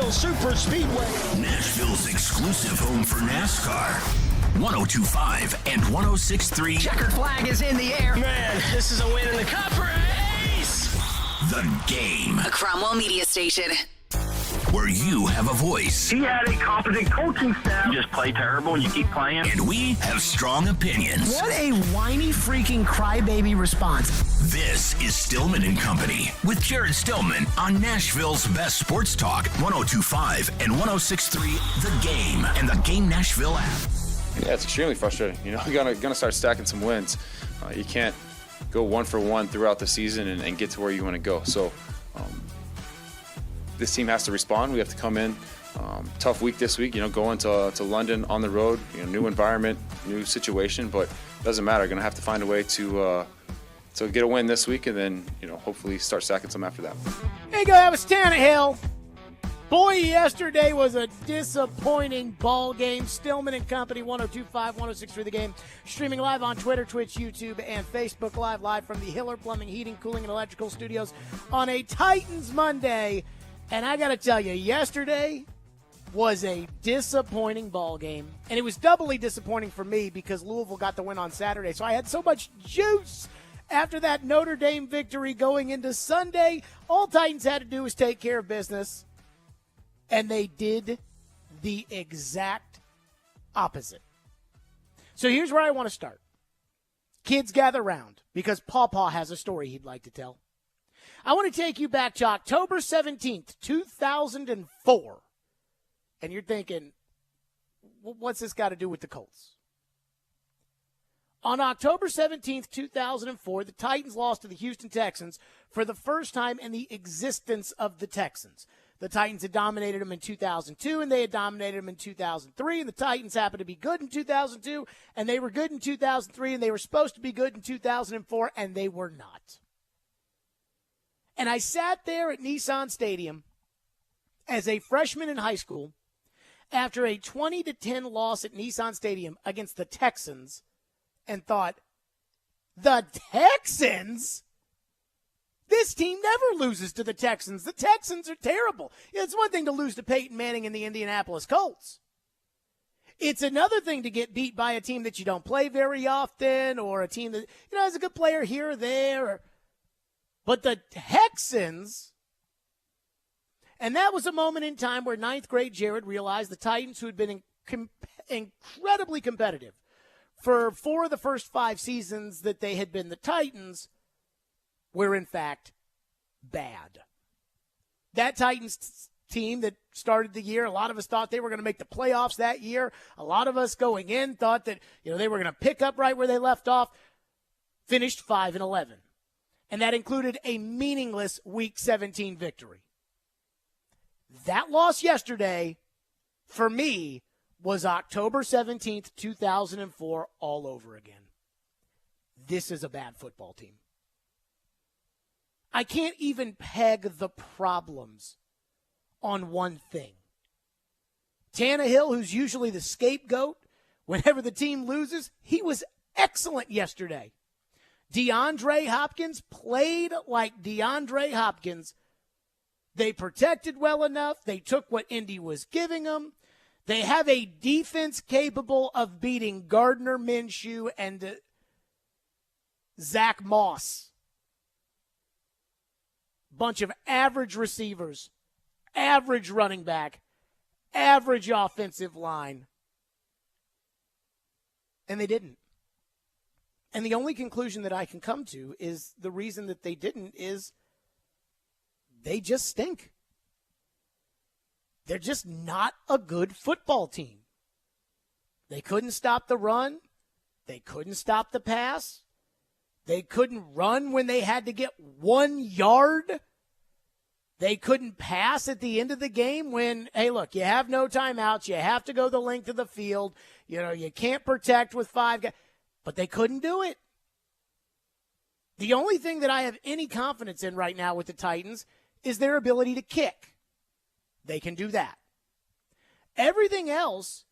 Nashville Super Speedway. Nashville's exclusive home for NASCAR. 102.5 and 106.3. Checkered flag is in the air. Man, this is a win in the cup race. The Game. A Cromwell media station. Where you have a voice. He had a competent coaching staff. You just play terrible and you keep playing. And we have strong opinions. What a whiny freaking crybaby response. This is Stillman and Company with Jared Stillman on Nashville's best sports talk, 102.5 and 106.3 The Game and the Game Nashville app. Yeah, it's extremely frustrating. You know, you're gonna start stacking some wins. You can't go one for one throughout the season and get to where you want to go. So this team has to respond. We have to come in. Tough week this week, you know, going to London on the road, you know, new environment, new situation, but it doesn't matter. Going to have to find a way to get a win this week and then, you know, hopefully start stacking some after that. There you go. That was Tannehill. Boy, yesterday was a disappointing ball game. Stillman and Company, 102.5, 106.3 The Game. Streaming live on Twitter, Twitch, YouTube, and Facebook live from the Hiller Plumbing, Heating, Cooling, and Electrical Studios on a Titans Monday. And I got to tell you, yesterday was a disappointing ball game. And it was doubly disappointing for me because Louisville got the win on Saturday. So I had so much juice after that Notre Dame victory going into Sunday. All Titans had to do was take care of business. And they did the exact opposite. So here's where I want to start. Kids, gather round because Pawpaw has a story he'd like to tell. I want to take you back to October 17th, 2004. And you're thinking, what's this got to do with the Colts? On October 17th, 2004, the Titans lost to the Houston Texans for the first time in the existence of the Texans. The Titans had dominated them in 2002, and they had dominated them in 2003, and the Titans happened to be good in 2002, and they were good in 2003, and they were supposed to be good in 2004, and they were not. And I sat there at Nissan Stadium as a freshman in high school after a 20-10 loss at Nissan Stadium against the Texans and thought, the Texans? This team never loses to the Texans. The Texans are terrible. It's one thing to lose to Peyton Manning and the Indianapolis Colts. It's another thing to get beat by a team that you don't play very often or a team that, you know, has a good player here or there. But the Texans, and that was a moment in time where ninth grade Jared realized the Titans, who had been incredibly competitive for 4 of the first 5 seasons that they had been the Titans, were in fact bad. That Titans team that started the year, a lot of us thought they were going to make the playoffs that year. A lot of us going in thought that, you know, they were going to pick up right where they left off. Finished 5-11. And that included a meaningless Week 17 victory. That loss yesterday, for me, was October 17th, 2004, all over again. This is a bad football team. I can't even peg the problems on one thing. Tannehill, who's usually the scapegoat whenever the team loses, he was excellent yesterday. DeAndre Hopkins played like DeAndre Hopkins. They protected well enough. They took what Indy was giving them. They have a defense capable of beating Gardner Minshew and Zach Moss. Bunch of average receivers, average running back, average offensive line. And they didn't. And the only conclusion that I can come to is the reason that they didn't is they just stink. They're just not a good football team. They couldn't stop the run. They couldn't stop the pass. They couldn't run when they had to get 1 yard. They couldn't pass at the end of the game when, hey, look, you have no timeouts. You have to go the length of the field. You know, you can't protect with 5 guys. But they couldn't do it. The only thing that I have any confidence in right now with the Titans is their ability to kick. They can do that. Everything else,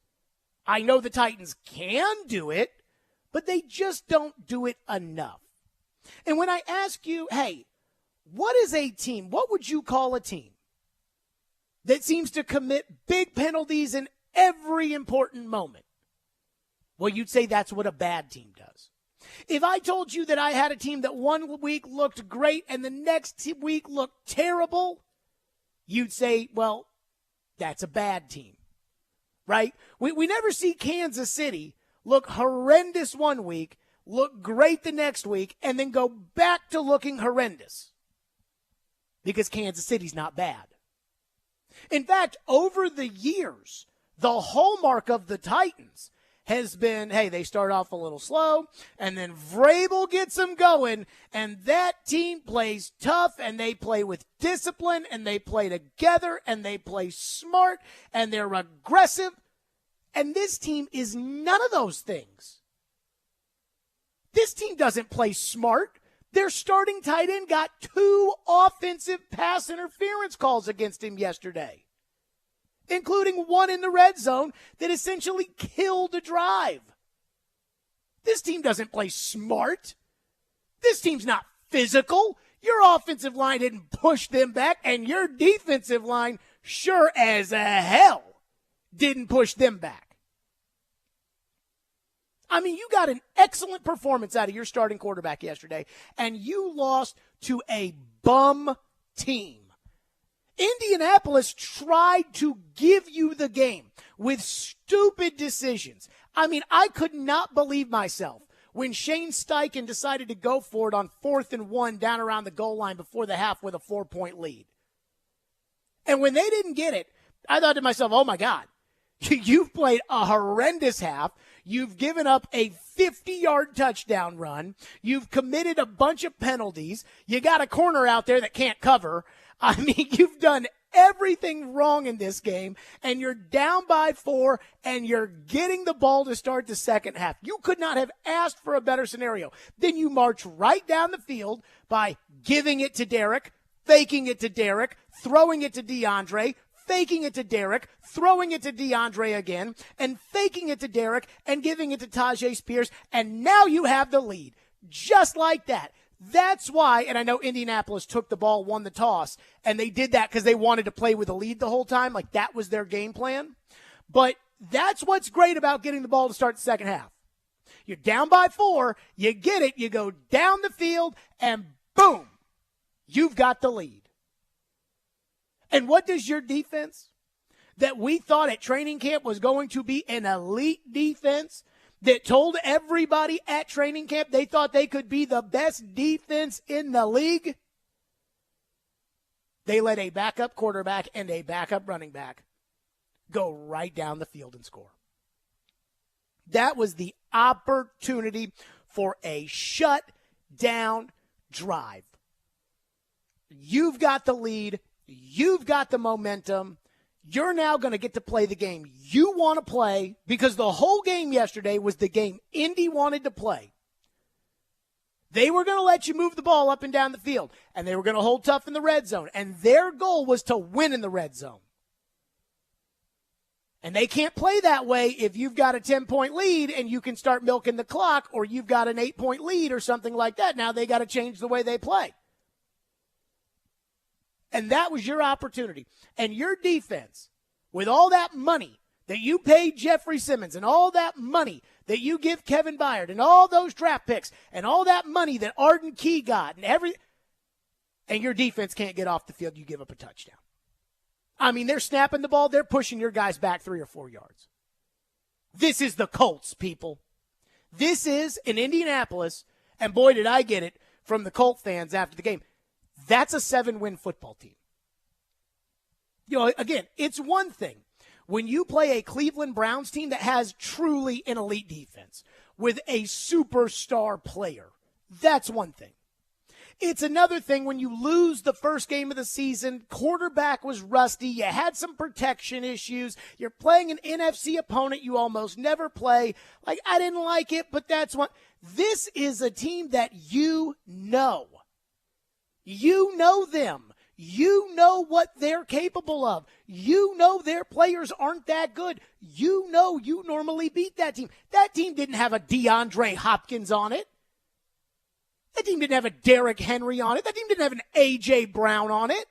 I know the Titans can do it, but they just don't do it enough. And when I ask you, hey, what is a team? What would you call a team that seems to commit big penalties in every important moment. Well, you'd say that's what a bad team does. If I told you that I had a team that one week looked great and the next week looked terrible, you'd say, well, that's a bad team, right? We never see Kansas City look horrendous one week, look great the next week, and then go back to looking horrendous because Kansas City's not bad. In fact, over the years, the hallmark of the Titans has been, hey, they start off a little slow, and then Vrabel gets them going, and that team plays tough, and they play with discipline, and they play together, and they play smart, and they're aggressive. And this team is none of those things. This team doesn't play smart. Their starting tight end got 2 offensive pass interference calls against him yesterday, including one in the red zone that essentially killed a drive. This team doesn't play smart. This team's not physical. Your offensive line didn't push them back, and your defensive line sure as hell didn't push them back. I mean, you got an excellent performance out of your starting quarterback yesterday, and you lost to a bum team. Indianapolis tried to give you the game with stupid decisions. I mean, I could not believe myself when Shane Steichen decided to go for it on 4th and 1 down around the goal line before the half with a 4-point lead. And when they didn't get it, I thought to myself, oh my God, you've played a horrendous half. You've given up a 50-yard touchdown run. You've committed a bunch of penalties. You got a corner out there that can't cover. I mean, you've done everything wrong in this game, and you're down by 4, and you're getting the ball to start the second half. You could not have asked for a better scenario. Then you march right down the field by giving it to Derek, faking it to Derek, throwing it to DeAndre, faking it to Derek, throwing it to DeAndre again, and faking it to Derek, and giving it to Tajay Spears, and now you have the lead. Just like that. That's why, and I know Indianapolis took the ball, won the toss, and they did that because they wanted to play with a lead the whole time. Like, that was their game plan. But that's what's great about getting the ball to start the second half. You're down by 4, you get it, you go down the field, and boom, you've got the lead. And what does your defense, that we thought at training camp was going to be an elite defense, that told everybody at training camp they thought they could be the best defense in the league? They let a backup quarterback and a backup running back go right down the field and score. That was the opportunity for a shutdown drive. You've got the lead. You've got the momentum. You're now going to get to play the game you want to play, because the whole game yesterday was the game Indy wanted to play. They were going to let you move the ball up and down the field, and they were going to hold tough in the red zone, and their goal was to win in the red zone. And they can't play that way if you've got a 10-point lead and you can start milking the clock, or you've got an 8-point lead or something like that. Now they got to change the way they play. And that was your opportunity. And your defense, with all that money that you paid Jeffrey Simmons, and all that money that you give Kevin Byard, and all those draft picks, and all that money that Arden Key got, and your defense can't get off the field, you give up a touchdown. I mean, they're snapping the ball, they're pushing your guys back 3 or 4 yards. This is the Colts, people. This is in Indianapolis, and boy, did I get it from the Colt fans after the game. That's a 7-win football team. You know, again, it's one thing when you play a Cleveland Browns team that has truly an elite defense with a superstar player. That's one thing. It's another thing when you lose the first game of the season, quarterback was rusty, you had some protection issues, you're playing an NFC opponent you almost never play. Like, I didn't like it, but that's what. This is a team that you know. You know them. You know what they're capable of. You know their players aren't that good. You know you normally beat that team. That team didn't have a DeAndre Hopkins on it. That team didn't have a Derrick Henry on it. That team didn't have an A.J. Brown on it.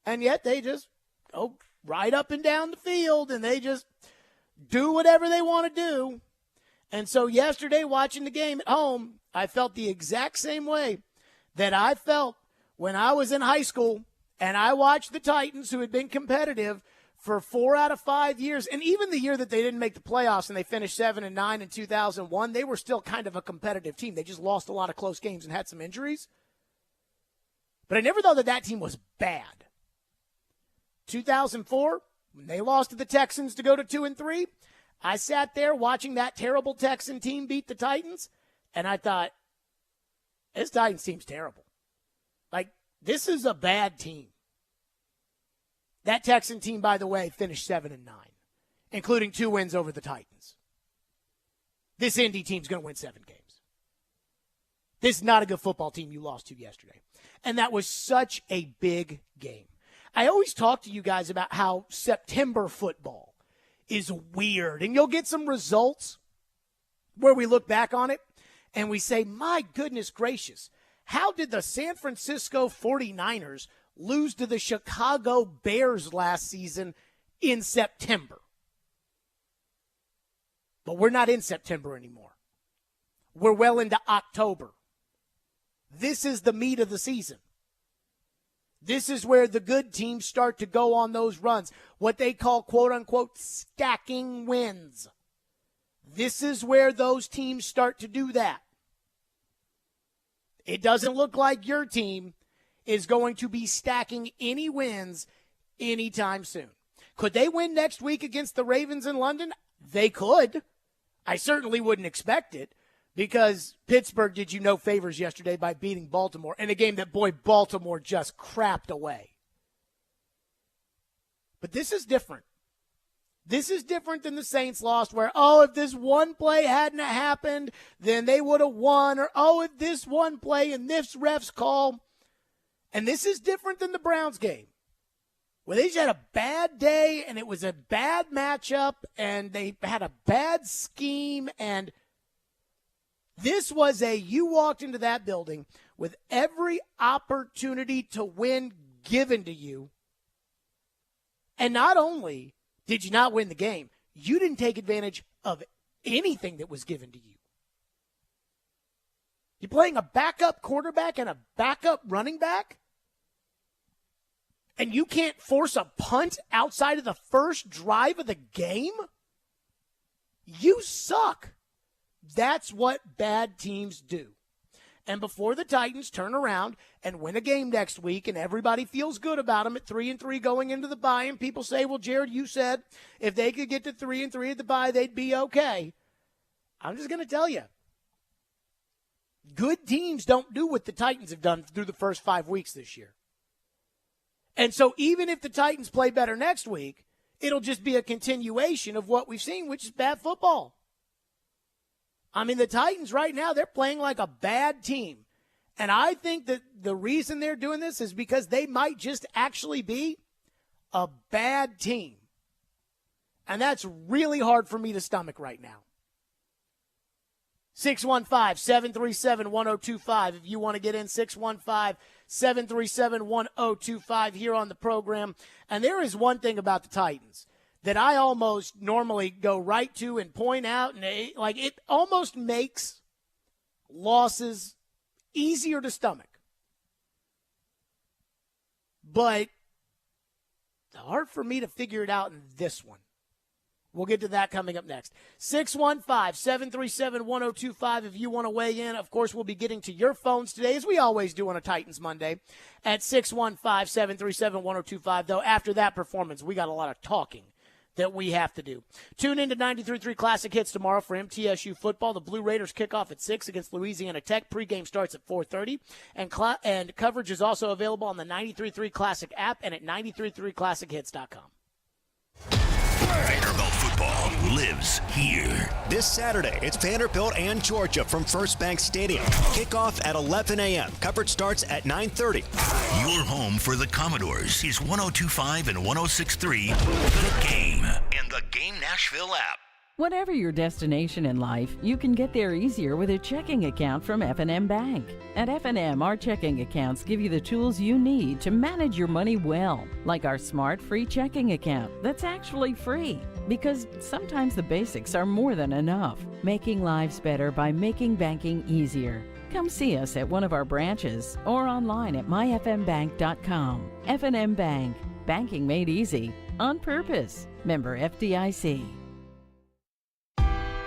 And yet they just go right up and down the field, and they just do whatever they want to do. And so yesterday, watching the game at home, I felt the exact same way that I felt when I was in high school and I watched the Titans, who had been competitive for 4 out of 5 years. And even the year that they didn't make the playoffs and they finished 7-9 in 2001, they were still kind of a competitive team. They just lost a lot of close games and had some injuries. But I never thought that that team was bad. 2004, when they lost to the Texans to go to 2-3, I sat there watching that terrible Texan team beat the Titans, and I thought, this Titans team's terrible. Like, this is a bad team. That Texan team, by the way, finished 7-9, including 2 wins over the Titans. This Indy team's going to win 7 games. This is not a good football team you lost to yesterday. And that was such a big game. I always talk to you guys about how September football is weird. And you'll get some results where we look back on it and we say, my goodness gracious, how did the San Francisco 49ers lose to the Chicago Bears last season in September? But we're not in September anymore. We're well into October. This is the meat of the season. This is where the good teams start to go on those runs, what they call, quote-unquote, stacking wins. This is where those teams start to do that. It doesn't look like your team is going to be stacking any wins anytime soon. Could they win next week against the Ravens in London? They could. I certainly wouldn't expect it, because Pittsburgh did you no favors yesterday by beating Baltimore in a game that, boy, Baltimore just crapped away. But this is different. This is different than the Saints lost where, if this one play hadn't happened, then they would have won. Or, if this one play and this ref's call. And this is different than the Browns game, where they just had a bad day and it was a bad matchup and they had a bad scheme. And this was you walked into that building with every opportunity to win given to you. And not only did you not win the game, you didn't take advantage of anything that was given to you. You're playing a backup quarterback and a backup running back? And you can't force a punt outside of the first drive of the game? You suck. That's what bad teams do. And before the Titans turn around and win a game next week and everybody feels good about them at 3-3 going into the bye, and people say, well, Jared, you said if they could get to 3-3 at the bye, they'd be okay. I'm just going to tell you, good teams don't do what the Titans have done through the first 5 weeks this year. And so even if the Titans play better next week, it'll just be a continuation of what we've seen, which is bad football. I mean, the Titans right now, they're playing like a bad team. And I think that the reason they're doing this is because they might just actually be a bad team. And that's really hard for me to stomach right now. 615-737-1025. If you want to get in, 615-737-1025 here on the program. And there is one thing about the Titans that I almost normally go right to and point out, and it almost makes losses easier to stomach. But it's hard for me to figure it out in this one. We'll get to that coming up next. 615-737-1025 if you want to weigh in. Of course, we'll be getting to your phones today, as we always do on a Titans Monday, at 615-737-1025. Though after that performance, we got a lot of talking that we have to do. Tune in to 93.3 Classic Hits tomorrow for MTSU football. The Blue Raiders kick off at 6 against Louisiana Tech. Pregame starts at 4:30. And coverage is also available on the 93.3 Classic app and at 93.3classichits.com. Vanderbilt football lives here. This Saturday, it's Vanderbilt and Georgia from First Bank Stadium. Kickoff at 11 a.m. Coverage starts at 9:30. Your home for the Commodores is 102.5 and 106.3 The Game and the Game Nashville app. Whatever your destination in life, you can get there easier with a checking account from F&M Bank. At F&M, our checking accounts give you the tools you need to manage your money well, like our smart free checking account that's actually free. Because sometimes the basics are more than enough, making lives better by making banking easier. Come see us at one of our branches or online at myfmbank.com. F&M Bank, banking made easy on purpose. Member FDIC.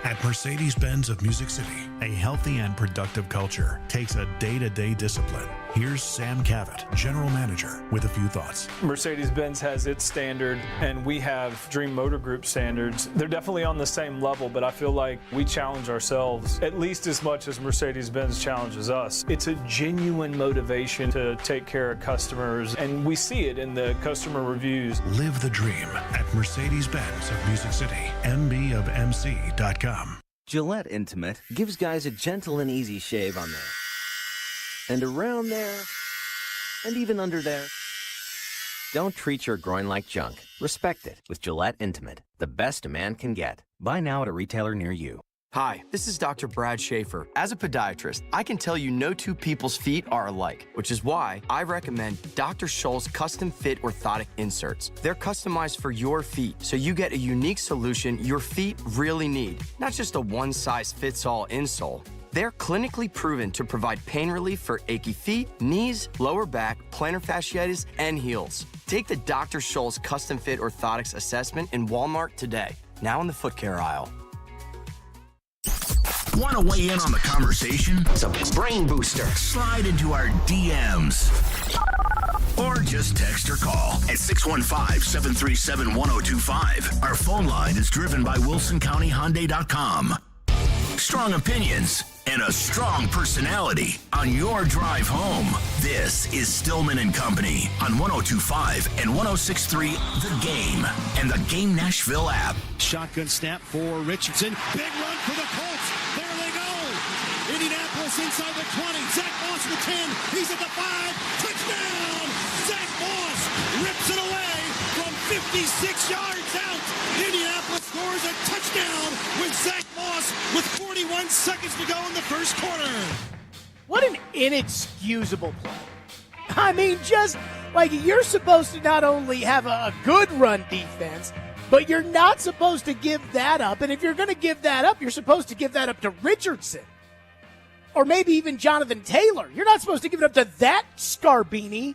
At Mercedes-Benz of Music City, a healthy and productive culture takes a day-to-day discipline. Here's Sam Cavett, General Manager, with a few thoughts. Mercedes-Benz has its standard, and we have Dream Motor Group standards. They're definitely on the same level, but I feel like we challenge ourselves at least as much as Mercedes-Benz challenges us. It's a genuine motivation to take care of customers, and we see it in the customer reviews. Live the dream at Mercedes-Benz of Music City, mbofmc.com. Gillette Intimate gives guys a gentle and easy shave on there. And around there, and even under there. Don't treat your groin like junk. Respect it with Gillette Intimate, the best a man can get. Buy now at a retailer near you. Hi, this is Dr. Brad Schaefer. As a podiatrist, I can tell you no two people's feet are alike, which is why I recommend Dr. Scholl's custom fit orthotic inserts. They're customized for your feet, so you get a unique solution your feet really need, not just a one-size-fits-all insole. They're clinically proven to provide pain relief for achy feet, knees, lower back, plantar fasciitis, and heels. Take the Dr. Scholl's custom fit orthotics assessment in Walmart today, now in the foot care aisle. Want to weigh in on the conversation? It's a brain booster. Slide into our DMs. Or just text or call at 615-737-1025. Our phone line is driven by WilsonCountyHyundai.com. Strong opinions and a strong personality on your drive home. This is Stillman and Company on 102.5 and 106.3 The Game and the Game Nashville app. Shotgun snap for Richardson. Big run for the Colts. There they go. Indianapolis inside the 20. Zach Moss at the 10. He's at the 5. Touchdown. Zach Moss rips it away from 56 yards out. Indianapolis scores a touchdown with Zach Moss with 41 seconds to go in the first quarter. What an inexcusable play. I mean, just like you're supposed to not only have a good run defense, but you're not supposed to give that up. And if you're going to give that up, you're supposed to give that up to Richardson. Or maybe even Jonathan Taylor. You're not supposed to give it up to that Scarbini.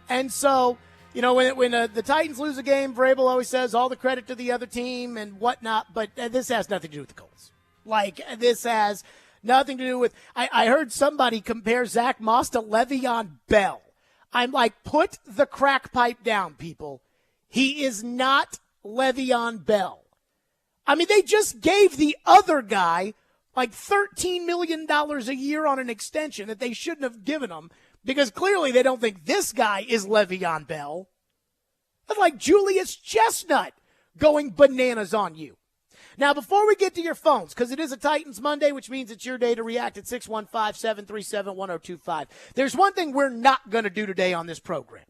And so, you know, when the Titans lose a game, Vrabel always says all the credit to the other team and whatnot, but this has nothing to do with the Colts. Like, this has nothing to do with – I heard somebody compare Zach Moss to Le'Veon Bell. I'm like, put the crack pipe down, people. He is not Le'Veon Bell. I mean, they just gave the other guy like $13 million a year on an extension that they shouldn't have given him, because clearly they don't think this guy is Le'Veon Bell. That's like Julius Chestnut going bananas on you. Now, before we get to your phones, because it is a Titans Monday, which means it's your day to react at 615-737-1025. There's one thing we're not going to do today on this program.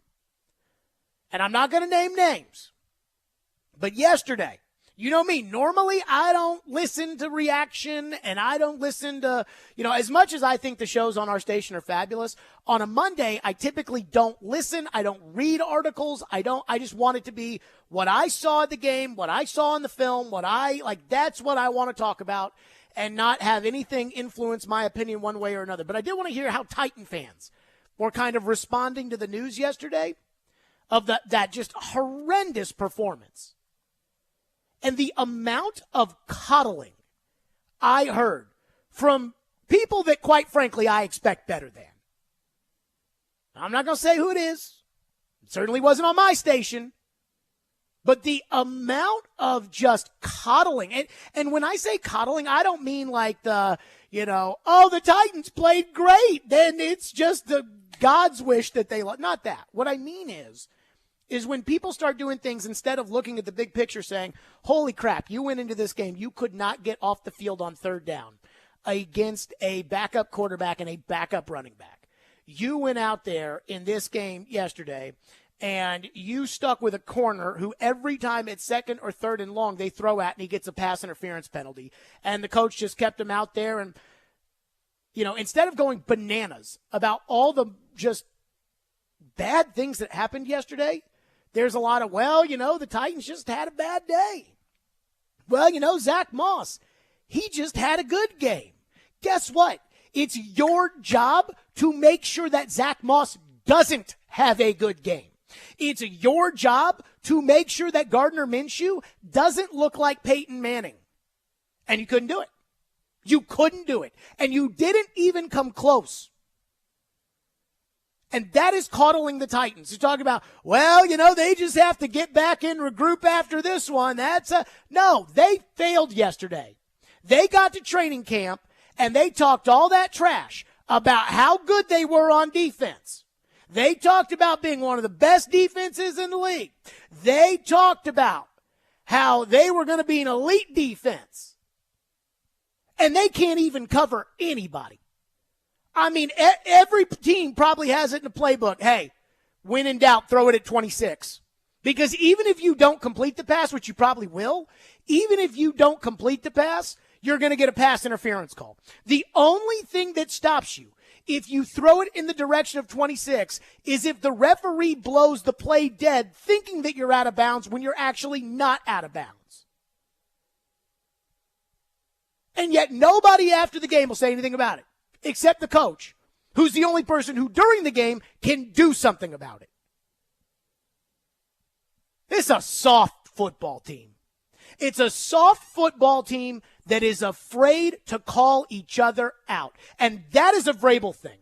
And I'm not going to name names. But yesterday, you know me, normally I don't listen to reaction and I don't listen to, you know, as much as I think the shows on our station are fabulous, on a Monday, I typically don't listen. I don't read articles. I just want it to be what I saw at the game, what I saw in the film, that's what I want to talk about and not have anything influence my opinion one way or another. But I did want to hear how Titan fans were kind of responding to the news yesterday of that just horrendous performance. And the amount of coddling I heard from people that, quite frankly, I expect better than. I'm not going to say who it is. It certainly wasn't on my station. But the amount of just coddling. And when I say coddling, I don't mean like the Titans played great. Then it's just the God's wish that they – not that. What I mean is when people start doing things instead of looking at the big picture saying, holy crap, you went into this game, you could not get off the field on third down against a backup quarterback and a backup running back. You went out there in this game yesterday and you stuck with a corner who every time it's second or third and long they throw at and he gets a pass interference penalty, and the coach just kept him out there, and instead of going bananas about all the just bad things that happened yesterday, there's a lot of, the Titans just had a bad day. Well, Zach Moss, he just had a good game. Guess what? It's your job to make sure that Zach Moss doesn't have a good game. It's your job to make sure that Gardner Minshew doesn't look like Peyton Manning. And you couldn't do it. You couldn't do it. And you didn't even come close. And that is coddling the Titans. You're talking about, they just have to get back and regroup after this one. No, they failed yesterday. They got to training camp, and they talked all that trash about how good they were on defense. They talked about being one of the best defenses in the league. They talked about how they were going to be an elite defense. And they can't even cover anybody. I mean, every team probably has it in the playbook. Hey, when in doubt, throw it at 26. Because even if you don't complete the pass, which you probably will, even if you don't complete the pass, you're going to get a pass interference call. The only thing that stops you if you throw it in the direction of 26 is if the referee blows the play dead, thinking that you're out of bounds when you're actually not out of bounds. And yet nobody after the game will say anything about it, except the coach, who's the only person who during the game can do something about it. This is a soft football team. It's a soft football team that is afraid to call each other out. And that is a Vrabel thing.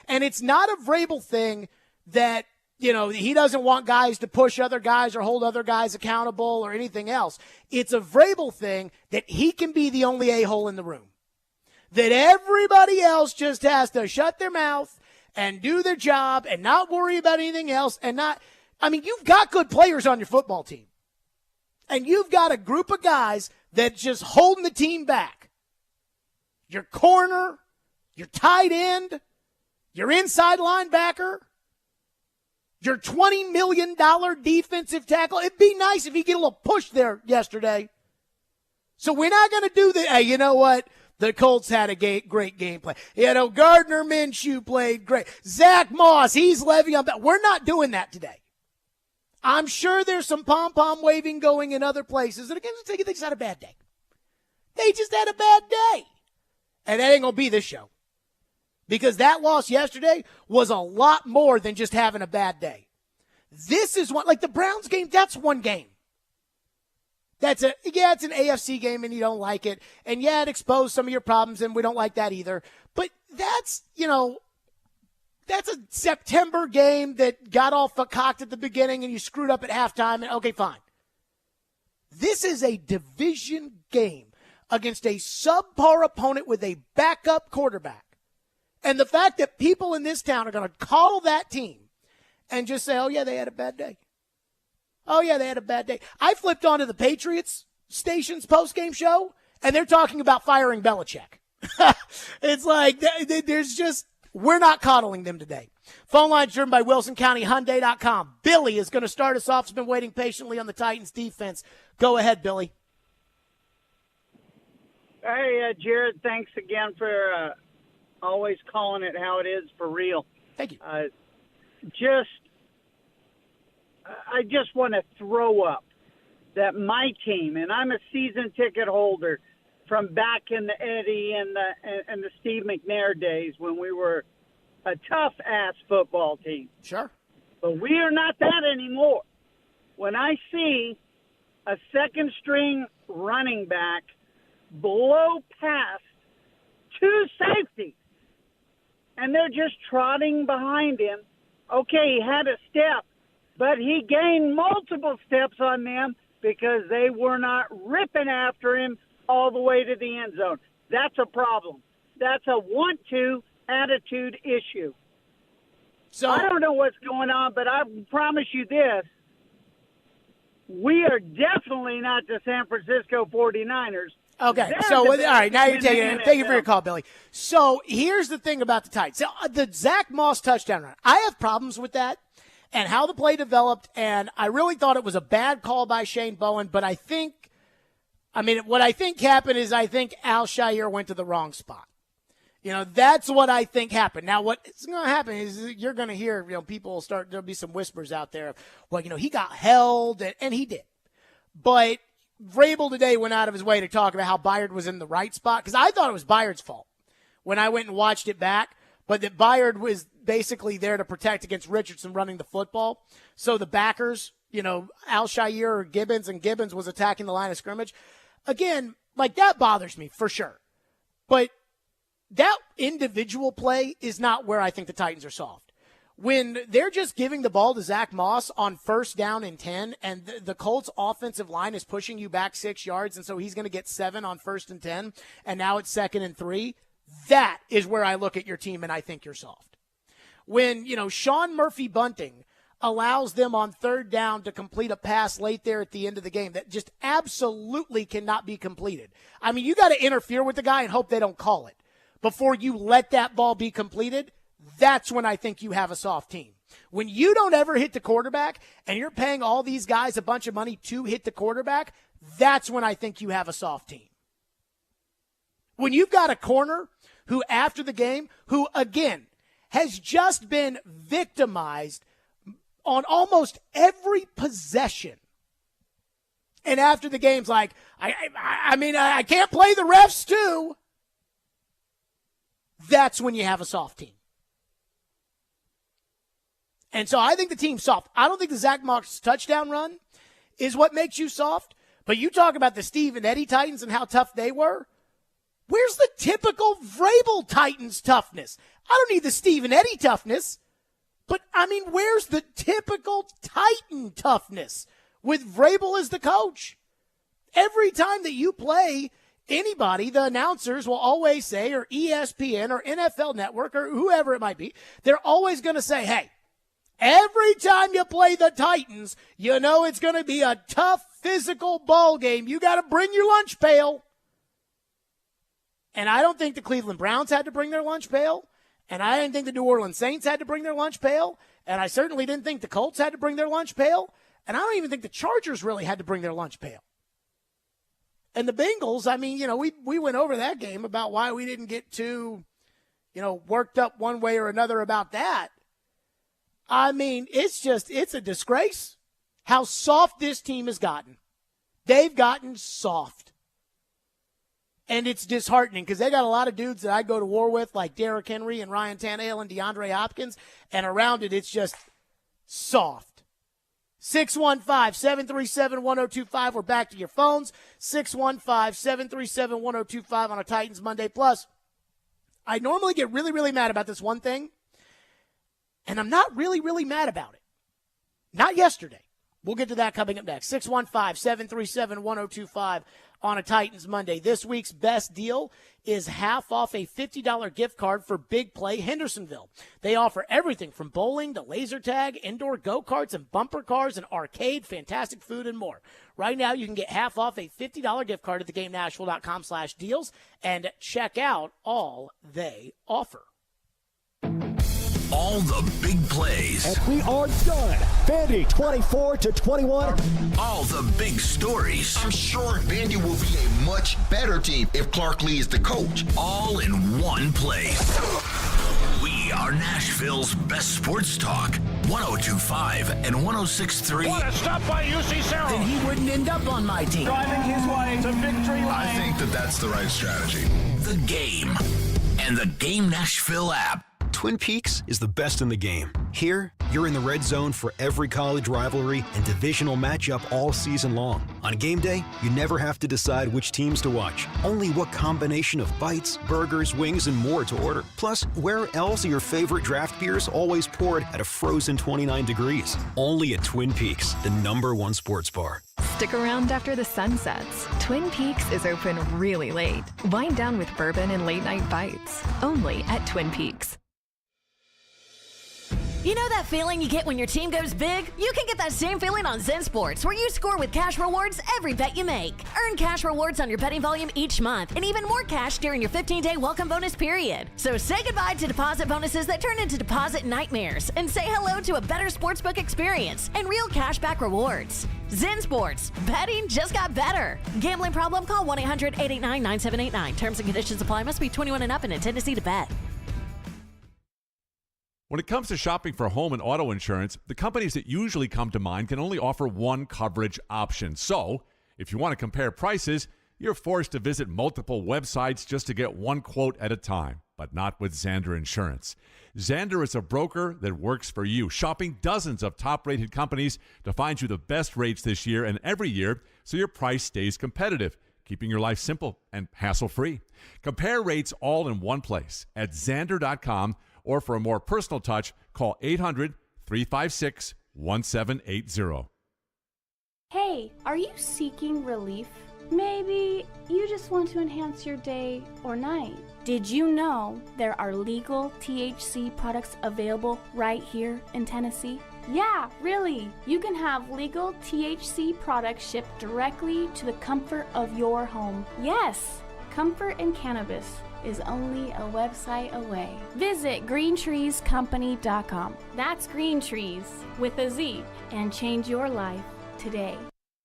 And it's not a Vrabel thing that, he doesn't want guys to push other guys or hold other guys accountable or anything else. It's a Vrabel thing that he can be the only a-hole in the room. That everybody else just has to shut their mouth and do their job and not worry about anything else you've got good players on your football team. And you've got a group of guys that's just holding the team back. Your corner, your tight end, your inside linebacker, your $20 million defensive tackle. It'd be nice if he get a little push there yesterday. So we're not going to do the, hey, you know what? The Colts had a great game play. Gardner Minshew played great. Zach Moss, he's Le'Veon Bell. We're not doing that today. I'm sure there's some pom-pom waving going in other places. And again, they just had a bad day. They just had a bad day. And that ain't going to be this show. Because that loss yesterday was a lot more than just having a bad day. This is one, like the Browns game, that's one game. It's an AFC game and you don't like it. And yeah, it exposed some of your problems and we don't like that either. But that's a September game that got all cocked at the beginning and you screwed up at halftime. And okay, fine. This is a division game against a subpar opponent with a backup quarterback. And the fact that people in this town are going to call that team and just say, oh, yeah, they had a bad day. Oh, yeah, they had a bad day. I flipped onto the Patriots station's postgame show, and they're talking about firing Belichick. It's like there's just – we're not coddling them today. Phone line's driven by WilsonCountyHyundai.com. Billy is going to start us off. He's been waiting patiently on the Titans defense. Go ahead, Billy. Hey, Jared, thanks again for always calling it how it is for real. Thank you. I just want to throw up that my team, and I'm a season ticket holder from back in the Eddie and the Steve McNair days when we were a tough-ass football team. Sure. But we are not that anymore. When I see a second-string running back blow past two safeties, and they're just trotting behind him, okay, he had a step, but he gained multiple steps on them because they were not ripping after him all the way to the end zone. That's a problem. That's a want-to attitude issue. So I don't know what's going on, but I promise you this. We are definitely not the San Francisco 49ers. Okay, so all right, now you're taking it. Thank you for your call, Billy. So here's the thing about the Titans. So, the Zach Moss touchdown run, I have problems with that. and how the play developed, and I really thought it was a bad call by Shane Bowen, but what I think happened is I think Al-Shaair went to the wrong spot. That's what I think happened. Now, what's going to happen is you're going to hear, people there'll be some whispers out there of, well, he got held, and he did. But Vrabel today went out of his way to talk about how Byard was in the right spot, because I thought it was Byard's fault when I went and watched it back, but that Byard was basically there to protect against Richardson running the football. So the backers, Al-Shaair or Gibbons, and Gibbons was attacking the line of scrimmage. Again, that bothers me for sure. But that individual play is not where I think the Titans are soft. When they're just giving the ball to Zach Moss on 1st down and 10, and the Colts offensive line is pushing you back 6 yards, and so he's going to get 7 on 1st and 10, and now it's 2nd and 3, that is where I look at your team and I think you're soft. When, Sean Murphy-Bunting allows them on 3rd down to complete a pass late there at the end of the game that just absolutely cannot be completed. I mean, you got to interfere with the guy and hope they don't call it before you let that ball be completed. That's when I think you have a soft team. When you don't ever hit the quarterback and you're paying all these guys a bunch of money to hit the quarterback, that's when I think you have a soft team. When you've got a corner who, after the game, who, again, has just been victimized on almost every possession. And after the game's like, I can't play the refs too. That's when you have a soft team. And so I think the team's soft. I don't think the Zach Moss touchdown run is what makes you soft. But you talk about the Steve and Eddie Titans and how tough they were. Where's the typical Vrabel Titans toughness? I don't need the Steve and Eddie toughness. But, where's the typical Titan toughness with Vrabel as the coach? Every time that you play anybody, the announcers will always say, or ESPN or NFL Network or whoever it might be, they're always going to say, hey, every time you play the Titans, it's going to be a tough physical ball game. You got to bring your lunch pail. And I don't think the Cleveland Browns had to bring their lunch pail. And I didn't think the New Orleans Saints had to bring their lunch pail. And I certainly didn't think the Colts had to bring their lunch pail. And I don't even think the Chargers really had to bring their lunch pail. And the Bengals, we went over that game about why we didn't get too, worked up one way or another about that. It's a disgrace how soft this team has gotten. They've gotten soft. And it's disheartening because they got a lot of dudes that I go to war with, like Derrick Henry and Ryan Tannehill and DeAndre Hopkins, and around it, it's just soft. 615-737-1025. We're back to your phones. 615-737-1025 on a Titans Monday. Plus, I normally get really, really mad about this one thing, and I'm not really, really mad about it. Not yesterday. We'll get to that coming up next. 615-737-1025 on a Titans Monday. This week's best deal is half off a $50 gift card for Big Play Hendersonville. They offer everything from bowling to laser tag, indoor go-karts and bumper cars and arcade, fantastic food, and more. Right now, you can get half off a $50 gift card at theGameNashville.com/deals and check out all they offer. All the big plays. And we are done. Vandy 24-21. All the big stories. I'm sure Vandy will be a much better team if Clark Lee is the coach. All in one place. We are Nashville's best sports talk. 102.5 and 106.3. What a stop by UC Sarah. Then he wouldn't end up on my team. Driving his way to victory lane. I think that's the right strategy. The Game and the Game Nashville app. Twin Peaks is the best in the game. Here, you're in the red zone for every college rivalry and divisional matchup all season long. On game day, you never have to decide which teams to watch, only what combination of bites, burgers, wings, and more to order. Plus, where else are your favorite draft beers always poured at a frozen 29 degrees? Only at Twin Peaks, the #1 sports bar. Stick around after the sun sets. Twin Peaks is open really late. Wind down with bourbon and late night bites. Only at Twin Peaks. You know that feeling you get when your team goes big? You can get that same feeling on Zen Sports, where you score with cash rewards every bet you make. Earn cash rewards on your betting volume each month, and even more cash during your 15-day welcome bonus period. So say goodbye to deposit bonuses that turn into deposit nightmares, and say hello to a better sportsbook experience and real cashback rewards. Zen Sports. Betting just got better. Gambling problem? Call 1-800-889-9789. Terms and conditions apply. Must be 21 and up and in Tennessee to bet. When it comes to shopping for home and auto insurance, the companies that usually come to mind can only offer one coverage option. So, if you want to compare prices, you're forced to visit multiple websites just to get one quote at a time, but not with Zander Insurance. Zander is a broker that works for you, shopping dozens of top-rated companies to find you the best rates this year and every year so your price stays competitive, keeping your life simple and hassle-free. Compare rates all in one place at Zander.com, or for a more personal touch, call 800-356-1780. Hey, are you seeking relief? Maybe you just want to enhance your day or night. Did you know there are legal THC products available right here in Tennessee? Yeah, really. You can have legal THC products shipped directly to the comfort of your home. Yes, comfort in cannabis is only a website away. Visit greentreescompany.com. That's Green Trees with a Z, and change your life today.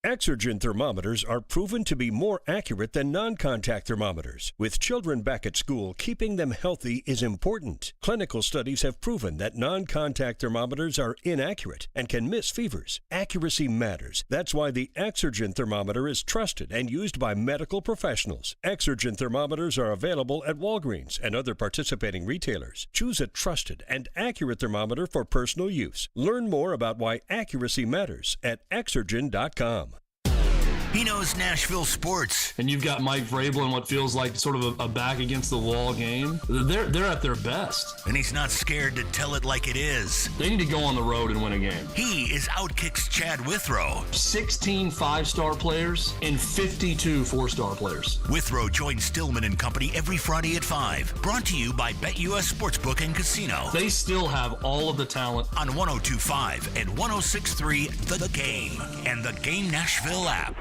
Exergen thermometers are proven to be more accurate than non-contact thermometers. With children back at school, keeping them healthy is important. Clinical studies have proven that non-contact thermometers are inaccurate and can miss fevers. Accuracy matters. That's why the Exergen thermometer is trusted and used by medical professionals. Exergen thermometers are available at Walgreens and other participating retailers. Choose a trusted and accurate thermometer for personal use. Learn more about why accuracy matters at Exergen.com. He knows Nashville sports. And you've got Mike Vrabel in what feels like sort of a back against the wall game. They're at their best. And he's not scared to tell it like it is. They need to go on the road and win a game. He is Outkick's Chad Withrow. 16 5-star players and 52 4-star players. Withrow joins Stillman and Company every Friday at 5. Brought to you by BetUS Sportsbook and Casino. They still have all of the talent. On 102.5 and 106.3 The Game and the Game Nashville app.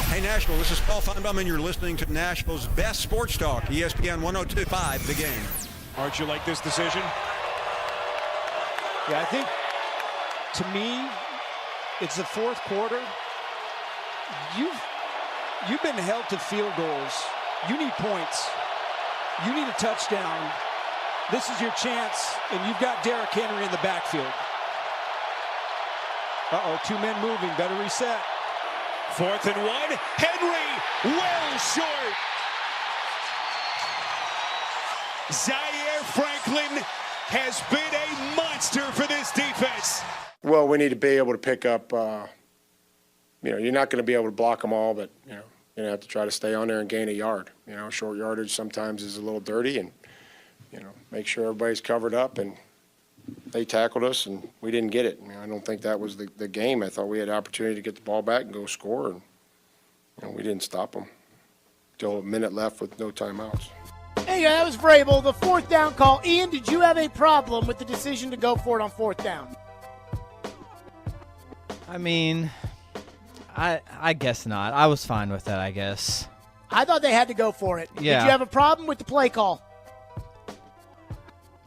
Hey Nashville, this is Paul Feinbaum, and you're listening to Nashville's best sports talk, ESPN 102.5 The Game. How'd you like this decision? Yeah, I think, to me, it's the fourth quarter. You've been held to field goals. You need points. You need a touchdown. This is your chance, and you've got Derrick Henry in the backfield. Uh-oh, two men moving. Better reset. 4th and 1. Henry, well short. Zaire Franklin has been a monster for this defense. Well, we need to be able to pick up, you're not going to be able to block them all, but, you're going to have to try to stay on there and gain a yard. Short yardage sometimes is a little dirty, and, make sure everybody's covered up. And they tackled us, and we didn't get it. I don't think that was the game. I thought we had an opportunity to get the ball back and go score, and we didn't stop them until a minute left with no timeouts. Hey, that was Vrabel, the 4th down call. Ian, did you have a problem with the decision to go for it on 4th down? I mean, I guess not. I was fine with that, I guess. I thought they had to go for it. Yeah. Did you have a problem with the play call?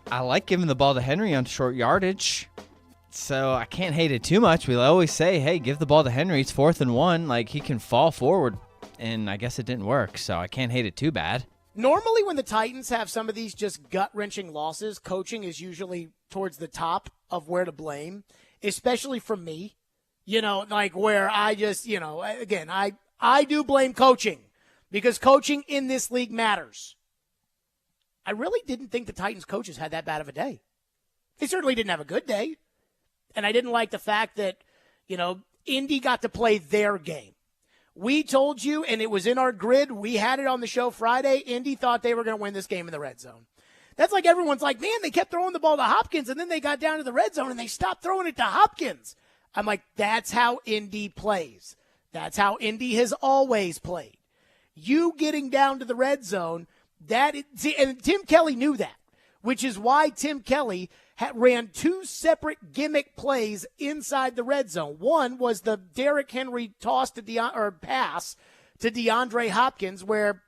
I like giving the ball to Henry on short yardage, so I can't hate it too much. We always say, hey, give the ball to Henry. It's 4th and 1. Like, he can fall forward, and I guess it didn't work, so I can't hate it too bad. Normally when the Titans have some of these just gut-wrenching losses, coaching is usually towards the top of where to blame, especially from me. Where I just, again, I do blame coaching because coaching in this league matters. I really didn't think the Titans coaches had that bad of a day. They certainly didn't have a good day. And I didn't like the fact that, Indy got to play their game. We told you, and it was in our grid, we had it on the show Friday, Indy thought they were going to win this game in the red zone. That's like everyone's like, man, they kept throwing the ball to Hopkins, and then they got down to the red zone, and they stopped throwing it to Hopkins. I'm like, that's how Indy plays. That's how Indy has always played. You getting down to the red zone, and Tim Kelly knew that, which is why Tim Kelly ran two separate gimmick plays inside the red zone. One was the Derrick Henry pass to DeAndre Hopkins, where,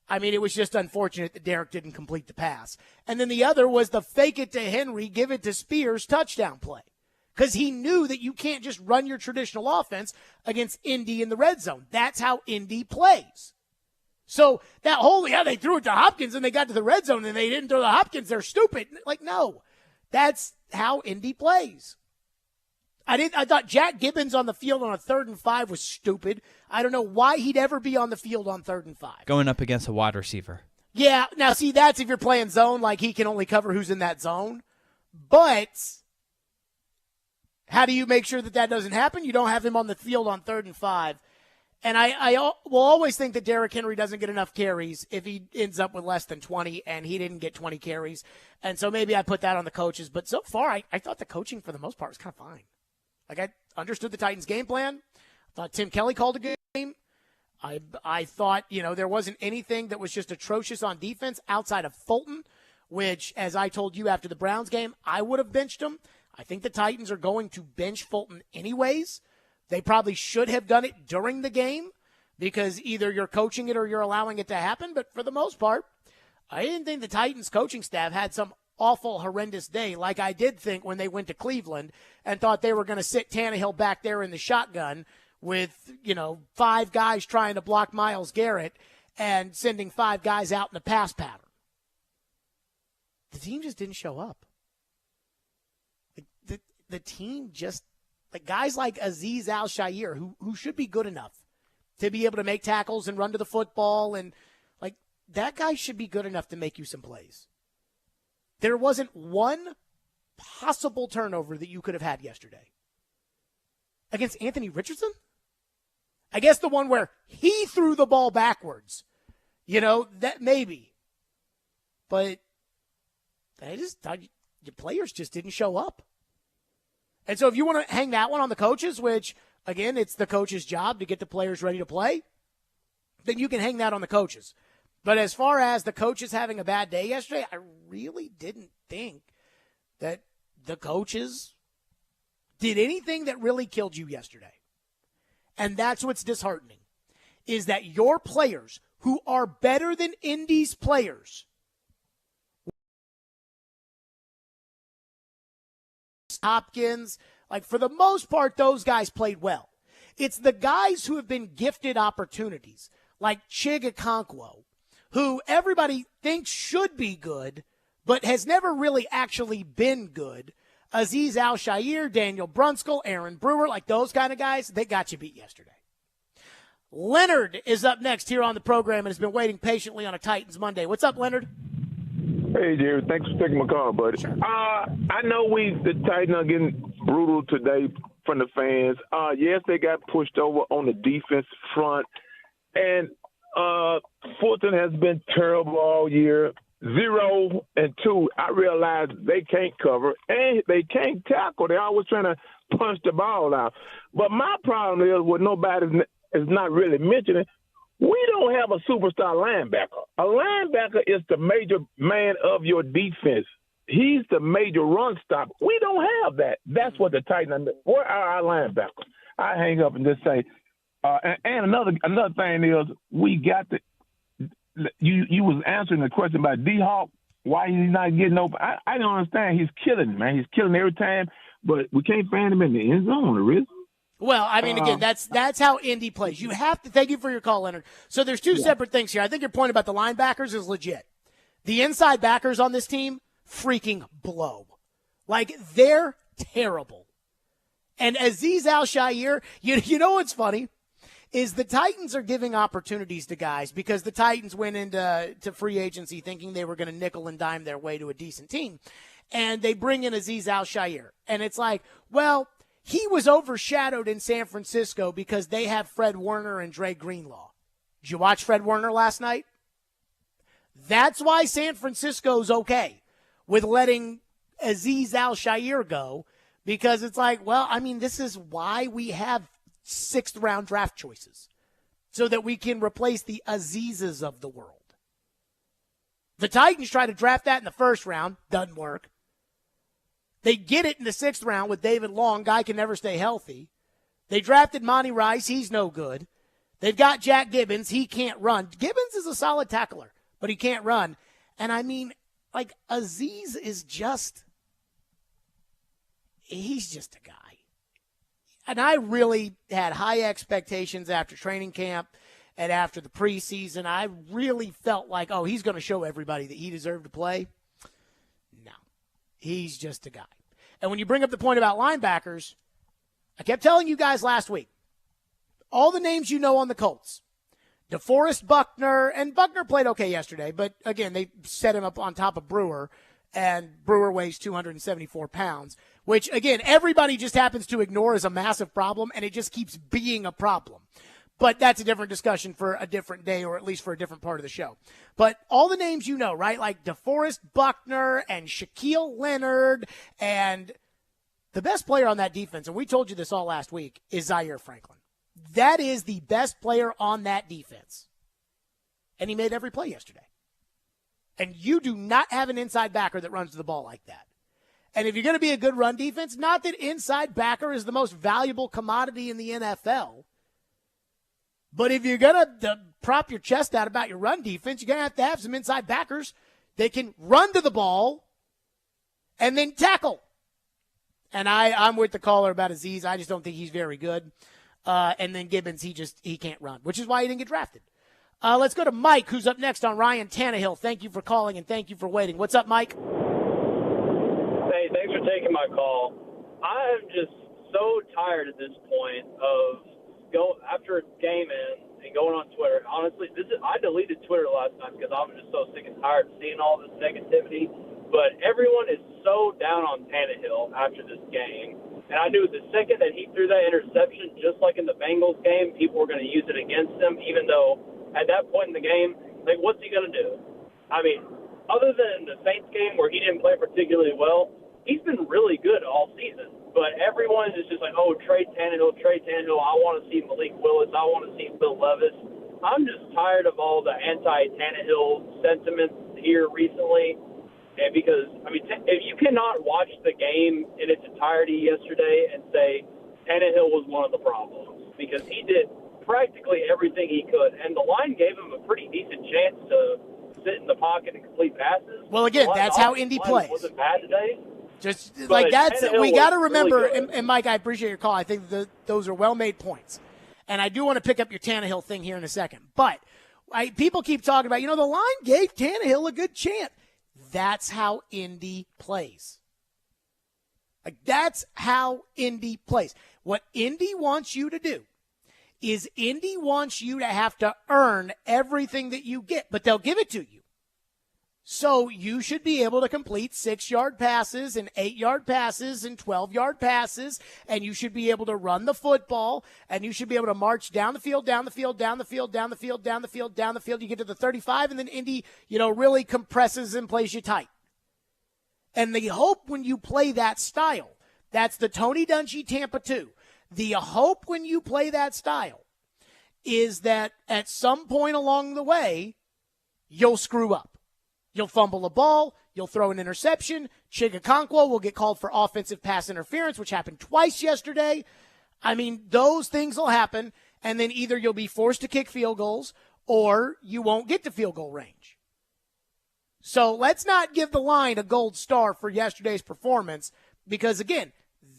I mean, it was just unfortunate that Derrick didn't complete the pass. And then the other was the fake it to Henry, give it to Spears touchdown play. Because he knew that you can't just run your traditional offense against Indy in the red zone. That's how Indy plays. So that whole, they threw it to Hopkins and they got to the red zone and they didn't throw to Hopkins, they're stupid. Like, no, that's how Indy plays. I thought Jack Gibbons on the field on a 3rd and 5 was stupid. I don't know why he'd ever be on the field on 3rd and 5. Going up against a wide receiver. Yeah, now see, that's if you're playing zone, like he can only cover who's in that zone. But how do you make sure that doesn't happen? You don't have him on the field on 3rd and 5. And I will always think that Derrick Henry doesn't get enough carries if he ends up with less than 20, and he didn't get 20 carries. And so maybe I put that on the coaches. But so far, I thought the coaching for the most part was kind of fine. Like, I understood the Titans' game plan. I thought Tim Kelly called a good game. I thought, there wasn't anything that was just atrocious on defense outside of Fulton, which, as I told you after the Browns game, I would have benched him. I think the Titans are going to bench Fulton anyways. They probably should have done it during the game because either you're coaching it or you're allowing it to happen. But for the most part, I didn't think the Titans coaching staff had some awful, horrendous day like I did think when they went to Cleveland and thought they were going to sit Tannehill back there in the shotgun with, 5 guys trying to block Myles Garrett and sending 5 guys out in the pass pattern. The team just didn't show up. The team just, guys like Azeez Al-Shaair, who should be good enough to be able to make tackles and run to the football, and that guy should be good enough to make you some plays. There wasn't one possible turnover that you could have had yesterday. Against Anthony Richardson? I guess the one where he threw the ball backwards. That maybe. But I just thought your players just didn't show up. And so if you want to hang that one on the coaches, which, again, it's the coach's job to get the players ready to play, then you can hang that on the coaches. But as far as the coaches having a bad day yesterday, I really didn't think that the coaches did anything that really killed you yesterday. And that's what's disheartening, is that your players, who are better than Indy's players, Hopkins, for the most part, those guys played well. It's the guys who have been gifted opportunities, like Chig Okonkwo, who everybody thinks should be good, but has never really actually been good. Azeez Al-Shaair, Daniel Brunskill, Aaron Brewer, those kind of guys, they got you beat yesterday. Leonard is up next here on the program and has been waiting patiently on a Titans Monday. What's up, Leonard? Hey, Jerry. Thanks for taking my call, buddy. Sure. I know the Titans are getting brutal today from the fans. Yes, they got pushed over on the defense front. And Fulton has been terrible all year. 0 and 2. I realize they can't cover and they can't tackle. They're always trying to punch the ball out. But my problem is what nobody is not really mentioning. We don't have a superstar linebacker. A linebacker is the major man of your defense. He's the major run stopper. We don't have that. That's what the Titans – where are our linebackers? I hang up and just say and another thing is we got the – you was answering the question about D-Hawk, why he's not getting open. I don't understand. He's killing, man. He's killing every time, but we can't find him in the end zone, Riz. Well, I mean, again, that's how Indy plays. You have to – thank you for your call, Leonard. So there's two separate things here. I think your point about the linebackers is legit. The inside backers on this team freaking blow. They're terrible. And Azeez Al-Shaair, you know what's funny is the Titans are giving opportunities to guys because the Titans went into free agency thinking they were going to nickel and dime their way to a decent team. And they bring in Azeez Al-Shaair. And it's he was overshadowed in San Francisco because they have Fred Warner and Dre Greenlaw. Did you watch Fred Warner last night? That's why San Francisco's okay with letting Azeez Al-Shaair go, because it's this is why we have 6th round draft choices, so that we can replace the Azizes of the world. The Titans try to draft that in the 1st round. Doesn't work. They get it in the 6th round with David Long. Guy can never stay healthy. They drafted Monty Rice. He's no good. They've got Jack Gibbons. He can't run. Gibbons is a solid tackler, but he can't run. And I mean, like, Azeez is just, he's just a guy. And I really had high expectations after training camp and after the preseason. I really felt like, oh, he's going to show everybody that he deserved to play. No, he's just a guy. And when you bring up the point about linebackers, I kept telling you guys last week, all the names you know on the Colts, DeForest Buckner, and Buckner played okay yesterday, but again, they set him up on top of Brewer, and Brewer weighs 274 pounds, which, again, everybody just happens to ignore as a massive problem, and it just keeps being a problem. But that's a different discussion for a different day, or at least for a different part of the show. But all the names you know, right, like DeForest Buckner and Shaquille Leonard, and the best player on that defense, and we told you this all last week, is Zaire Franklin. That is the best player on that defense. And he made every play yesterday. And you do not have an inside backer that runs the ball like that. And if you're going to be a good run defense, not that inside backer is the most valuable commodity in the NFL, but if you're going to prop your chest out about your run defense, you're going to have some inside backers that can run to the ball and then tackle. And I'm with the caller about Azeez. I just don't think he's very good. And then Gibbons, he can't run, which is why he didn't get drafted. Let's go to Mike, who's up next on Ryan Tannehill. Thank you for calling, and thank you for waiting. What's up, Mike? Hey, thanks for taking my call. I'm just so tired at this point of after a game in and going on Twitter. Honestly, I deleted Twitter last night because I'm just so sick and tired of seeing all this negativity. But everyone is so down on Tannehill after this game. And I knew the second that he threw that interception, just like in the Bengals game, people were going to use it against him, even though at that point in the game, like, what's he going to do? I mean, other than the Saints game where he didn't play particularly well, he's been really good all season. But everyone is just like, oh, trade Tannehill. I want to see Malik Willis. I want to see Will Levis. I'm just tired of all the anti-Tannehill sentiments here recently. And because, I mean, if you cannot watch the game in its entirety yesterday and say Tannehill was one of the problems, because he did practically everything he could, and the line gave him a pretty decent chance to sit in the pocket and complete passes. Well, again, that's how Indy plays. Wasn't bad today. Just like that's, we got to remember, really and Mike, I appreciate your call. I think those are well-made points. And I do want to pick up your Tannehill thing here in a second. But people keep talking about, the line gave Tannehill a good chance. That's how Indy plays. Like, that's how Indy plays. What Indy wants you to do is Indy wants you to have to earn everything that you get, but they'll give it to you. So you should be able to complete 6-yard passes and 8-yard passes and 12-yard passes, and you should be able to run the football, and you should be able to march down the field, down the field, down the field, down the field, down the field, down the field. You get to the 35, and then Indy, really compresses and plays you tight. And the hope when you play that style, that's the Tony Dungy Tampa 2. The hope when you play that style is that at some point along the way, you'll screw up. You'll fumble a ball. You'll throw an interception. Chigakonkwo will get called for offensive pass interference, which happened twice yesterday. I mean, those things will happen, and then either you'll be forced to kick field goals or you won't get to field goal range. So let's not give the line a gold star for yesterday's performance because, again,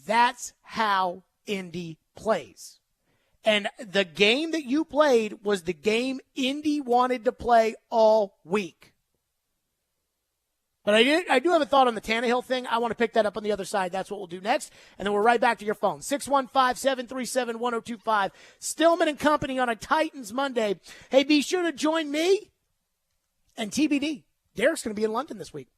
that's how Indy plays. And the game that you played was the game Indy wanted to play all week. But I do have a thought on the Tannehill thing. I want to pick that up on the other side. That's what we'll do next. And then we're right back to your phone. 615-737-1025. Stillman and Company on a Titans Monday. Hey, be sure to join me and TBD. Derek's going to be in London this week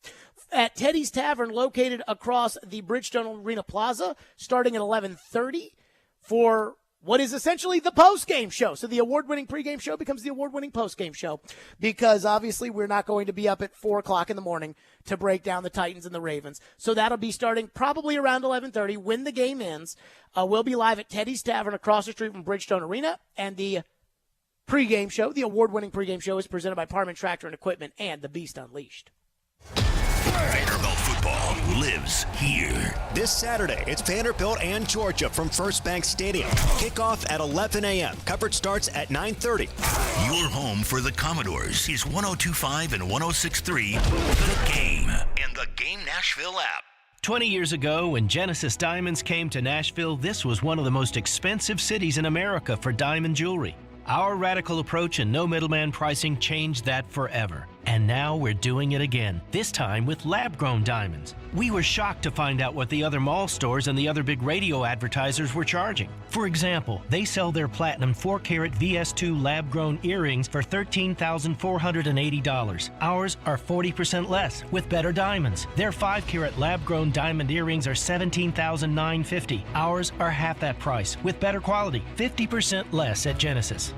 at Teddy's Tavern, located across the Bridgestone Arena Plaza, starting at 11:30 for what is essentially the post-game show. So the award-winning pregame show becomes the award-winning post-game show because obviously we're not going to be up at 4 o'clock in the morning to break down the Titans and the Ravens. So that'll be starting probably around 11:30 when the game ends. We'll be live at Teddy's Tavern across the street from Bridgestone Arena, and the pregame show, the award-winning pregame show, is presented by Parman Tractor and Equipment and the Beast Unleashed. Vanderbilt football lives here. This Saturday, it's Vanderbilt and Georgia from First Bank Stadium. Kickoff at 11 a.m. Coverage starts at 9:30. Your home for the Commodores is 102.5 and 106.3 The Game and the Game Nashville app. 20 years ago, when Genesis Diamonds came to Nashville, this was one of the most expensive cities in America for diamond jewelry. Our radical approach and no middleman pricing changed that forever. And now we're doing it again, this time with lab-grown diamonds. We were shocked to find out what the other mall stores and the other big radio advertisers were charging. For example, they sell their platinum 4-carat VS2 lab-grown earrings for $13,480. Ours are 40% less with better diamonds. Their 5-carat lab-grown diamond earrings are $17,950. Ours are half that price with better quality, 50% less at Genesis.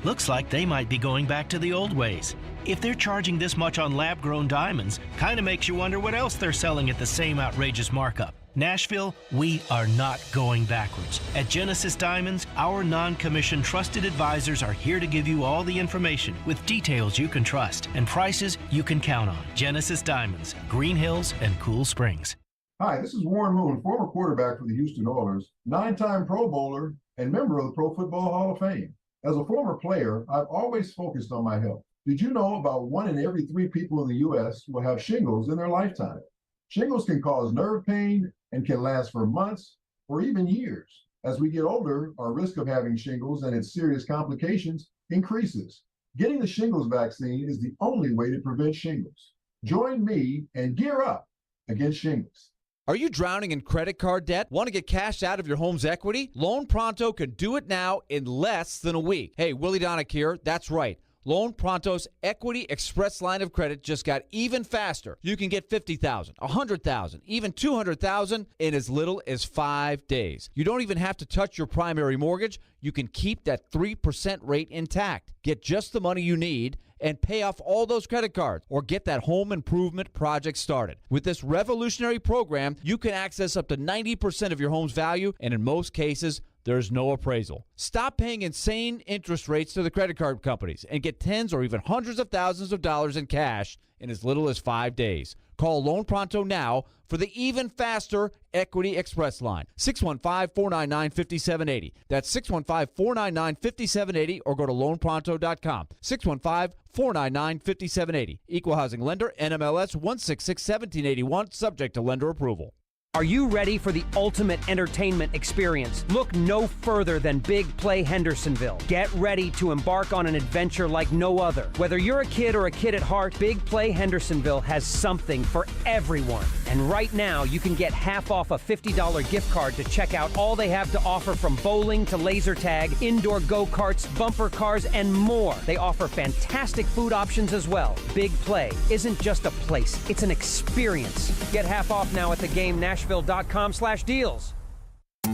Looks like they might be going back to the old ways. If they're charging this much on lab-grown diamonds, kind of makes you wonder what else they're selling at the same outrageous markup. Nashville, we are not going backwards. At Genesis Diamonds, our non-commissioned trusted advisors are here to give you all the information with details you can trust and prices you can count on. Genesis Diamonds, Green Hills and Cool Springs. Hi, this is Warren Moon, former quarterback for the Houston Oilers, 9-time Pro Bowler, and member of the Pro Football Hall of Fame. As a former player, I've always focused on my health. Did you know about 1 in every 3 people in the U.S. will have shingles in their lifetime? Shingles can cause nerve pain and can last for months or even years. As we get older, our risk of having shingles and its serious complications increases. Getting the shingles vaccine is the only way to prevent shingles. Join me and gear up against shingles. Are you drowning in credit card debt? Want to get cash out of your home's equity? Loan Pronto can do it now in less than a week. Hey, Willie Donick here. That's right. Loan Pronto's Equity Express line of credit just got even faster. You can get $50,000, $100,000, even $200,000 in as little as 5 days. You don't even have to touch your primary mortgage. You can keep that 3% rate intact. Get just the money you need and pay off all those credit cards or get that home improvement project started. With this revolutionary program, you can access up to 90% of your home's value, and in most cases, there's no appraisal. Stop paying insane interest rates to the credit card companies and get tens or even hundreds of thousands of dollars in cash in as little as 5 days. Call Loan Pronto now for the even faster Equity Express line. 615-499-5780. That's 615-499-5780 or go to loanpronto.com. 615-499-5780. Equal Housing Lender, NMLS 1661781, subject to lender approval. Are you ready for the ultimate entertainment experience? Look no further than Big Play Hendersonville. Get ready to embark on an adventure like no other. Whether you're a kid or a kid at heart, Big Play Hendersonville has something for everyone. And right now, you can get half off a $50 gift card to check out all they have to offer, from bowling to laser tag, indoor go-karts, bumper cars, and more. They offer fantastic food options as well. Big Play isn't just a place, it's an experience. Get half off now at the game Nashville.com/deals.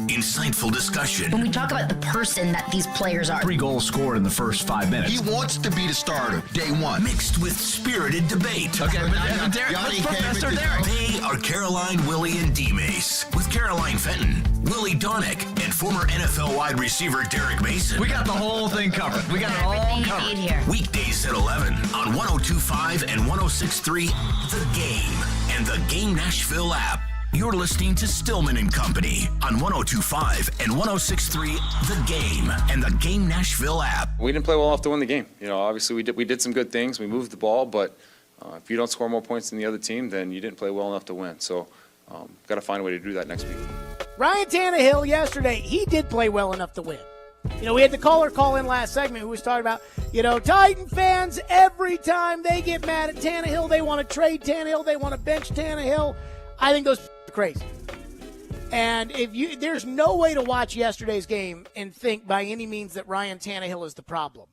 Insightful discussion. When we talk about the person that these players are. 3 goals scored in the first 5 minutes. He wants to be the starter day one. Mixed with spirited debate. Okay, but Derek, let's Professor Derek. They are Caroline, Willie, and D-Mace. With Caroline Fenton, Willie Donick, and former NFL wide receiver Derek Mason. We got the whole thing covered. We got it all covered. Here. Weekdays at 11 on 102.5 and 106.3 The Game and the Game Nashville app. You're listening to Stillman and Company on 102.5 and 106.3 The Game and the Game Nashville app. We didn't play well enough to win the game. You know, obviously we did some good things. We moved the ball, but if you don't score more points than the other team, then you didn't play well enough to win. So, got to find a way to do that next week. Ryan Tannehill yesterday, he did play well enough to win. You know, we had the caller call in last segment who was talking about, you know, Titan fans, every time they get mad at Tannehill, they want to trade Tannehill, they want to bench Tannehill. I think those crazy. And there's no way to watch yesterday's game and think by any means that Ryan Tannehill is the problem.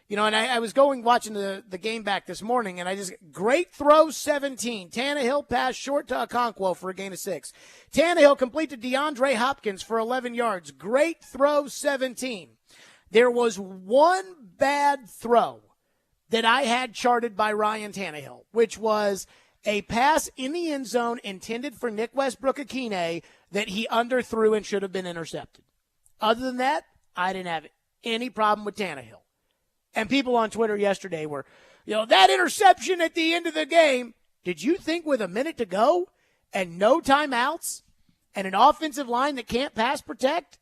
You know, and I was watching the game back this morning, and great throw 17. Tannehill passed short to Okonkwo for a gain of 6. Tannehill completed DeAndre Hopkins for 11 yards. Great throw 17. There was one bad throw that I had charted by Ryan Tannehill, which was a pass in the end zone intended for Nick Westbrook-Akine that he underthrew and should have been intercepted. Other than that, I didn't have any problem with Tannehill. And people on Twitter yesterday were, you know, that interception at the end of the game, Did you think with a minute to go and no timeouts and an offensive line that can't pass protect,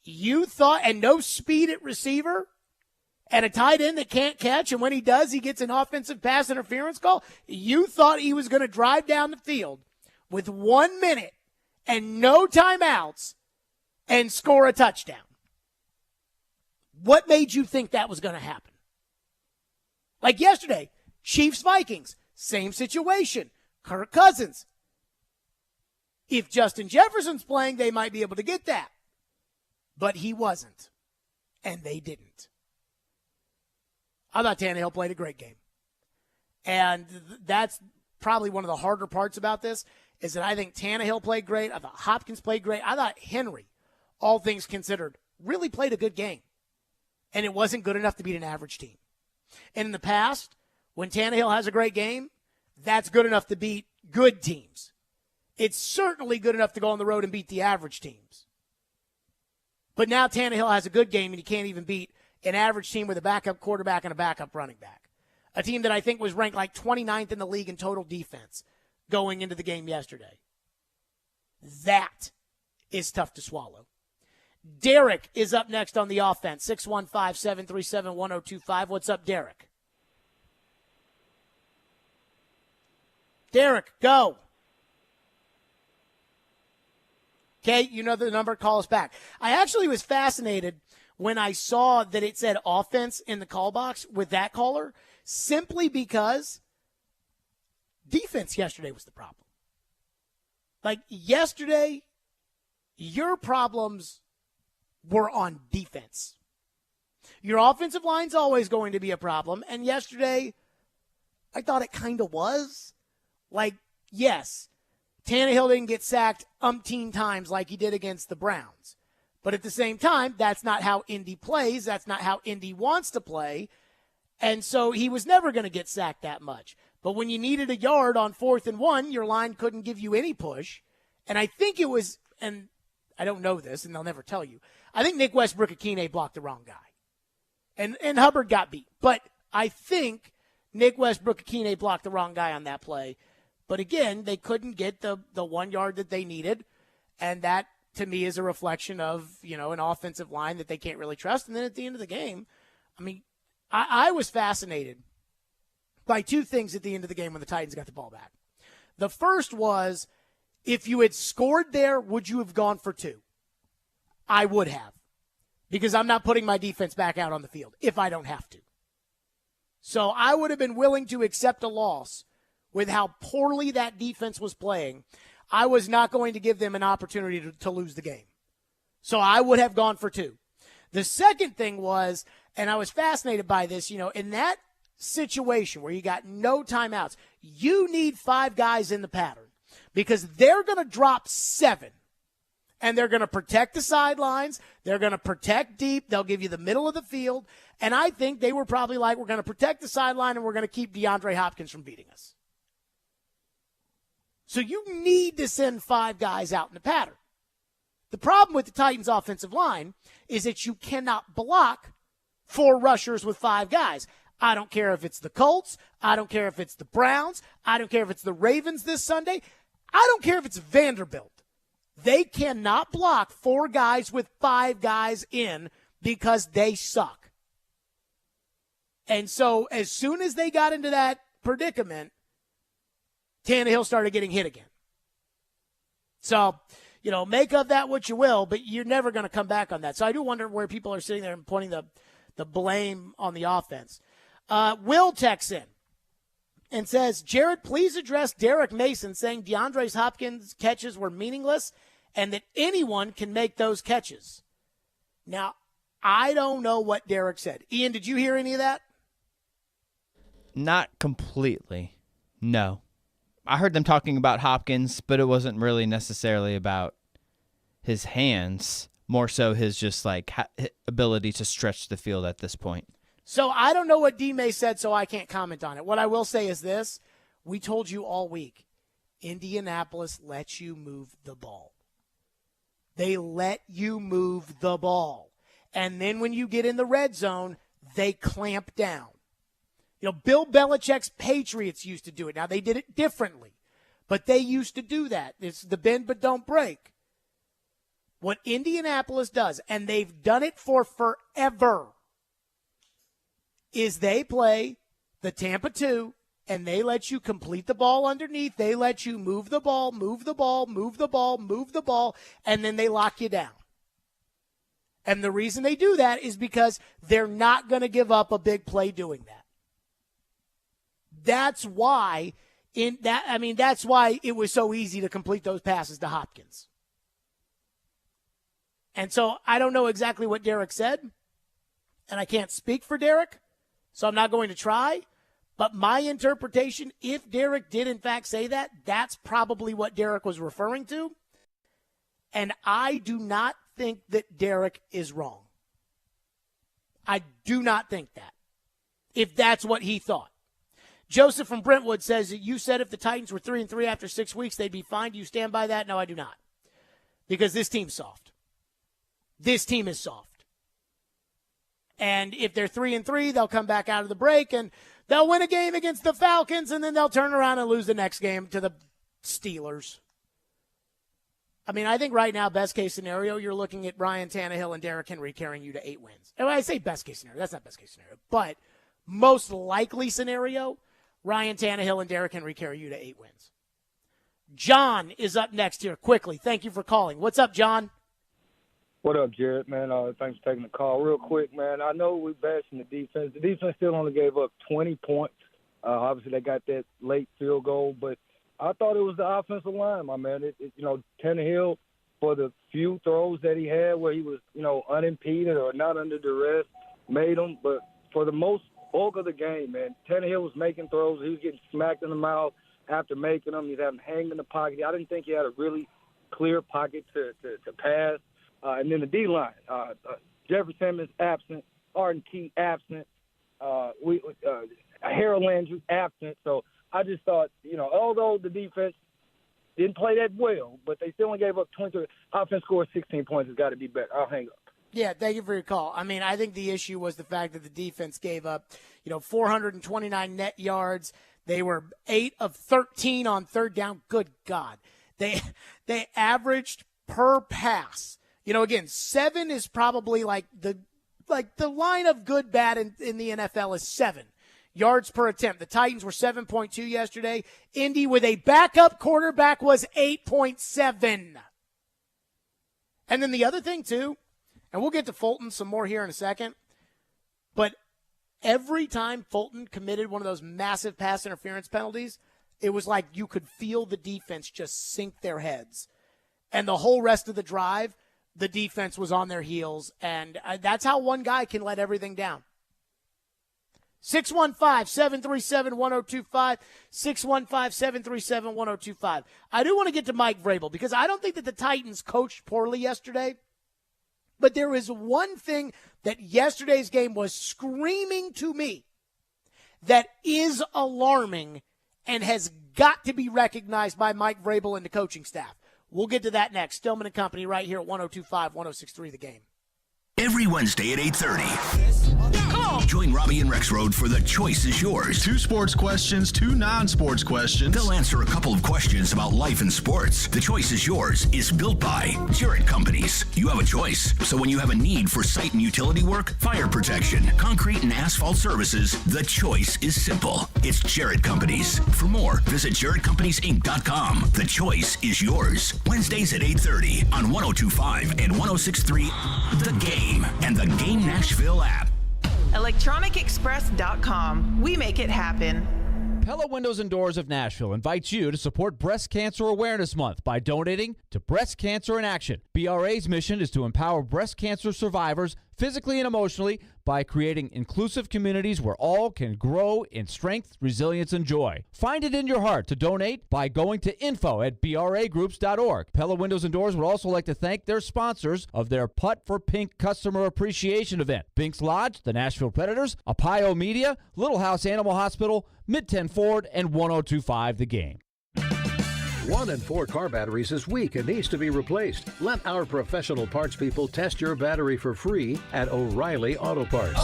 you thought, and no speed at receiver, and a tight end that can't catch, and when he does, he gets an offensive pass interference call, you thought he was going to drive down the field with 1 minute and no timeouts and score a touchdown? What made you think that was going to happen? Like yesterday, Chiefs-Vikings, same situation. Kirk Cousins. If Justin Jefferson's playing, they might be able to get that. But he wasn't, and they didn't. I thought Tannehill played a great game. And that's probably one of the harder parts about this, is that I think Tannehill played great. I thought Hopkins played great. I thought Henry, all things considered, really played a good game. And it wasn't good enough to beat an average team. And in the past, when Tannehill has a great game, that's good enough to beat good teams. It's certainly good enough to go on the road and beat the average teams. But now Tannehill has a good game, and he can't even beat an average team with a backup quarterback and a backup running back. A team that I think was ranked like 29th in the league in total defense going into the game yesterday. That is tough to swallow. Derek is up next on the offense, 615-737-1025. What's up, Derek? Derek, go. Okay, you know the number, call us back. I actually was fascinated when I saw that it said offense in the call box with that caller, simply because defense yesterday was the problem. Like yesterday, your problems were on defense. Your offensive line's always going to be a problem, and yesterday, I thought it kind of was. Like, yes, Tannehill didn't get sacked umpteen times like he did against the Browns. But at the same time, that's not how Indy plays. That's not how Indy wants to play. And so he was never going to get sacked that much. But when you needed a yard on 4th and 1, your line couldn't give you any push. And I think it was, and I don't know this, and they'll never tell you, I think Nick Westbrook-Akine blocked the wrong guy. And Hubbard got beat. But I think Nick Westbrook-Akine blocked the wrong guy on that play. But again, they couldn't get the 1 yard that they needed. And that, to me, is a reflection of, an offensive line that they can't really trust. And then at the end of the game, I mean, I was fascinated by two things at the end of the game when the Titans got the ball back. The first was, if you had scored there, would you have gone for 2? I would have, because I'm not putting my defense back out on the field if I don't have to. So I would have been willing to accept a loss with how poorly that defense was playing. I was not going to give them an opportunity to lose the game. So I would have gone for 2. The second thing was, and I was fascinated by this, in that situation where you got no timeouts, you need 5 guys in the pattern because they're going to drop 7. And they're going to protect the sidelines. They're going to protect deep. They'll give you the middle of the field. And I think they were probably like, we're going to protect the sideline and we're going to keep DeAndre Hopkins from beating us. So you need to send 5 guys out in the pattern. The problem with the Titans' offensive line is that you cannot block 4 rushers with 5 guys. I don't care if it's the Colts. I don't care if it's the Browns. I don't care if it's the Ravens this Sunday. I don't care if it's Vanderbilt. They cannot block 4 guys with 5 guys in because they suck. And so as soon as they got into that predicament, Tannehill started getting hit again. So, make of that what you will, but you're never going to come back on that. So I do wonder where people are sitting there and pointing the blame on the offense. Will texts in and says, Jared, please address Derek Mason saying DeAndre Hopkins' catches were meaningless and that anyone can make those catches. Now, I don't know what Derek said. Ian, did you hear any of that? Not completely. No. I heard them talking about Hopkins, but it wasn't really necessarily about his hands, more so his just ability to stretch the field at this point. So I don't know what D-May said, so I can't comment on it. What I will say is this. We told you all week, Indianapolis lets you move the ball. They let you move the ball. And then when you get in the red zone, they clamp down. Bill Belichick's Patriots used to do it. Now, they did it differently, but they used to do that. It's the bend but don't break. What Indianapolis does, and they've done it for forever, is they play the Tampa 2, and they let you complete the ball underneath. They let you move the ball, and then they lock you down. And the reason they do that is because they're not going to give up a big play doing that. That's why that's why it was so easy to complete those passes to Hopkins. And so I don't know exactly what Derek said, and I can't speak for Derek, so I'm not going to try. But my interpretation, if Derek did in fact say that, that's probably what Derek was referring to. And I do not think that Derek is wrong. I do not think that, if that's what he thought. Joseph from Brentwood says that you said if the Titans were 3-3 after 6 weeks, they'd be fine. Do you stand by that? No, I do not. Because this team's soft. This team is soft. And if they're 3-3, they'll come back out of the break and they'll win a game against the Falcons, and then they'll turn around and lose the next game to the Steelers. I mean, I think right now, best case scenario, you're looking at Ryan Tannehill and Derrick Henry carrying you to 8 wins. And when I say best case scenario, that's not best case scenario. But most likely scenario, Ryan Tannehill and Derrick Henry carry you to 8 wins. John is up next here quickly. Thank you for calling. What's up, John? What up, Jared, man? Thanks for taking the call. Real quick, man, I know we're bashing the defense. The defense still only gave up 20 points. Obviously, they got that late field goal, but I thought it was the offensive line, my man. Tannehill, for the few throws that he had where he was, unimpeded or not under duress, made them. But for the most bulk of the game, man, Tannehill was making throws. He was getting smacked in the mouth after making them. He was having hang in the pocket. I didn't think he had a really clear pocket to pass. And then the D-line, Jeffrey Simmons absent, Arden Key absent, Harold Landry absent. So I just thought, although the defense didn't play that well, but they still only gave up 23. Offense scored 16 points. It's got to be better. I'll hang up. Yeah, thank you for your call. I mean, I think the issue was the fact that the defense gave up, 429 net yards. They were 8 of 13 on third down. Good God. They averaged per pass. Again, 7 is probably like the line of good, bad in the NFL is 7 yards per attempt. The Titans were 7.2 yesterday. Indy with a backup quarterback was 8.7. And then the other thing, too, and we'll get to Fulton some more here in a second, but every time Fulton committed one of those massive pass interference penalties, it was like you could feel the defense just sink their heads. And the whole rest of the drive, the defense was on their heels, and that's how one guy can let everything down. 615-737-1025, 615-737-1025. I do want to get to Mike Vrabel because I don't think that the Titans coached poorly yesterday, but there is one thing that yesterday's game was screaming to me that is alarming and has got to be recognized by Mike Vrabel and the coaching staff. We'll get to that next. Stillman and Company right here at 102.5, 106.3 The Game. Every Wednesday at 8:30. Come on. Join Robbie and Rexroad for The Choice is Yours. 2 sports questions, 2 non-sports questions. They'll answer a couple of questions about life and sports. The Choice is Yours is built by Jarrett Companies. You have a choice. So when you have a need for site and utility work, fire protection, concrete and asphalt services, the choice is simple. It's Jarrett Companies. For more, visit JarrettCompaniesInc.com. The choice is yours. Wednesdays at 8:30 on 102.5 and 106.3 The Game and the Game Nashville app. ElectronicExpress.com. We make it happen. Pella Windows and Doors of Nashville invites you to support Breast Cancer Awareness Month by donating to Breast Cancer in Action. BRA's mission is to empower breast cancer survivors physically and emotionally by creating inclusive communities where all can grow in strength, resilience, and joy. Find it in your heart to donate by going to info@bragroups.org. Pella Windows and Doors would also like to thank their sponsors of their Putt for Pink Customer Appreciation event: Binks Lodge, the Nashville Predators, Apio Media, Little House Animal Hospital, Mid-10 Ford, and 102.5 The Game. 1 in 4 car batteries is weak and needs to be replaced. Let our professional parts people test your battery for free at O'Reilly Auto Parts.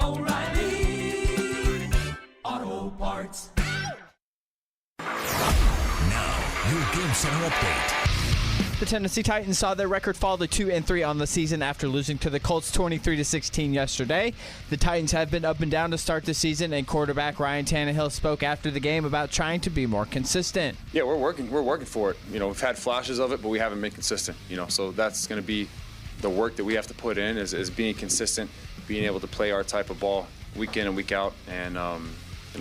O'Reilly Parts. Now, your Game Center update. The Tennessee Titans saw their record fall to 2-3 on the season after losing to the Colts 23-16 yesterday. The Titans have been up and down to start the season, and quarterback Ryan Tannehill spoke after the game about trying to be more consistent. Yeah, we're working for it. We've had flashes of it, but we haven't been consistent. So that's going to be the work that we have to put in is being consistent, being able to play our type of ball week in and week out, and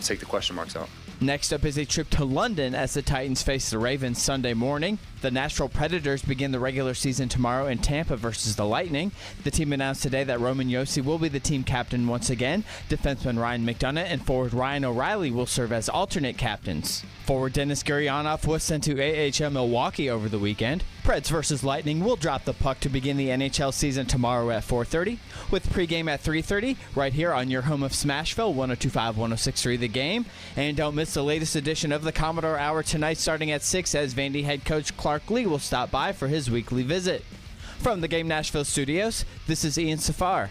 take the question marks out. Next up is a trip to London as the Titans face the Ravens Sunday morning. The Nashville Predators begin the regular season tomorrow in Tampa versus the Lightning. The team announced today that Roman Josi will be the team captain once again. Defenseman Ryan McDonough and forward Ryan O'Reilly will serve as alternate captains. Forward Denis Gurianov was sent to AHL Milwaukee over the weekend. Preds versus Lightning will drop the puck to begin the NHL season tomorrow at 4:30, with pregame at 3:30 right here on your home of Smashville, 102.5, 106.3 The Game. And don't miss the latest edition of the Commodore Hour tonight starting at 6 as Vandy head coach Clark Lee will stop by for his weekly visit. From the Game Nashville studios, this is Ian Safar.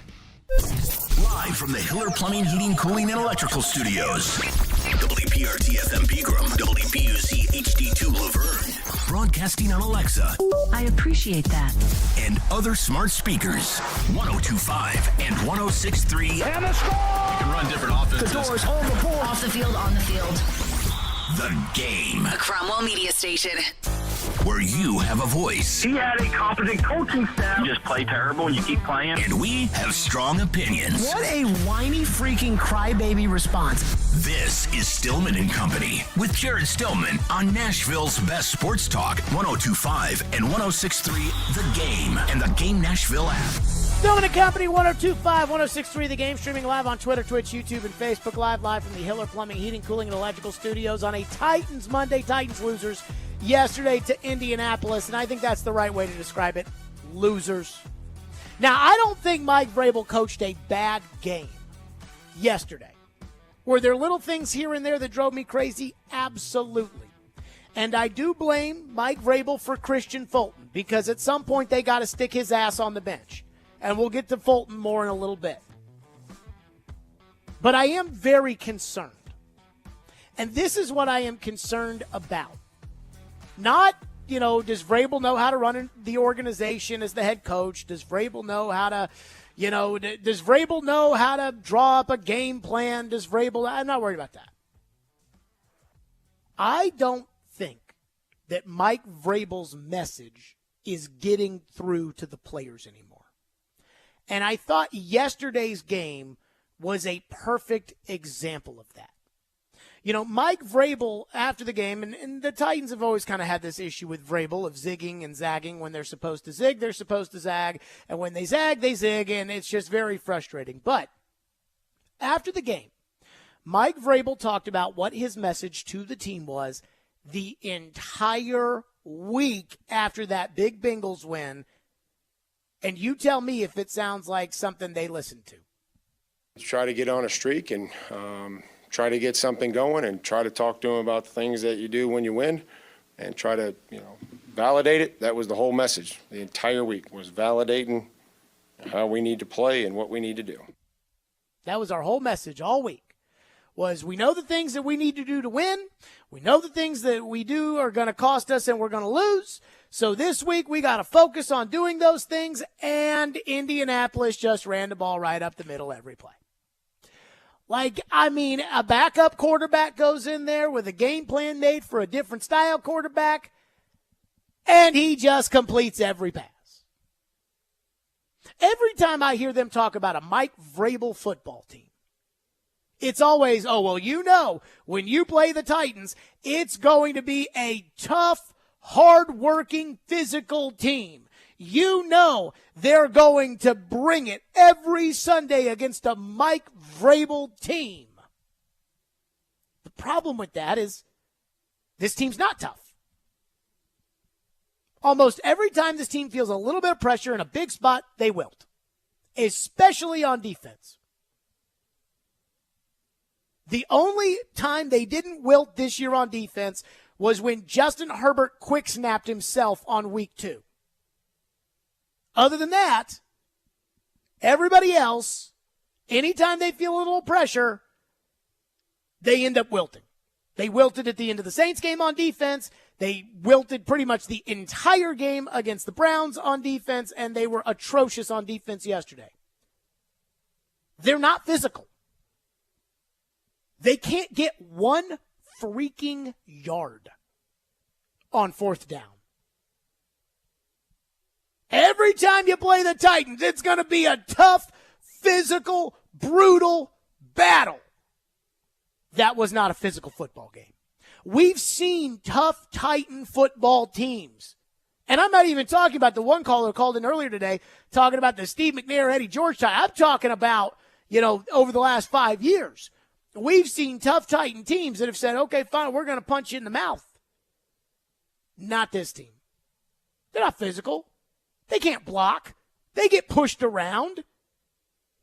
Live from the Hiller Plumbing, Heating, Cooling, and Electrical Studios. WPRT FM Pegram, WPUC HD2 Laverne. Broadcasting on Alexa. I appreciate that. And other smart speakers. 102.5 and 106.3. And the score! You can run different offenses. The doors on the board. Off the field, on the field. The Game. A Cromwell Media Station. Where you have a voice. He had a competent coaching staff. You just play terrible and you keep playing. And we have strong opinions. What a whiny freaking crybaby response. This is Stillman and Company with Jared Stillman on Nashville's best sports talk, 102.5 and 106.3 The Game and the Game Nashville app. Stillman and Company, 102.5, 106.3 The Game, streaming live on Twitter, Twitch, YouTube, and Facebook live from the Hiller Plumbing, Heating, Cooling, and Electrical Studios on a Titans Monday. Titans losers yesterday to Indianapolis, and I think that's the right way to describe it. Losers. Now, I don't think Mike Vrabel coached a bad game yesterday. Were there little things here and there that drove me crazy? Absolutely. And I do blame Mike Vrabel for Christian Fulton, because at some point they got to stick his ass on the bench. And we'll get to Fulton more in a little bit. But I am very concerned. And this is what I am concerned about. Not, does Vrabel know how to run the organization as the head coach? Does Vrabel know how to, does Vrabel know how to draw up a game plan? I'm not worried about that. I don't think that Mike Vrabel's message is getting through to the players anymore. And I thought yesterday's game was a perfect example of that. Mike Vrabel, after the game, and the Titans have always kind of had this issue with Vrabel of zigging and zagging. When they're supposed to zig, they're supposed to zag. And when they zag, they zig, and it's just very frustrating. But after the game, Mike Vrabel talked about what his message to the team was the entire week after that big Bengals win. And you tell me if it sounds like something they listened to. Try to get on a streak and try to get something going and try to talk to them about the things that you do when you win and try to, validate it. That was the whole message. The entire week was validating how we need to play and what we need to do. That was our whole message all week. Was we know the things that we need to do to win. We know the things that we do are going to cost us and we're going to lose. So this week we got to focus on doing those things, and Indianapolis just ran the ball right up the middle every play. A backup quarterback goes in there with a game plan made for a different style quarterback, and he just completes every pass. Every time I hear them talk about a Mike Vrabel football team, it's always, when you play the Titans, it's going to be a tough, hard-working, physical team. They're going to bring it every Sunday against a Mike Vrabel team. The problem with that is this team's not tough. Almost every time this team feels a little bit of pressure in a big spot, they wilt, especially on defense. The only time they didn't wilt this year on defense was when Justin Herbert quick-snapped himself on week 2. Other than that, everybody else, anytime they feel a little pressure, they end up wilting. They wilted at the end of the Saints game on defense. They wilted pretty much the entire game against the Browns on defense, and they were atrocious on defense yesterday. They're not physical. They can't get one freaking yard on fourth down. Every time you play the Titans, it's going to be a tough, physical, brutal battle. That was not a physical football game. We've seen tough Titan football teams. And I'm not even talking about the one caller who called in earlier today, talking about the Steve McNair, Eddie George time. I'm talking about, over the last 5 years. We've seen tough Titan teams that have said, okay, fine, we're going to punch you in the mouth. Not this team. They're not physical. They can't block. They get pushed around.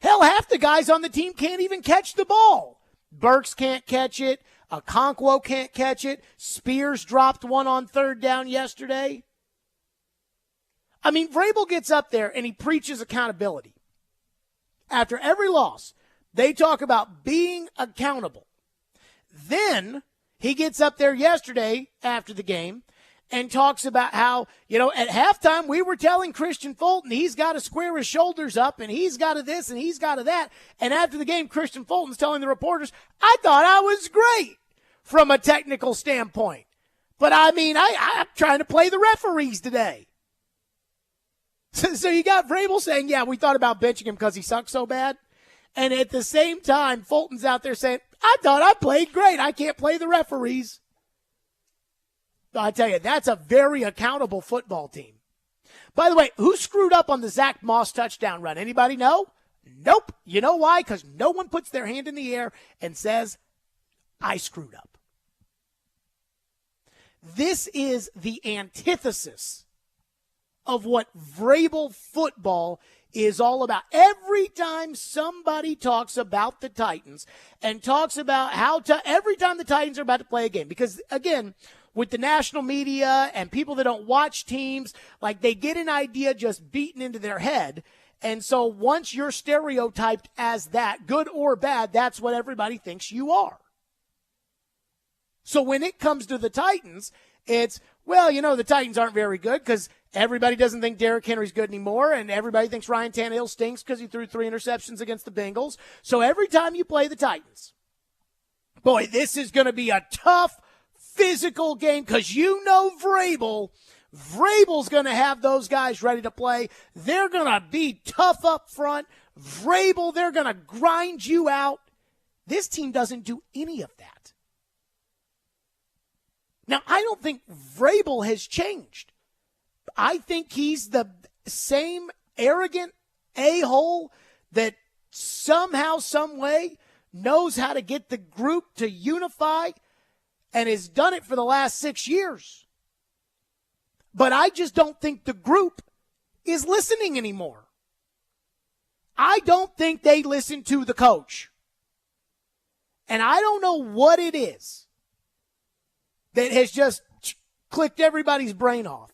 Hell, half the guys on the team can't even catch the ball. Burks can't catch it. Okonkwo can't catch it. Spears dropped one on third down yesterday. I mean, Vrabel gets up there and he preaches accountability. After every loss, they talk about being accountable. Then he gets up there yesterday after the game and talks about how, at halftime we were telling Christian Fulton he's got to square his shoulders up and he's got to this and he's got to that. And after the game, Christian Fulton's telling the reporters, I thought I was great from a technical standpoint. But I'm trying to play the referees today. So you got Vrabel saying, yeah, we thought about benching him because he sucked so bad. And at the same time, Fulton's out there saying, I thought I played great. I can't play the referees. I tell you, that's a very accountable football team. By the way, who screwed up on the Zach Moss touchdown run? Anybody know? Nope. You know why? Because no one puts their hand in the air and says, I screwed up. This is the antithesis of what Vrabel football is all about. Every time somebody talks about the Titans and talks about every time the Titans are about to play a game, because again, with the national media and people that don't watch teams, like they get an idea just beaten into their head. And so once you're stereotyped as that, good or bad, that's what everybody thinks you are. So when it comes to the Titans, it's, the Titans aren't very good because everybody doesn't think Derrick Henry's good anymore, and everybody thinks Ryan Tannehill stinks because he threw 3 interceptions against the Bengals. So every time you play the Titans, boy, this is going to be a tough, physical game because Vrabel's going to have those guys ready to play. They're going to be tough up front. Vrabel, they're going to grind you out. This team doesn't do any of that. Now, I don't think Vrabel has changed. I think he's the same arrogant a-hole that somehow, some way knows how to get the group to unify and has done it for the last 6 years. But I just don't think the group is listening anymore. I don't think they listen to the coach. And I don't know what it is that has just clicked everybody's brain off.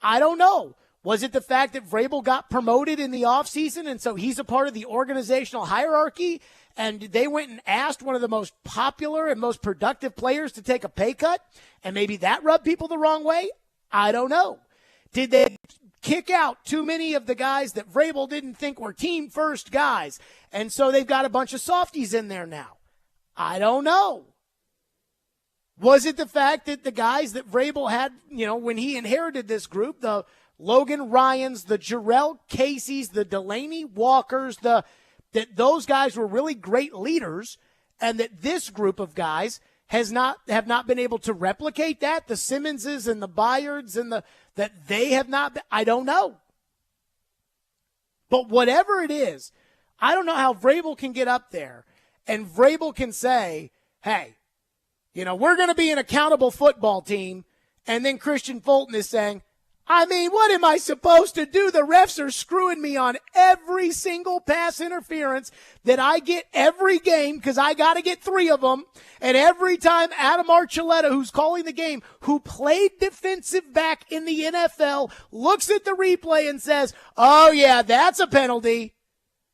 I don't know. Was it the fact that Vrabel got promoted in the offseason and so he's a part of the organizational hierarchy and they went and asked one of the most popular and most productive players to take a pay cut and maybe that rubbed people the wrong way? I don't know. Did they kick out too many of the guys that Vrabel didn't think were team first guys and so they've got a bunch of softies in there now? I don't know. Was it the fact that the guys that Vrabel had, when he inherited this group, the Logan Ryans, the Jarrell Caseys, the Delaney Walkers, that those guys were really great leaders, and that this group of guys have not been able to replicate that? The Simmonses and the Byards and that they have not been, I don't know. But whatever it is, I don't know how Vrabel can get up there and Vrabel can say, hey, we're going to be an accountable football team. And then Christian Fulton is saying, what am I supposed to do? The refs are screwing me on every single pass interference that I get every game because I got to get 3 of them. And every time Adam Archuleta, who's calling the game, who played defensive back in the NFL, looks at the replay and says, oh, yeah, that's a penalty.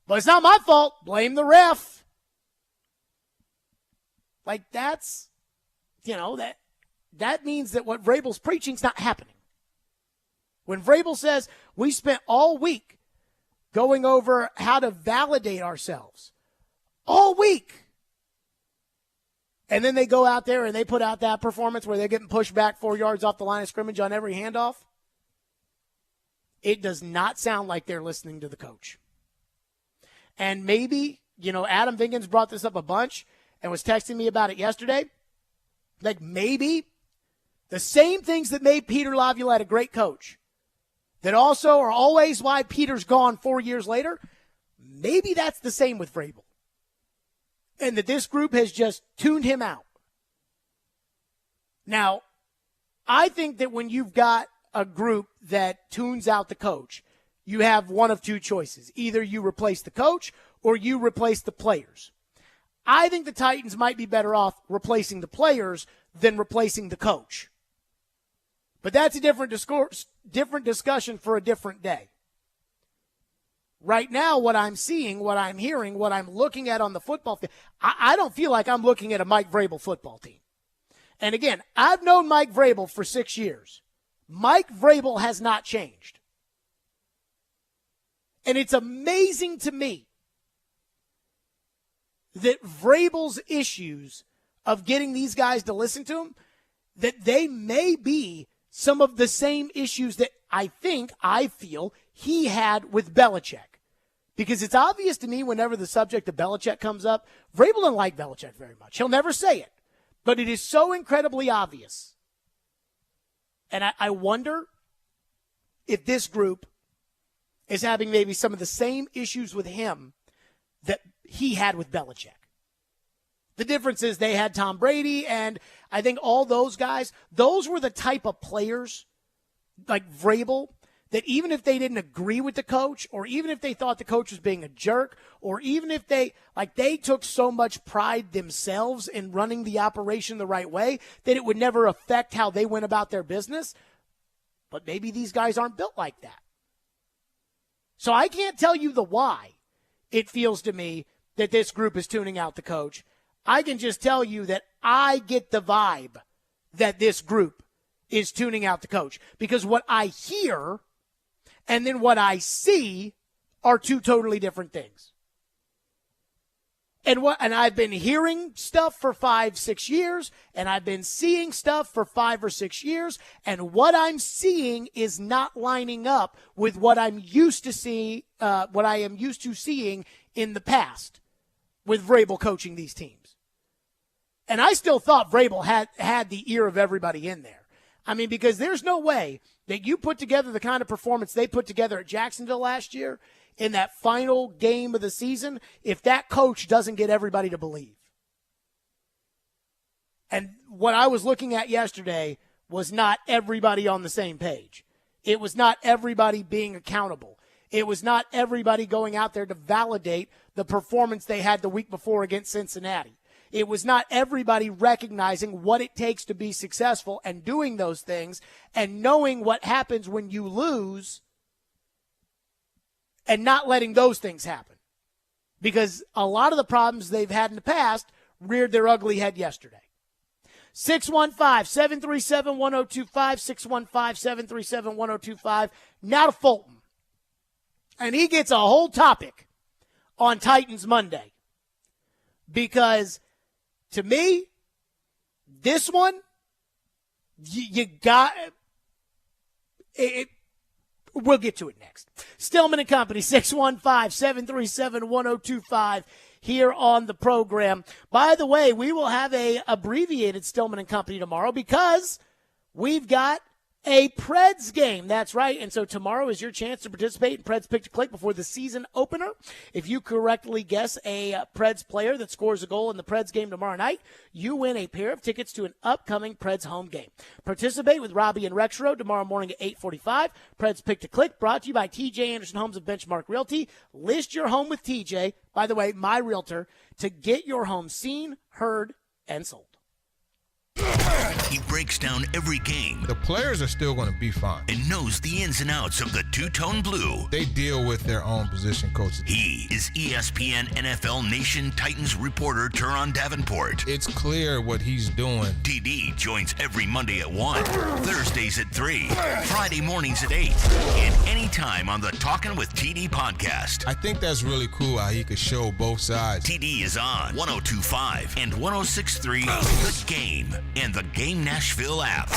But it's not my fault. Blame the ref. Like that's, that means that what Vrabel's preaching is not happening. When Vrabel says we spent all week going over how to validate ourselves, all week, and then they go out there and they put out that performance where they're getting pushed back 4 yards off the line of scrimmage on every handoff, it does not sound like they're listening to the coach. And maybe, Adam Vinkins brought this up a bunch and was texting me about it yesterday. Like maybe the same things that made Peter Laviolette a great coach, that also are always why Peter's gone 4 years later, maybe that's the same with Vrabel. And that this group has just tuned him out. Now, I think that when you've got a group that tunes out the coach, you have one of two choices. Either you replace the coach or you replace the players. I think the Titans might be better off replacing the players than replacing the coach. But that's a different discussion for a different day. Right now, what I'm seeing, what I'm hearing, what I'm looking at on the football field, I don't feel like I'm looking at a Mike Vrabel football team. And again, I've known Mike Vrabel for 6 years. Mike Vrabel has not changed. And it's amazing to me that Vrabel's issues of getting these guys to listen to him, that they may be some of the same issues that I feel he had with Belichick. Because it's obvious to me whenever the subject of Belichick comes up, Vrabel doesn't like Belichick very much. He'll never say it. But it is so incredibly obvious. And I wonder if this group is having maybe some of the same issues with him that he had with Belichick. The difference is they had Tom Brady, and I think all those guys, those were the type of players like Vrabel that even if they didn't agree with the coach, or even if they thought the coach was being a jerk, or even if they took so much pride themselves in running the operation the right way that it would never affect how they went about their business. But maybe these guys aren't built like that. So I can't tell you the why it feels to me that this group is tuning out the coach. I can just tell you that I get the vibe that this group is tuning out the coach, because what I hear and then what I see are two totally different things. And I've been hearing stuff for 5-6 years, and I've been seeing stuff for 5 or 6 years, and what I'm seeing is not lining up with what I'm used to see, what I am used to seeing in the past with Vrabel coaching these teams. And I still thought Vrabel had the ear of everybody in there. I mean, because there's no way that you put together the kind of performance they put together at Jacksonville last year in that final game of the season if that coach doesn't get everybody to believe. And what I was looking at yesterday was not everybody on the same page. It was not everybody being accountable. It was not everybody going out there to validate the performance they had the week before against Cincinnati. It was not everybody recognizing what it takes to be successful and doing those things and knowing what happens when you lose and not letting those things happen. Because a lot of the problems they've had in the past reared their ugly head yesterday. 615-737-1025, 615-737-1025. Now to Fulton. And he gets a whole topic on Titans Monday. Because to me, this one, you got it. We'll get to it next. Stillman and Company, 615-737-1025 here on the program. By the way, we will have a abbreviated Stillman and Company tomorrow because we've got a Preds game. That's right. And so tomorrow is your chance to participate in Preds Pick to Click before the season opener. If you correctly guess a Preds player that scores a goal in the Preds game tomorrow night, you win a pair of tickets to an upcoming Preds home game. Participate with Robbie and Rexroad tomorrow morning at 8:45. Preds Pick to Click brought to you by TJ Anderson Homes of Benchmark Realty. List your home with TJ, by the way, my realtor, to get your home seen, heard, and sold. He breaks down every game. The players are still going to be fine. And knows the ins and outs of the two-tone blue. They deal with their own position coaches. He is ESPN NFL Nation Titans reporter Teron Davenport. It's clear what he's doing. TD joins every Monday at 1, Thursdays at 3, Friday mornings at 8, and anytime on the Talkin' with TD podcast. I think that's really cool how he could show both sides. TD is on 102.5 and 106.3 The Game and the Game Nashville app.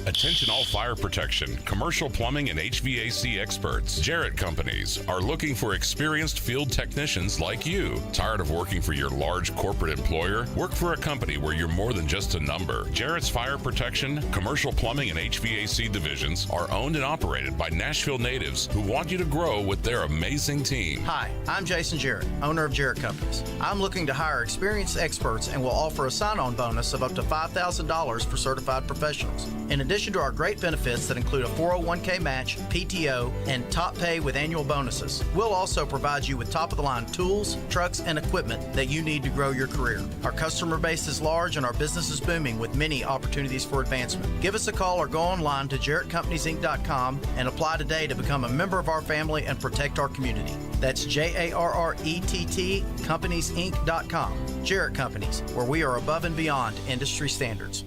Attention all fire protection, commercial plumbing, and HVAC experts. Jarrett Companies are looking for experienced field technicians like you. Tired of working for your large corporate employer? Work for a company where you're more than just a number. Jarrett's Fire Protection, commercial plumbing, and HVAC divisions are owned and operated by Nashville natives who want you to grow with their amazing team. Hi, I'm Jason Jarrett, owner of Jarrett Companies. I'm looking to hire experienced experts and will offer a sign-on bonus of up to $5,000 for certified professionals. In addition to our great benefits that include a 401k match, PTO, and top pay with annual bonuses, we'll also provide you with top-of-the-line tools, trucks, and equipment that you need to grow your career. Our customer base is large and our business is booming with many opportunities for advancement. Give us a call or go online to JarrettCompaniesInc.com and apply today to become a member of our family and protect our community. That's JARRETT CompaniesInc.com. Jarrett Companies, where we are above and beyond industry standards.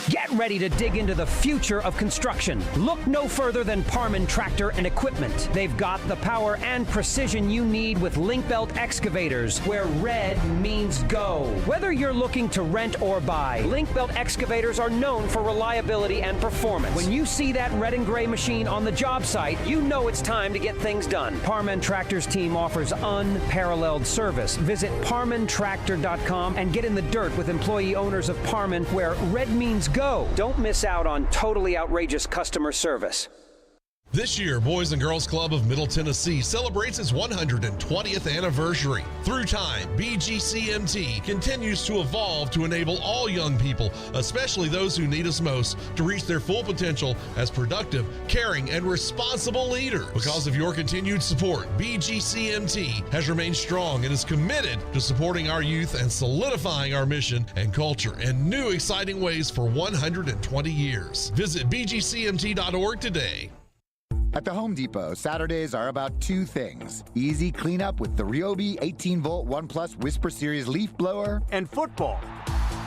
Get ready to dig into the future of construction. Look no further than Parman Tractor and Equipment. They've got the power and precision you need with link belt excavators, where red means go. Whether you're looking to rent or buy, link belt excavators are known for reliability and performance. When you see that red and gray machine on the job site, you know it's time to get things done. Parman Tractor's team offers unparalleled service. Visit ParmanTractor.com and get in the dirt with employee owners of Parman, where red means go. Don't miss out on totally outrageous customer service. This year, Boys and Girls Club of Middle Tennessee celebrates its 120th anniversary. Through time, BGCMT continues to evolve to enable all young people, especially those who need us most, to reach their full potential as productive, caring, and responsible leaders. Because of your continued support, BGCMT has remained strong and is committed to supporting our youth and solidifying our mission and culture in new exciting ways for 120 years. Visit BGCMT.org today. At the Home Depot, Saturdays are about two things. Easy cleanup with the Ryobi 18-volt ONE+ Whisper Series leaf blower and football.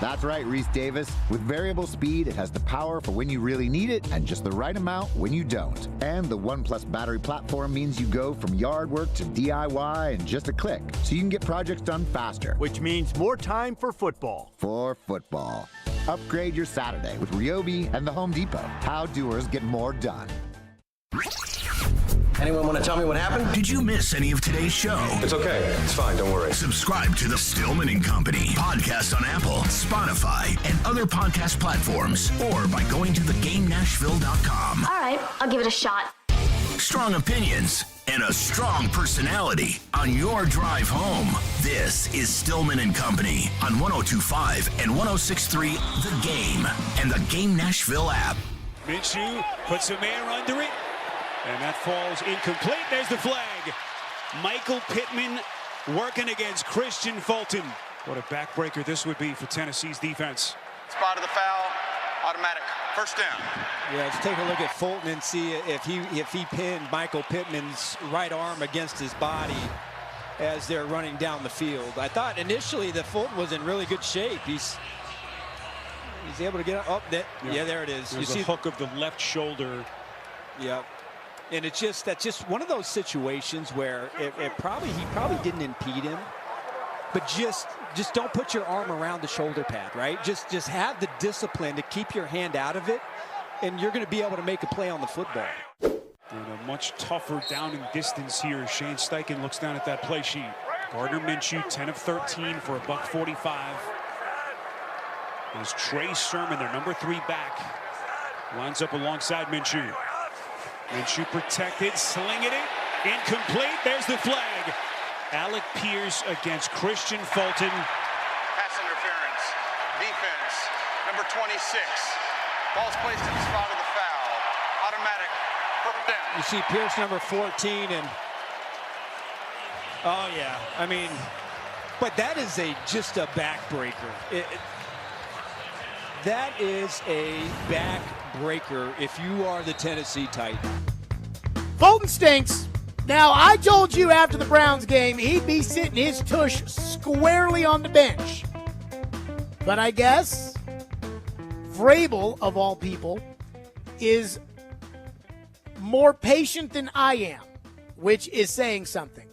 That's right, Reese Davis. With variable speed, it has the power for when you really need it and just the right amount when you don't. And the ONE+ battery platform means you go from yard work to DIY in just a click, so you can get projects done faster. Which means more time for football. For football. Upgrade your Saturday with Ryobi and the Home Depot. How doers get more done. Anyone want to tell me what happened? Did you miss any of today's show? It's okay. It's fine. Don't worry. Subscribe to the Stillman and Company podcast on Apple, Spotify, and other podcast platforms, or by going to theGameNashville.com. All right, I'll give it a shot. Strong opinions and a strong personality on your drive home. This is Stillman and Company on 102.5 and 106.3 The Game and the Game Nashville app. Minshew puts a man under it, and that falls incomplete. There's the flag. Michael Pittman working against Christian Fulton. What a backbreaker this would be for Tennessee's defense. Spot of the foul, automatic, first down. Yeah, let's take a look at Fulton and see if he pinned Michael Pittman's right arm against his body as they're running down the field. I thought initially that Fulton was in really good shape. He's able to get up. Yeah, there it is. There's you see the hook of the left shoulder. Yep. And that's just one of those situations where he probably didn't impede him, but just don't put your arm around the shoulder pad, right? Just have the discipline to keep your hand out of it, and you're going to be able to make a play on the football. And a much tougher down and distance here. Shane Steichen looks down at that play sheet. Gardner Minshew, 10 of 13 for $145. There's Trey Sermon, their number 3 back. Lines up alongside Minshew. Minshew protected, slinging it, incomplete. There's the flag. Alec Pierce against Christian Fulton. Pass interference, defense, number 26. Ball's placed in the spot of the foul. Automatic, first down. You see Pierce, number 14, and oh yeah, I mean, but that is just a backbreaker. That is a backbreaker if you are the Tennessee Titans. Fulton stinks. Now, I told you after the Browns game he'd be sitting his tush squarely on the bench. But I guess Vrabel, of all people, is more patient than I am, which is saying something.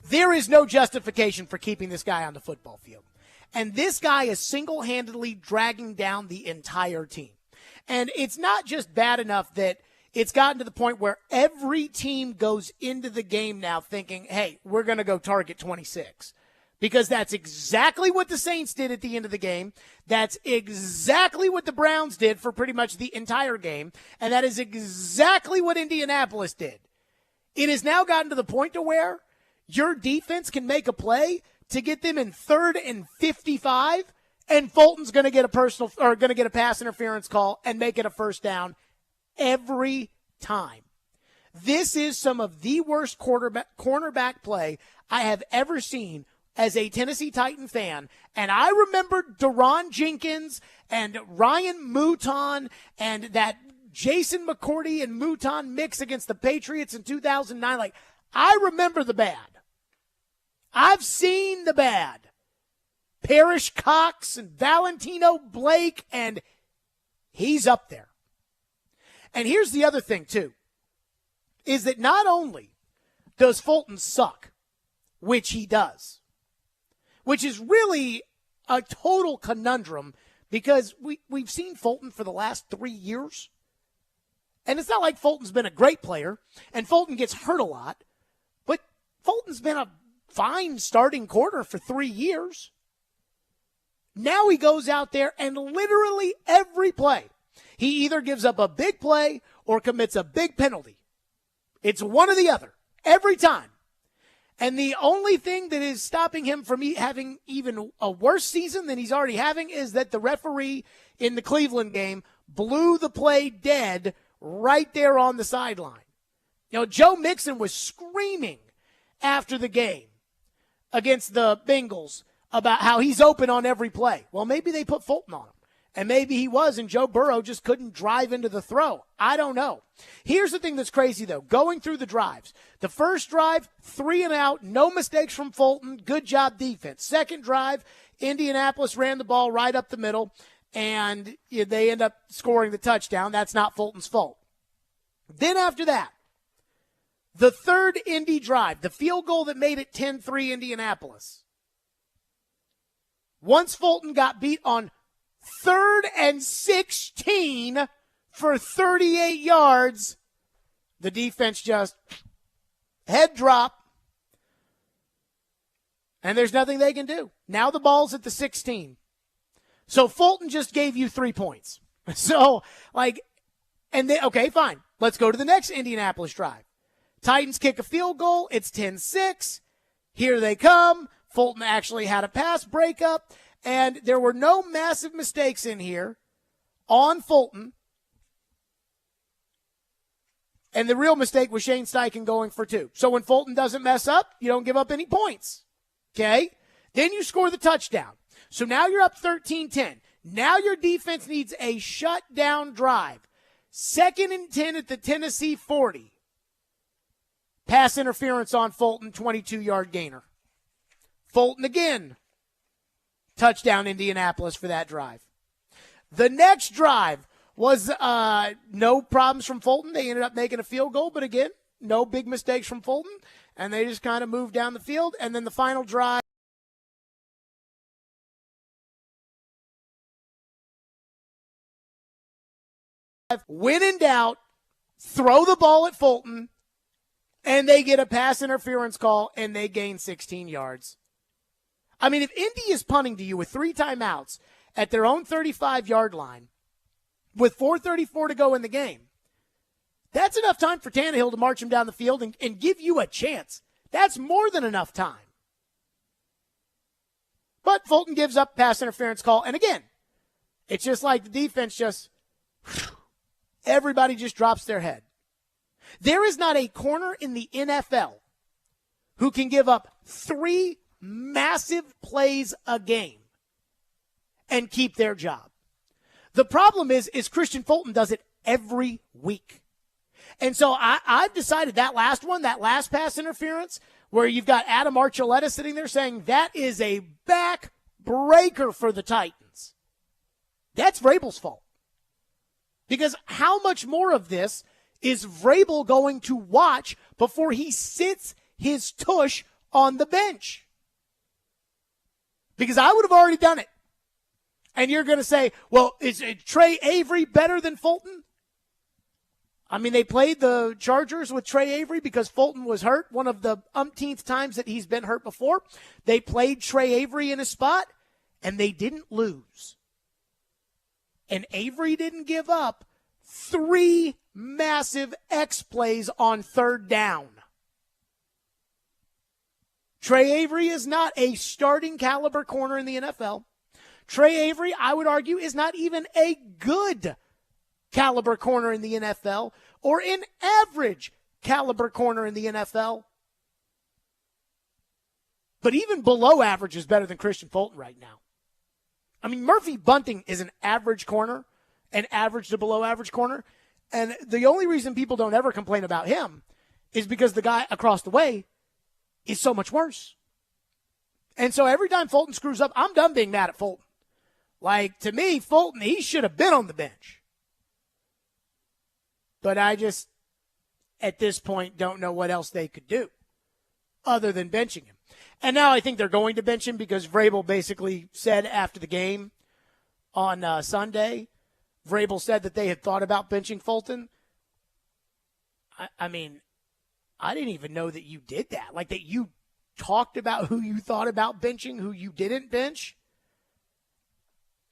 There is no justification for keeping this guy on the football field. And this guy is single-handedly dragging down the entire team. And it's not just bad enough that it's gotten to the point where every team goes into the game now thinking, hey, we're going to go target 26. Because that's exactly what the Saints did at the end of the game. That's exactly what the Browns did for pretty much the entire game. And that is exactly what Indianapolis did. It has now gotten to the point to where your defense can make a play to get them in 3rd and 55, and Fulton's going to get a pass interference call and make it a first down every time. This is some of the worst cornerback play I have ever seen as a Tennessee Titan fan. And I remember Deron Jenkins and Ryan Mouton and that Jason McCourty and Mouton mix against the Patriots in 2009. Like, I remember the bad. I've seen the bad. Parrish Cox and Valentino Blake, and he's up there. And here's the other thing, too, is that not only does Fulton suck, which he does, which is really a total conundrum because we've seen Fulton for the last 3 years. And it's not like Fulton's been a great player, and Fulton gets hurt a lot, but Fulton's been a fine starting corner for 3 years. Now he goes out there and literally every play, he either gives up a big play or commits a big penalty. It's one or the other every time. And the only thing that is stopping him from having even a worse season than he's already having is that the referee in the Cleveland game blew the play dead right there on the sideline. You know, Joe Mixon was screaming after the game against the Bengals about how he's open on every play. Well, maybe they put Fulton on him. And maybe he was, and Joe Burrow just couldn't drive into the throw. I don't know. Here's the thing that's crazy, though. Going through the drives. The first drive, 3 and out, no mistakes from Fulton. Good job defense. Second drive, Indianapolis ran the ball right up the middle, and they end up scoring the touchdown. That's not Fulton's fault. Then after that, the third Indy drive, the field goal that made it 10-3 Indianapolis. Once Fulton got beat on 3rd and 16 for 38 yards, the defense just head drop, and there's nothing they can do. Now the ball's at the 16. So Fulton just gave you 3 points. So, okay, fine. Let's go to the next Indianapolis drive. Titans kick a field goal. It's 10-6. Here they come. Fulton actually had a pass breakup, and there were no massive mistakes in here on Fulton. And the real mistake was Shane Steichen going for 2. So when Fulton doesn't mess up, you don't give up any points. Okay? Then you score the touchdown. So now you're up 13-10. Now your defense needs a shutdown drive. 2nd and 10 at the Tennessee 40. Pass interference on Fulton, 22-yard gainer. Fulton again. Touchdown Indianapolis for that drive. The next drive was no problems from Fulton. They ended up making a field goal, but again, no big mistakes from Fulton, and they just kind of moved down the field. And then the final drive, when in doubt, throw the ball at Fulton, and they get a pass interference call, and they gain 16 yards. I mean, if Indy is punting to you with 3 timeouts at their own 35-yard line with 4:34 to go in the game, that's enough time for Tannehill to march him down the field and give you a chance. That's more than enough time. But Fulton gives up pass interference call. And again, it's just like the defense everybody just drops their head. There is not a corner in the NFL who can give up 3 massive plays a game and keep their job. The problem is Christian Fulton does it every week. And so I've decided that last pass interference, where you've got Adam Archuleta sitting there saying that is a backbreaker for the Titans. That's Vrabel's fault. Because how much more of this is Vrabel going to watch before he sits his tush on the bench? Because I would have already done it. And you're going to say, well, is Trey Avery better than Fulton? I mean, they played the Chargers with Trey Avery because Fulton was hurt, one of the umpteenth times that he's been hurt before. They played Trey Avery in a spot, and they didn't lose. And Avery didn't give up 3 massive X plays on third down. Trey Avery is not a starting caliber corner in the NFL. Trey Avery, I would argue, is not even a good caliber corner in the NFL or an average caliber corner in the NFL. But even below average is better than Christian Fulton right now. I mean, Murphy Bunting is an average corner, an average to below average corner. And the only reason people don't ever complain about him is because the guy across the way is so much worse. And so every time Fulton screws up, I'm done being mad at Fulton. Like, to me, Fulton, he should have been on the bench. But I just, at this point, don't know what else they could do other than benching him. And now I think they're going to bench him because Vrabel basically said after the game on Sunday, Vrabel said that they had thought about benching Fulton. I mean, I didn't even know that you did that. Like, that you talked about who you thought about benching, who you didn't bench.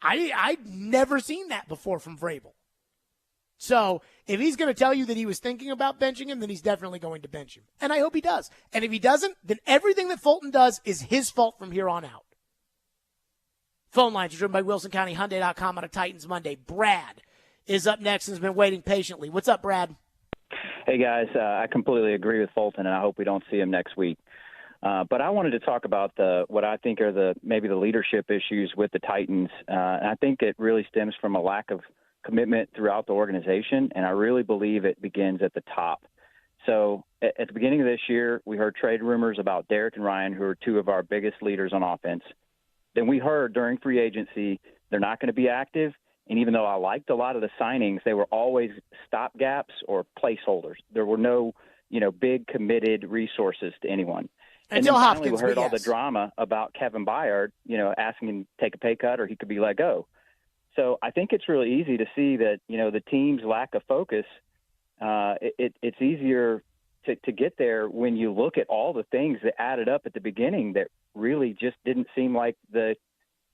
I'd never seen that before from Vrabel. So if he's going to tell you that he was thinking about benching him, then he's definitely going to bench him. And I hope he does. And if he doesn't, then everything that Fulton does is his fault from here on out. Phone lines are driven by WilsonCountyHyundai.com on a Titans Monday. Brad is up next and has been waiting patiently. What's up, Brad? Hey, guys. I completely agree with Fulton, and I hope we don't see him next week. But I wanted to talk about what I think are maybe the leadership issues with the Titans. And I think it really stems from a lack of commitment throughout the organization, and I really believe it begins at the top. So at the beginning of this year, we heard trade rumors about Derek and Ryan, who are 2 of our biggest leaders on offense. Then we heard during free agency they're not going to be active, and even though I liked a lot of the signings, they were always stopgaps or placeholders. There were no, big committed resources to anyone. And then finally we heard all the drama about Kevin Byard, asking him to take a pay cut or he could be let go. So I think it's really easy to see that, the team's lack of focus, it's easier to get there when you look at all the things that added up at the beginning that really just didn't seem like the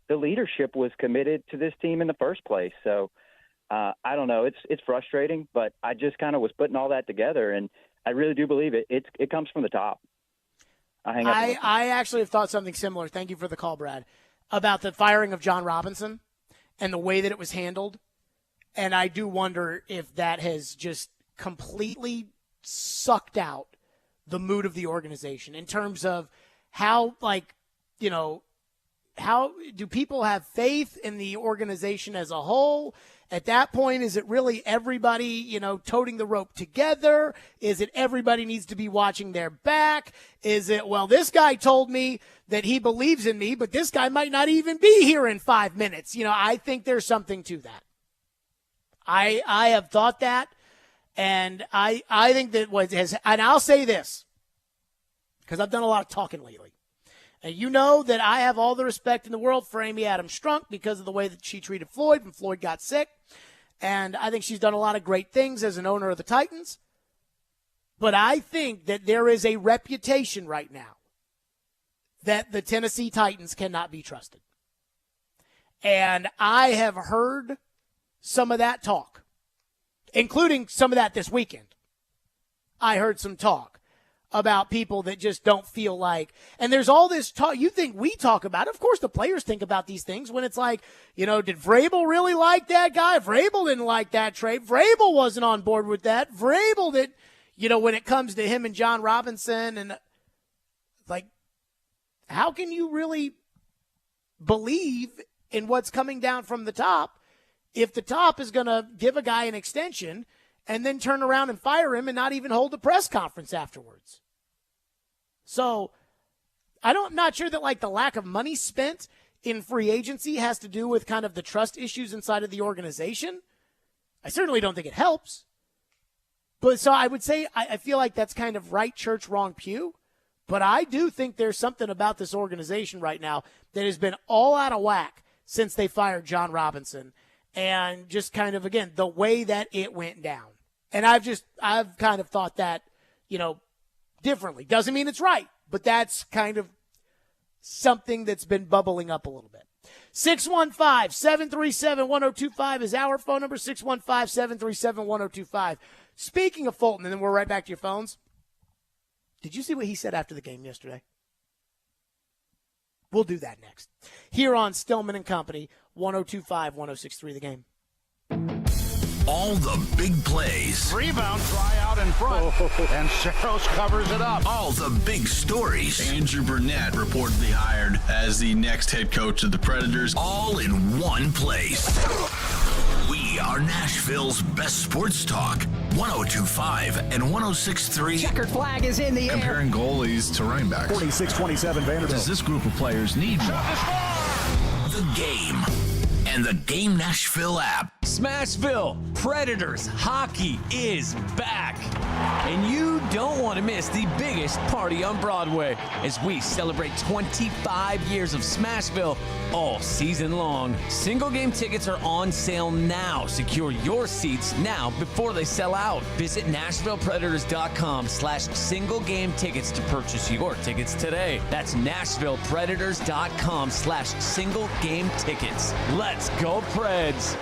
leadership was committed to this team in the first place. So I don't know. It's frustrating, but I just kind of was putting all that together, and I really do believe it comes from the top. I actually have thought something similar. Thank you for the call, Brad, about the firing of John Robinson and the way that it was handled. And I do wonder if that has just completely sucked out the mood of the organization in terms of how, how do people have faith in the organization as a whole? At that point, is it really everybody, toting the rope together? Is it everybody needs to be watching their back? Is it, well, this guy told me that he believes in me, but this guy might not even be here in 5 minutes? I think there's something to that. I have thought that, and I think that and I'll say this, because I've done a lot of talking lately. And you know that I have all the respect in the world for Amy Adams Strunk because of the way that she treated Floyd when Floyd got sick. And I think she's done a lot of great things as an owner of the Titans. But I think that there is a reputation right now that the Tennessee Titans cannot be trusted. And I have heard some of that talk, including some of that this weekend. I heard some talk about people that just don't feel like, and there's all this talk, you think we talk about it. Of course the players think about these things when it's like, did Vrabel really like that guy? Vrabel didn't like that trade. Vrabel wasn't on board with that. Vrabel did, when it comes to him and John Robinson, and how can you really believe in what's coming down from the top if the top is going to give a guy an extension and then turn around and fire him and not even hold a press conference afterwards. So I'm not sure that like the lack of money spent in free agency has to do with kind of the trust issues inside of the organization. I certainly don't think it helps. But so I would say I feel like that's kind of right church, wrong pew. But I do think there's something about this organization right now that has been all out of whack since they fired John Robinson. And just kind of, again, the way that it went down. And I've kind of thought that, differently. Doesn't mean it's right, but that's kind of something that's been bubbling up a little bit. 615-737-1025 is our phone number, 615-737-1025. Speaking of Fulton, and then we're right back to your phones, did you see what he said after the game yesterday? We'll do that next. Here on Stillman and Company, 102.5, 106.3 The Game. All the big plays. Rebound, try out in front, and Saros covers it up. All the big stories. Andrew Burnett reportedly hired as the next head coach of the Predators. All in one place. We are Nashville's best sports talk. 102.5 and 106.3. Checkered flag is in the air. Comparing goalies to running backs. 46-27 Vanderbilt. Does this group of players need more? The Game and the Game Nashville app. Smashville Predators hockey is back. And you don't want to miss the biggest party on Broadway as we celebrate 25 years of Smashville all season long. Single game tickets are on sale now. Secure your seats now before they sell out. Visit NashvillePredators.com/single game tickets to purchase your tickets today. That's NashvillePredators.com/single game tickets. Let's go Preds.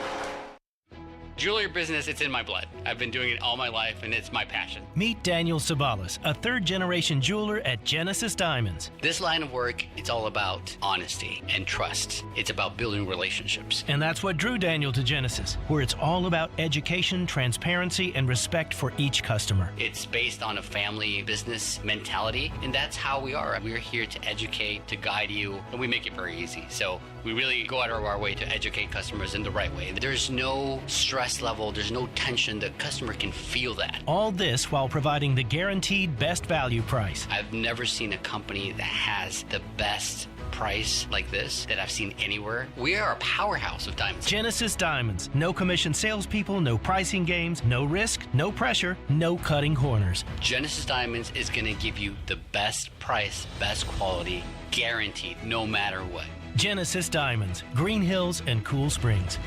Jewelry business, it's in my blood. I've been doing it all my life, and it's my passion. Meet Daniel Sabalas, a third-generation jeweler at Genesis Diamonds. This line of work, it's all about honesty and trust. It's about building relationships. And that's what drew Daniel to Genesis, where it's all about education, transparency, and respect for each customer. It's based on a family business mentality, and that's how we are. We're here to educate, to guide you, and we make it very easy. So we really go out of our way to educate customers in the right way. There's no stress level, there's no tension. The customer can feel that. All this while providing the guaranteed best value price. I've never seen a company that has the best price like this that I've seen anywhere. We are a powerhouse of diamonds. Genesis Diamonds. No commission salespeople, no pricing games, no risk, no pressure, no cutting corners. Genesis Diamonds is going to give you the best price, best quality, guaranteed, no matter what. Genesis Diamonds, Green Hills and Cool Springs.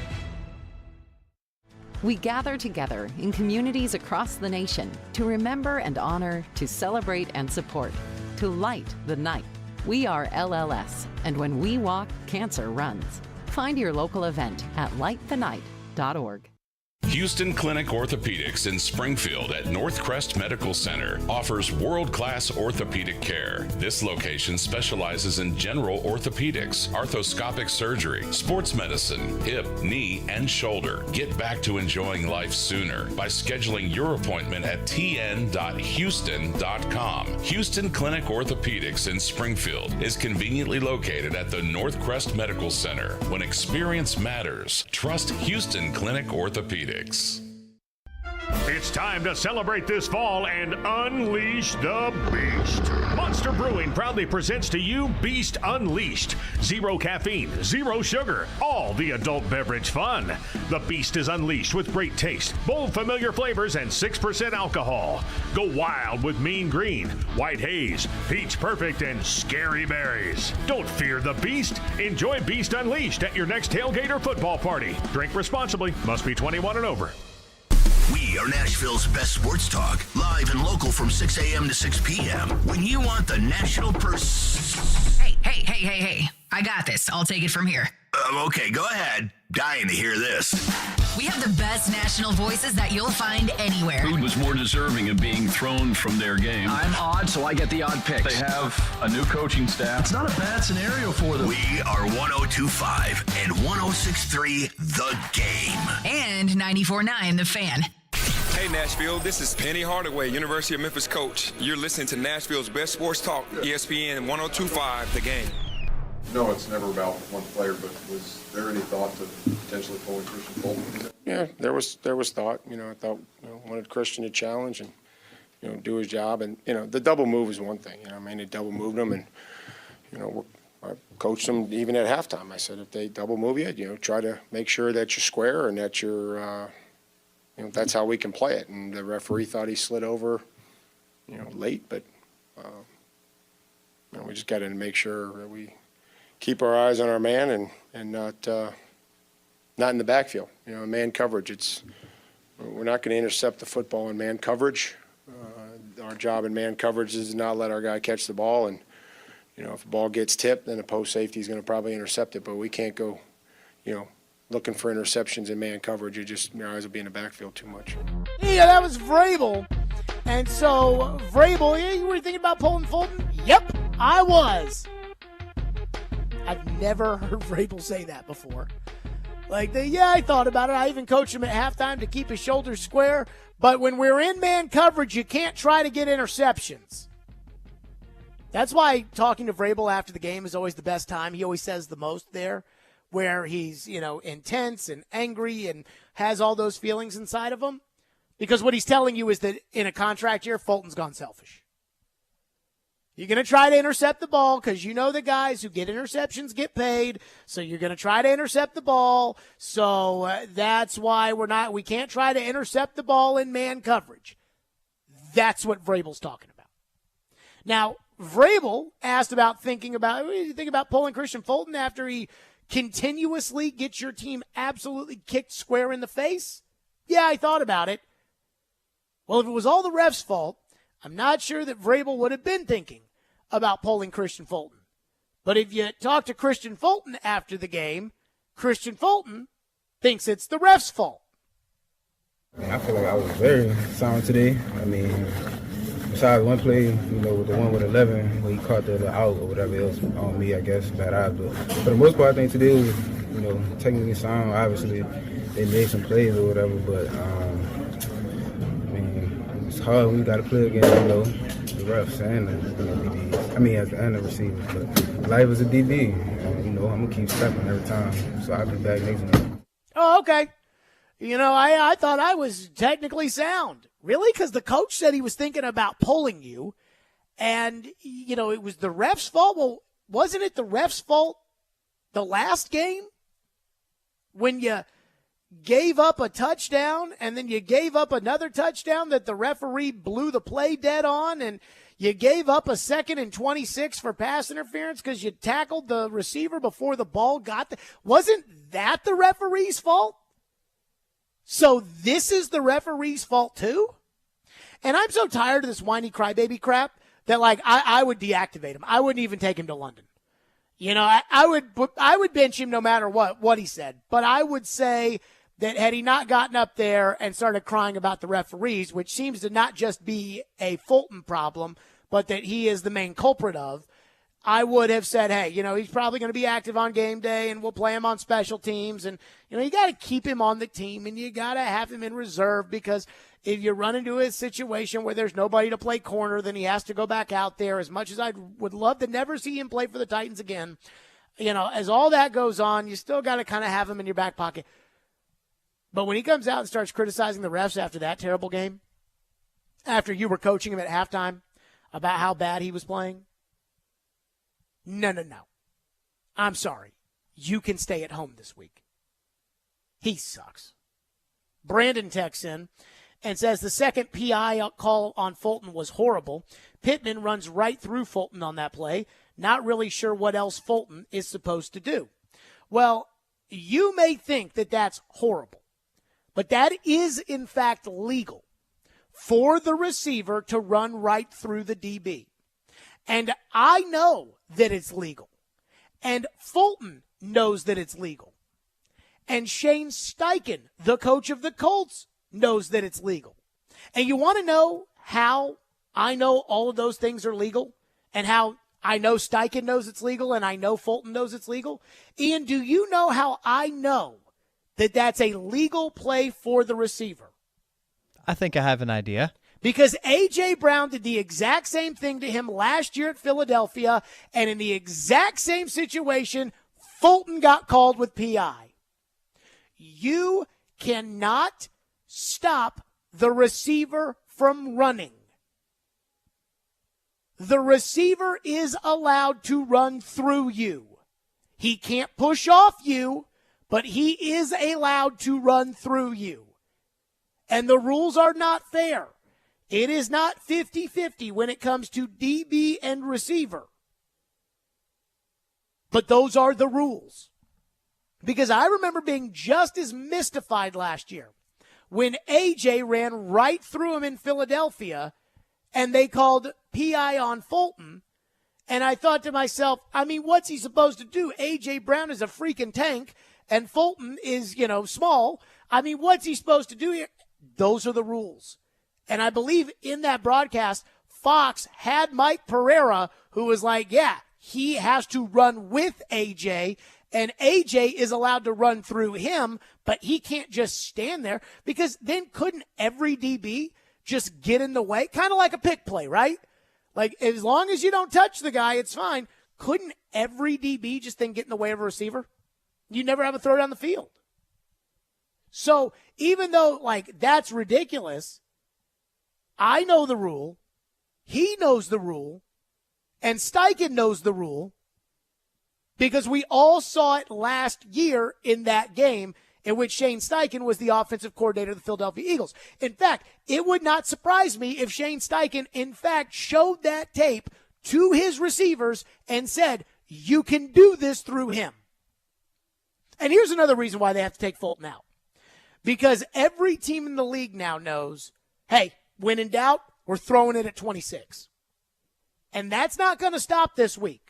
We gather together in communities across the nation to remember and honor, to celebrate and support, to light the night. We are LLS, and when we walk, cancer runs. Find your local event at lightthenight.org. Houston Clinic Orthopedics in Springfield at Northcrest Medical Center offers world-class orthopedic care. This location specializes in general orthopedics, arthroscopic surgery, sports medicine, hip, knee, and shoulder. Get back to enjoying life sooner by scheduling your appointment at tn.houston.com. Houston Clinic Orthopedics in Springfield is conveniently located at the Northcrest Medical Center. When experience matters, trust Houston Clinic Orthopedics. It's time to celebrate this fall and unleash the beast. Monster Brewing proudly presents to you Beast Unleashed. 0 caffeine, 0 sugar, all the adult beverage fun. The Beast is unleashed with great taste, bold familiar flavors, and 6% alcohol. Go wild with Mean Green, White Haze, Peach Perfect, and Scary Berries. Don't fear the Beast. Enjoy Beast Unleashed at your next tailgate or football party. Drink responsibly. Must be 21 and over. We are Nashville's best sports talk, live and local from 6 a.m. to 6 p.m. When you want the national Hey. I got this. I'll take it from here. Okay, go ahead. Dying to hear this. We have the best national voices that you'll find anywhere. Who was more deserving of being thrown from their game? I'm odd, so I get the odd picks. They have a new coaching staff. It's not a bad scenario for them. We are 102.5 and 106.3 The Game. And 94.9 The Fan. Hey Nashville, this is Penny Hardaway, University of Memphis coach. You're listening to Nashville's best sports talk, ESPN 102.5 The Game. No, it's never about one player, but was there any thought to potentially pulling Christian Fulton? Yeah, there was thought. I thought wanted Christian to challenge and do his job, and the double move is one thing. They double moved him, and I coached him even at halftime. I said if they double move you, try to make sure that you're square and that you're that's how we can play it. And the referee thought he slid over, late, but we just got to make sure that we keep our eyes on our man and not in the backfield. Man coverage. We're not going to intercept the football in man coverage. Our job in man coverage is to not let our guy catch the ball. And if the ball gets tipped, then the post safety is going to probably intercept it. But we can't go, looking for interceptions in man coverage. Our eyes will be in the backfield too much. Yeah, that was Vrabel. And so Vrabel, you were thinking about pulling Fulton? Yep, I was. I've never heard Vrabel say that before. I thought about it. I even coached him at halftime to keep his shoulders square. But when we're in man coverage, you can't try to get interceptions. That's why talking to Vrabel after the game is always the best time. He always says the most there, where he's, intense and angry and has all those feelings inside of him. Because what he's telling you is that in a contract year, Fulton's gone selfish. You're going to try to intercept the ball because the guys who get interceptions get paid. So you're going to try to intercept the ball. So that's why we can't try to intercept the ball in man coverage. That's what Vrabel's talking about. Now, Vrabel asked about thinking about pulling Christian Fulton after he continuously gets your team absolutely kicked square in the face. Yeah, I thought about it. Well, if it was all the refs' fault, I'm not sure that Vrabel would have been thinking about pulling Christian Fulton. But if you talk to Christian Fulton after the game, Christian Fulton thinks it's the refs' fault. I feel like I was very sound today. Besides one play, with the one with 11, where he caught the out or whatever, it was on me, I guess, bad eyes. But for the most part, I think today was, technically sound. Obviously, they made some plays or whatever, but, it's hard when you got to play against, the refs and the DBs. And the receivers. But life is a DB. I'm going to keep stepping every time. So I'll be back next week. Oh, okay. I thought I was technically sound. Really? Because the coach said he was thinking about pulling you. And, it was the ref's fault. Well, wasn't it the ref's fault the last game? When you gave up a touchdown and then you gave up another touchdown that the referee blew the play dead on, and you gave up a 2nd and 26 for pass interference because you tackled the receiver before the ball got there. Wasn't that the referee's fault? So this is the referee's fault too? And I'm so tired of this whiny crybaby crap that I would deactivate him. I wouldn't even take him to London. I would bench him no matter what he said. But I would say that had he not gotten up there and started crying about the referees, which seems to not just be a Fulton problem, but that he is the main culprit of, I would have said, hey, he's probably going to be active on game day and we'll play him on special teams. And, you got to keep him on the team and you got to have him in reserve, because if you run into a situation where there's nobody to play corner, then he has to go back out there. As much as I would love to never see him play for the Titans again, as all that goes on, you still got to kind of have him in your back pocket. But when he comes out and starts criticizing the refs after that terrible game, after you were coaching him at halftime about how bad he was playing, no. I'm sorry. You can stay at home this week. He sucks. Brandon texts in and says the second PI call on Fulton was horrible. Pittman runs right through Fulton on that play. Not really sure what else Fulton is supposed to do. Well, you may think that that's horrible, but that is, in fact, legal for the receiver to run right through the DB. And I know that it's legal. And Fulton knows that it's legal. And Shane Steichen, the coach of the Colts, knows that it's legal. And you want to know how I know all of those things are legal and how I know Steichen knows it's legal and I know Fulton knows it's legal? Ian, do you know how I know that that's a legal play for the receiver? I think I have an idea. Because A.J. Brown did the exact same thing to him last year at Philadelphia, and in the exact same situation, Fulton got called with PI. You cannot stop the receiver from running. The receiver is allowed to run through you. He can't push off you, but he is allowed to run through you. And the rules are not fair. It is not 50-50 when it comes to DB and receiver. But those are the rules. Because I remember being just as mystified last year when AJ ran right through him in Philadelphia and they called PI on Fulton. And I thought to myself, I mean, what's he supposed to do? AJ Brown is a freaking tank and Fulton is, small. I mean, what's he supposed to do here? Those are the rules. And I believe in that broadcast, Fox had Mike Pereira, who was like, yeah, he has to run with AJ, and AJ is allowed to run through him, but he can't just stand there, because then couldn't every DB just get in the way? Kind of like a pick play, right? Like, as long as you don't touch the guy, it's fine. Couldn't every DB just then get in the way of a receiver? You never have a throw down the field. So even though, that's ridiculous, I know the rule, he knows the rule, and Steichen knows the rule, because we all saw it last year in that game in which Shane Steichen was the offensive coordinator of the Philadelphia Eagles. In fact, it would not surprise me if Shane Steichen, in fact, showed that tape to his receivers and said, you can do this through him. And here's another reason why they have to take Fulton out. Because every team in the league now knows, hey, when in doubt, we're throwing it at 26. And that's not going to stop this week.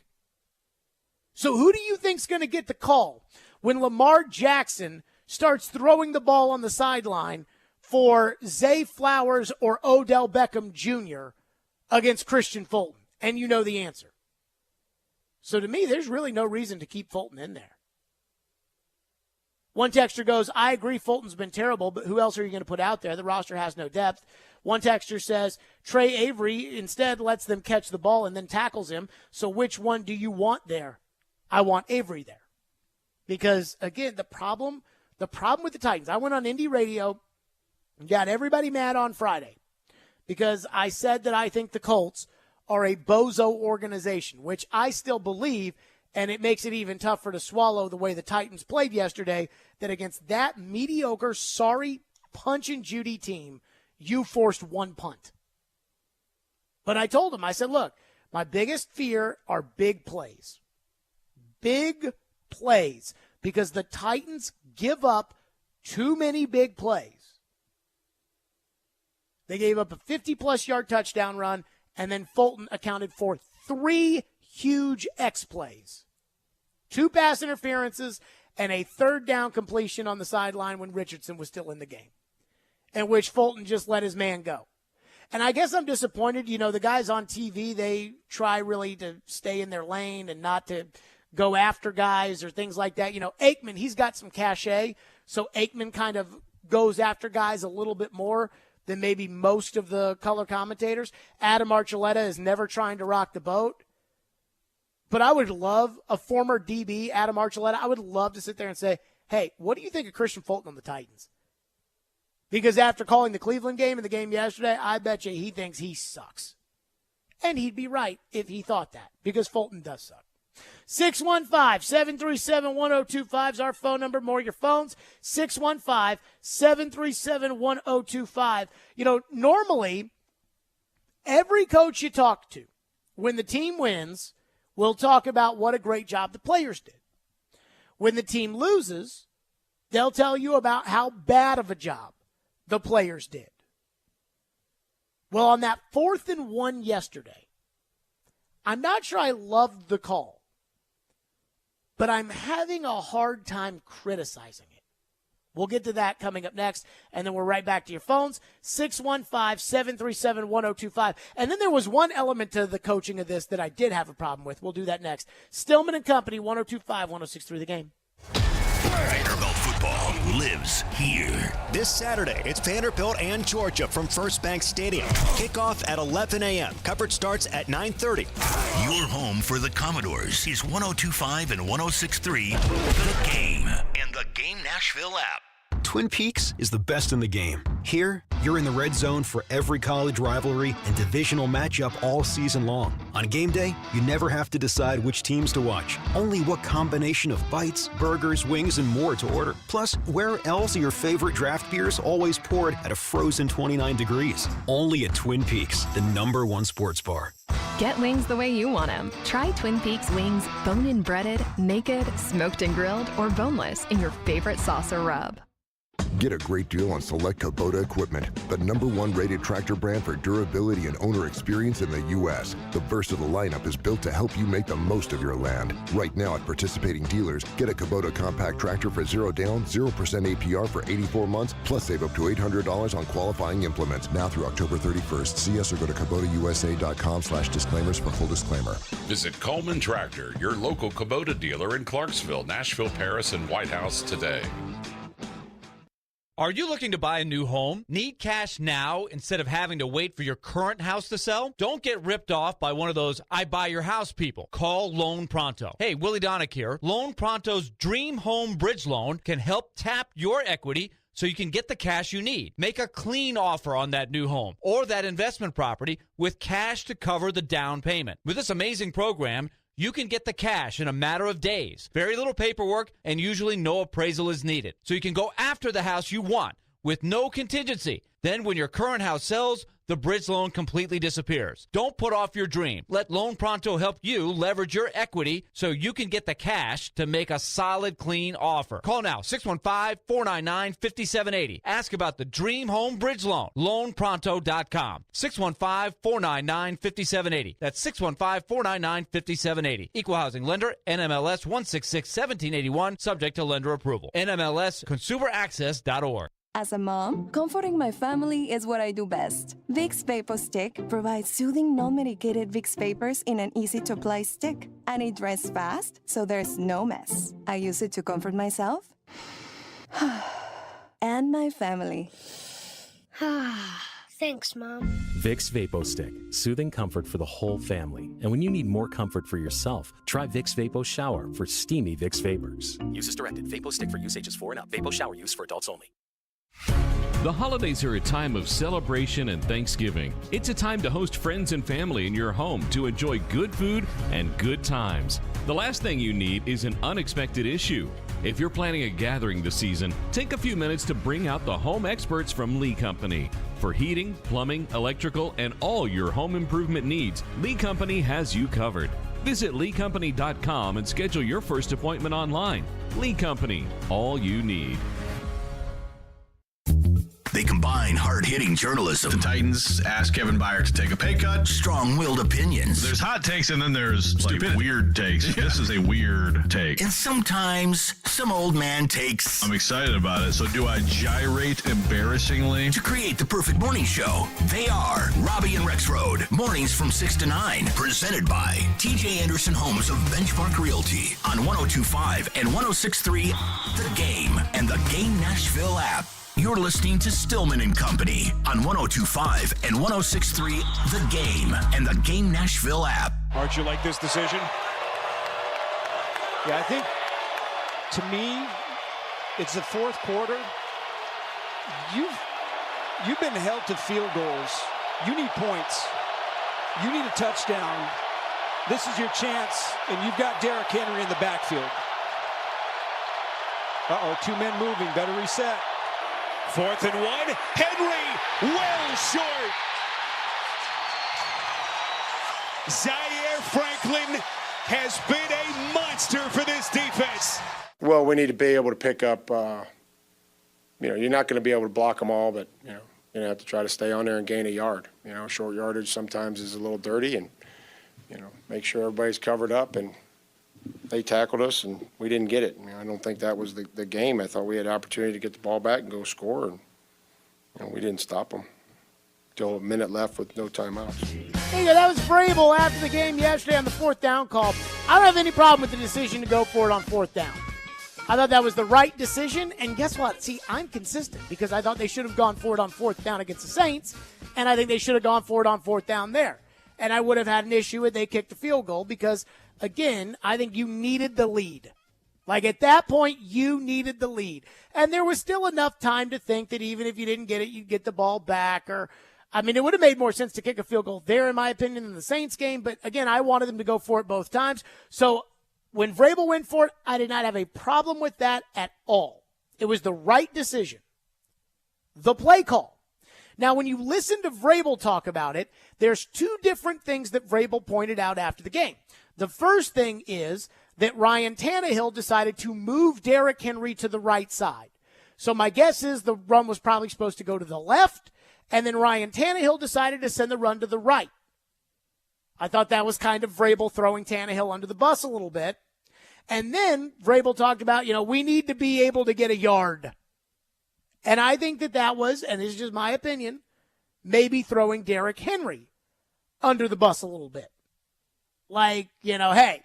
So who do you think's going to get the call when Lamar Jackson starts throwing the ball on the sideline for Zay Flowers or Odell Beckham Jr. against Christian Fulton? And you know the answer. So to me, there's really no reason to keep Fulton in there. One texter goes, I agree Fulton's been terrible, but who else are you going to put out there? The roster has no depth. One texter says, Trey Avery instead lets them catch the ball and then tackles him. So which one do you want there? I want Avery there. Because, again, the problem with the Titans, I went on Indie Radio and got everybody mad on Friday because I said that I think the Colts are a bozo organization, which I still believe, and it makes it even tougher to swallow the way the Titans played yesterday, that against that mediocre, sorry, punch-and-Judy team, you forced one punt. But I told him, I said, look, my biggest fear are big plays. Big plays. Because the Titans give up too many big plays. They gave up a 50-plus yard touchdown run, and then Fulton accounted for 3 huge X plays. 2 pass interferences and a third down completion on the sideline when Richardson was still in the game, in which Fulton just let his man go. And I guess I'm disappointed. The guys on TV, they try really to stay in their lane and not to go after guys or things like that. Aikman, he's got some cachet, so Aikman kind of goes after guys a little bit more than maybe most of the color commentators. Adam Archuleta is never trying to rock the boat. But I would love a former DB, Adam Archuleta, I would love to sit there and say, hey, what do you think of Christian Fulton on the Titans? Because after calling the Cleveland game and the game yesterday, I bet you he thinks he sucks. And he'd be right if he thought that, because Fulton does suck. 615-737-1025 is our phone number. More your phones, 615-737-1025. Normally, every coach you talk to, when the team wins, will talk about what a great job the players did. When the team loses, they'll tell you about how bad of a job the players did. Well, on that 4th and 1 yesterday, I'm not sure I loved the call, but I'm having a hard time criticizing it. We'll get to that coming up next, and then we're right back to your phones, 615-737-1025. And then there was one element to the coaching of this that I did have a problem with. We'll do that next. Stillman and Company, 102.5, 106.3 The Game. Vanderbilt football football lives here. This Saturday, it's Vanderbilt and Georgia from First Bank Stadium. Kickoff at 11 a.m. Coverage starts at 9:30. Your home for the Commodores is 102.5 and 106.3 The Game and the Game Nashville app. Twin Peaks is the best in the game. Here, you're in the red zone for every college rivalry and divisional matchup all season long. On game day, you never have to decide which teams to watch, only what combination of bites, burgers, wings, and more to order. Plus, where else are your favorite draft beers always poured at a frozen 29 degrees? Only at Twin Peaks, the #1 sports bar. Get wings the way you want them. Try Twin Peaks wings bone-in breaded, naked, smoked and grilled, or boneless in your favorite sauce or rub. Get a great deal on select Kubota equipment, the #1 rated tractor brand for durability and owner experience in the U.S. The versatile lineup is built to help you make the most of your land. Right now at participating dealers, get a Kubota compact tractor for 0 down, 0% APR for 84 months, plus save up to $800 on qualifying implements. Now through October 31st. See us or go to KubotaUSA.com/disclaimers for full disclaimer. Visit Coleman Tractor, your local Kubota dealer in Clarksville, Nashville, Paris, and White House today. Are you looking to buy a new home? Need cash now instead of having to wait for your current house to sell? Don't get ripped off by one of those I buy your house people. Call Loan Pronto. Hey, Willie Donick here. Loan Pronto's Dream Home Bridge Loan can help tap your equity so you can get the cash you need. Make a clean offer on that new home or that investment property with cash to cover the down payment. With this amazing program, you can get the cash in a matter of days. Very little paperwork and usually no appraisal is needed. So you can go after the house you want with no contingency. Then when your current house sells, the bridge loan completely disappears. Don't put off your dream. Let Loan Pronto help you leverage your equity so you can get the cash to make a solid, clean offer. Call now, 615-499-5780. Ask about the Dream Home Bridge Loan. LoanPronto.com. 615-499-5780. That's 615-499-5780. Equal Housing Lender, NMLS 166-1781, subject to lender approval. NMLS ConsumerAccess.org. As a mom, comforting my family is what I do best. Vicks VapoStick provides soothing, non-medicated Vicks vapors in an easy-to-apply stick, and it dries fast, so there's no mess. I use it to comfort myself and my family. Thanks, Mom. Vicks VapoStick, soothing comfort for the whole family. And when you need more comfort for yourself, try Vicks Vapo Shower for steamy Vicks vapors. Use as directed. VapoStick for use ages 4 and up. Vapo Shower use for adults only. The holidays are a time of celebration and Thanksgiving. It's a time to host friends and family in your home to enjoy good food and good times. The last thing you need is an unexpected issue. If you're planning a gathering this season, take a few minutes to bring out the home experts from Lee Company. For heating, plumbing, electrical, and all your home improvement needs, Lee Company has you covered. Visit LeeCompany.com and schedule your first appointment online. Lee Company, all you need. They combine hard-hitting journalism. The Titans asked Kevin Byard to take a pay cut. Strong-willed opinions. There's hot takes and then there's like weird takes. Yeah. This is a weird take. And sometimes some old man takes. I'm excited about it. So do I gyrate embarrassingly? To create the perfect morning show, they are Robbie and Rex Road. Mornings from 6 to 9. Presented by TJ Anderson Homes of Benchmark Realty on 102.5 and 106.3 The Game and the Game Nashville app. You're listening to Stillman and Company on 102.5 and 106.3 The Game and the Game Nashville app. Aren't you like this decision? Yeah, I think, to me, it's the fourth quarter. You've been held to field goals. You need points. You need a touchdown. This is your chance, and you've got Derrick Henry in the backfield. Uh-oh, 2 men moving. Better reset. 4th and 1. Henry, well short. Zaire Franklin has been a monster for this defense. Well, we need to be able to pick up, you're not going to be able to block them all, but, you're going to have to try to stay on there and gain a yard. Short yardage sometimes is a little dirty, and, make sure everybody's covered up. And they tackled us, and we didn't get it. I don't think that was the game. I thought we had an opportunity to get the ball back and go score, and we didn't stop them until a minute left with no timeouts. There you go. That was Vrabel after the game yesterday on the 4th down call. I don't have any problem with the decision to go for it on 4th down. I thought that was the right decision, and guess what? See, I'm consistent because I thought they should have gone for it on fourth down against the Saints, and I think they should have gone for it on fourth down there. And I would have had an issue if they kicked the field goal because, again, I think you needed the lead. Like, at that point, you needed the lead. And there was still enough time to think that even if you didn't get it, you'd get the ball back. Or, I mean, it would have made more sense to kick a field goal there, in my opinion, than the Saints game. But, again, I wanted them to go for it both times. So, when Vrabel went for it, I did not have a problem with that at all. It was the right decision. The play call. Now, when you listen to Vrabel talk about it, there's two different things that Vrabel pointed out after the game. The first thing is that Ryan Tannehill decided to move Derrick Henry to the right side. So my guess is the run was probably supposed to go to the left, and then Ryan Tannehill decided to send the run to the right. I thought that was kind of Vrabel throwing Tannehill under the bus a little bit. And then Vrabel talked about, we need to be able to get a yard. And I think that was, and this is just my opinion, maybe throwing Derrick Henry under the bus a little bit. Like, hey,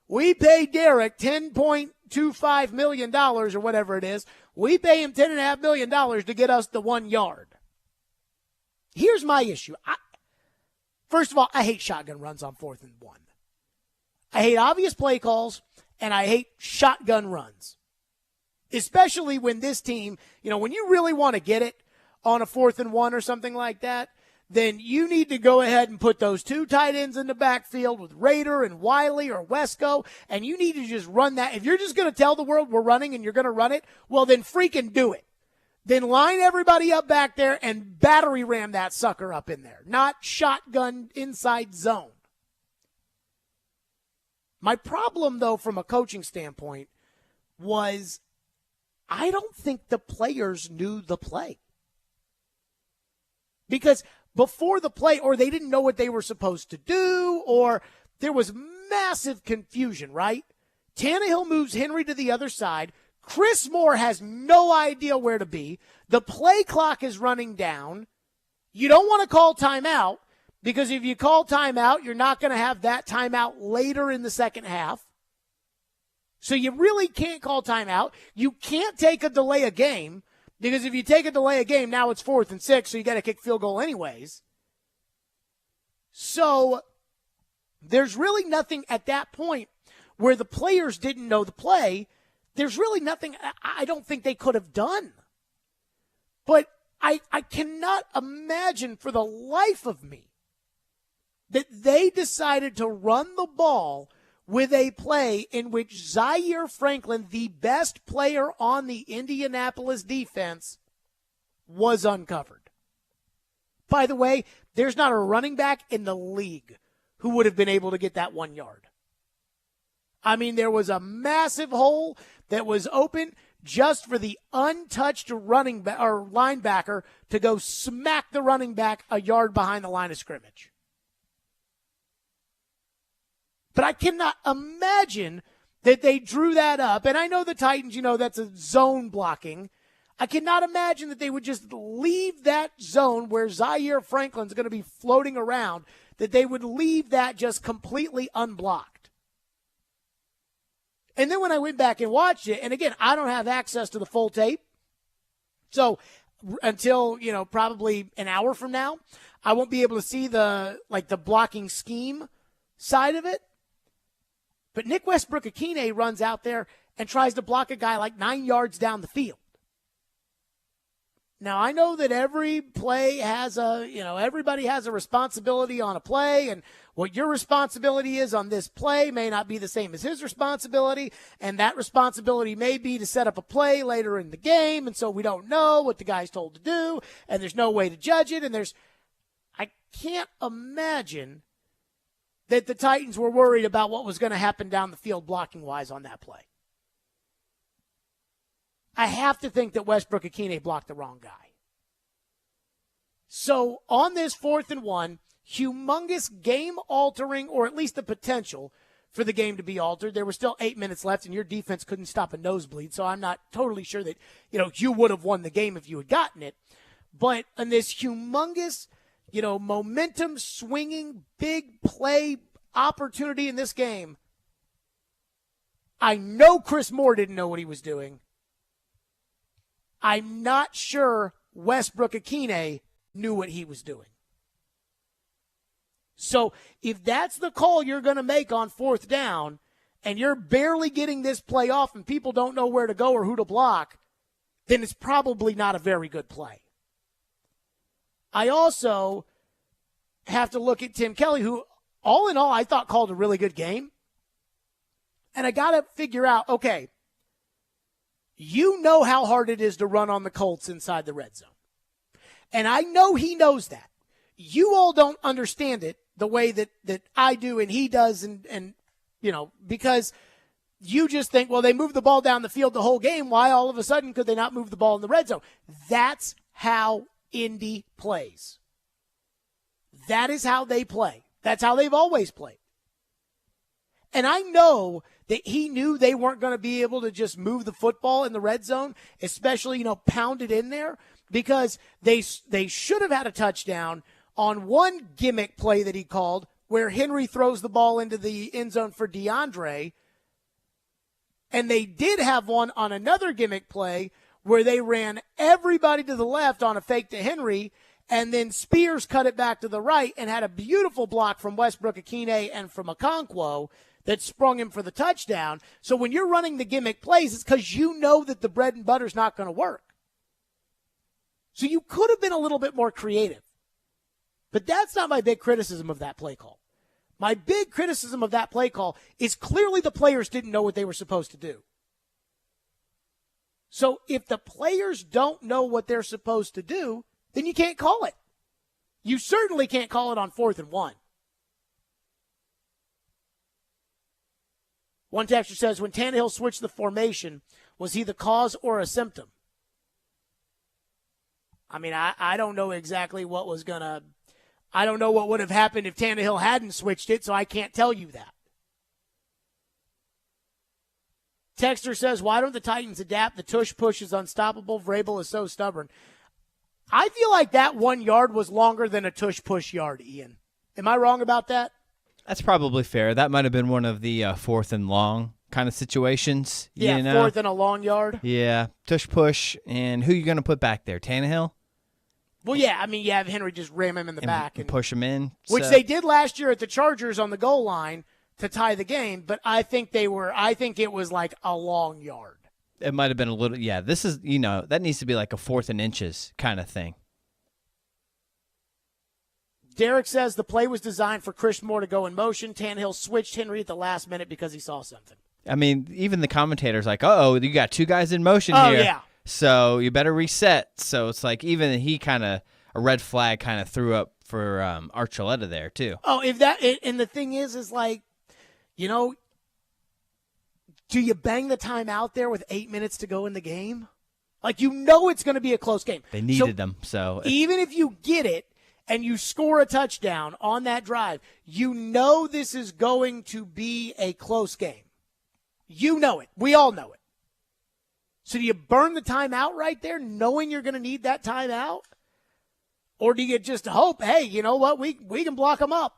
we pay Derrick $10.25 million or whatever it is. We pay him $10.5 million to get us the 1 yard. Here's my issue. First of all, I hate shotgun runs on 4th and 1. I hate obvious play calls, and I hate shotgun runs. Especially when this team, when you really want to get it on a 4th and 1 or something like that, then you need to go ahead and put those two tight ends in the backfield with Rader and Wiley or Wesco, and you need to just run that. If you're just going to tell the world we're running and you're going to run it, well, then freaking do it. Then line everybody up back there and battery ram that sucker up in there, not shotgun inside zone. My problem, though, from a coaching standpoint, was I don't think the players knew the play. Because before the play, or they didn't know what they were supposed to do, or there was massive confusion, right? Tannehill moves Henry to the other side. Chris Moore has no idea where to be. The play clock is running down. You don't want to call timeout, because if you call timeout, you're not going to have that timeout later in the second half. So you really can't call timeout. You can't take a delay a game, because if you take a delay a game, now it's 4th and 6, so you got to kick field goal anyways. So there's really nothing at that point where the players didn't know the play. There's really nothing I don't think they could have done. But I cannot imagine for the life of me that they decided to run the ball with a play in which Zaire Franklin, the best player on the Indianapolis defense, was uncovered. By the way, there's not a running back in the league who would have been able to get that 1 yard. I mean, there was a massive hole that was open just for the untouched running back or linebacker to go smack the running back a yard behind the line of scrimmage. But I cannot imagine that they drew that up. And I know the Titans, that's a zone blocking. I cannot imagine that they would just leave that zone where Zaire Franklin's going to be floating around, that they would leave that just completely unblocked. And then when I went back and watched it, and again, I don't have access to the full tape. So until, probably an hour from now, I won't be able to see the blocking scheme side of it. But Nick Westbrook-Akine runs out there and tries to block a guy like 9 yards down the field. Now, I know that every play has everybody has a responsibility on a play, and what your responsibility is on this play may not be the same as his responsibility, and that responsibility may be to set up a play later in the game, and so we don't know what the guy's told to do, and there's no way to judge it, and I can't imagine that the Titans were worried about what was going to happen down the field blocking-wise on that play. I have to think that Westbrook-Akine blocked the wrong guy. So on this 4th and 1, humongous game-altering, or at least the potential for the game to be altered. There were still 8 minutes left, and your defense couldn't stop a nosebleed, so I'm not totally sure that you would have won the game if you had gotten it. But on this humongous, momentum-swinging, big play opportunity in this game, I know Chris Moore didn't know what he was doing. I'm not sure Westbrook-Akine knew what he was doing. So if that's the call you're going to make on fourth down, and you're barely getting this play off and people don't know where to go or who to block, then it's probably not a very good play. I also have to look at Tim Kelly, who, all in all, I thought called a really good game. And I got to figure out, okay, you know how hard it is to run on the Colts inside the red zone. And I know he knows that. You all don't understand it the way that I do and he does, and you know, because you just think, well, they moved the ball down the field the whole game. Why all of a sudden could they not move the ball in the red zone? That's how Indy plays. That is how they play. That's how they've always played. And I know that he knew they weren't going to be able to just move the football in the red zone, especially, you know, pound it in there, because they should have had a touchdown on one gimmick play that he called where Henry throws the ball into the end zone for DeAndre. And they did have one on another gimmick play where they ran everybody to the left on a fake to Henry, and then Spears cut it back to the right and had a beautiful block from Westbrook-Akine and from Okonkwo that sprung him for the touchdown. So when you're running the gimmick plays, it's because you know that the bread and butter's not going to work. So you could have been a little bit more creative. But that's not my big criticism of that play call. My big criticism of that play call is clearly the players didn't know what they were supposed to do. So if the players don't know what they're supposed to do, then you can't call it. You certainly can't call it on 4th and 1. One texter says, when Tannehill switched the formation, was he the cause or a symptom? I mean, I don't know exactly what was going to – I don't know what would have happened if Tannehill hadn't switched it, so I can't tell you that. Texter says, why don't the Titans adapt? The tush push is unstoppable. Vrabel is so stubborn. I feel like that 1 yard was longer than a tush push yard, Ian. Am I wrong about that? That's probably fair. That might have been one of the 4th and long kind of situations. Yeah, you know? 4th and a long yard. Yeah, tush push. And who are you going to put back there? Tannehill? Well, yeah, I mean, you have Henry just ram him in the back. And push him in. Which they did last year at the Chargers on the goal line to tie the game, but I think it was like a long yard. It might have been a little, yeah, this is, you know, that needs to be like a 4th and inches kind of thing. Derek says the play was designed for Chris Moore to go in motion. Tannehill switched Henry at the last minute because he saw something. I mean, even the commentator's like, uh-oh, you got 2 guys in motion here. Oh, yeah. So you better reset. So it's like even he kind of, a red flag kind of threw up for Archuleta there too. Oh, and the thing is like, you know, do you bang the time out there with 8 minutes to go in the game? Like, you know it's going to be a close game. They needed them. So even if you get it and you score a touchdown on that drive, you know this is going to be a close game. You know it. We all know it. So do you burn the timeout right there knowing you're going to need that timeout? Or do you just hope, hey, you know what, we can block them up?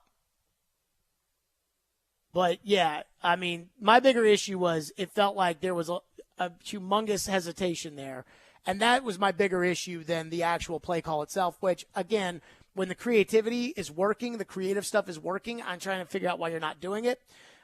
But, yeah, I mean, my bigger issue was it felt like there was a humongous hesitation there. And that was my bigger issue than the actual play call itself, which, again, when the creativity is working, the creative stuff is working, I'm trying to figure out why you're not doing it.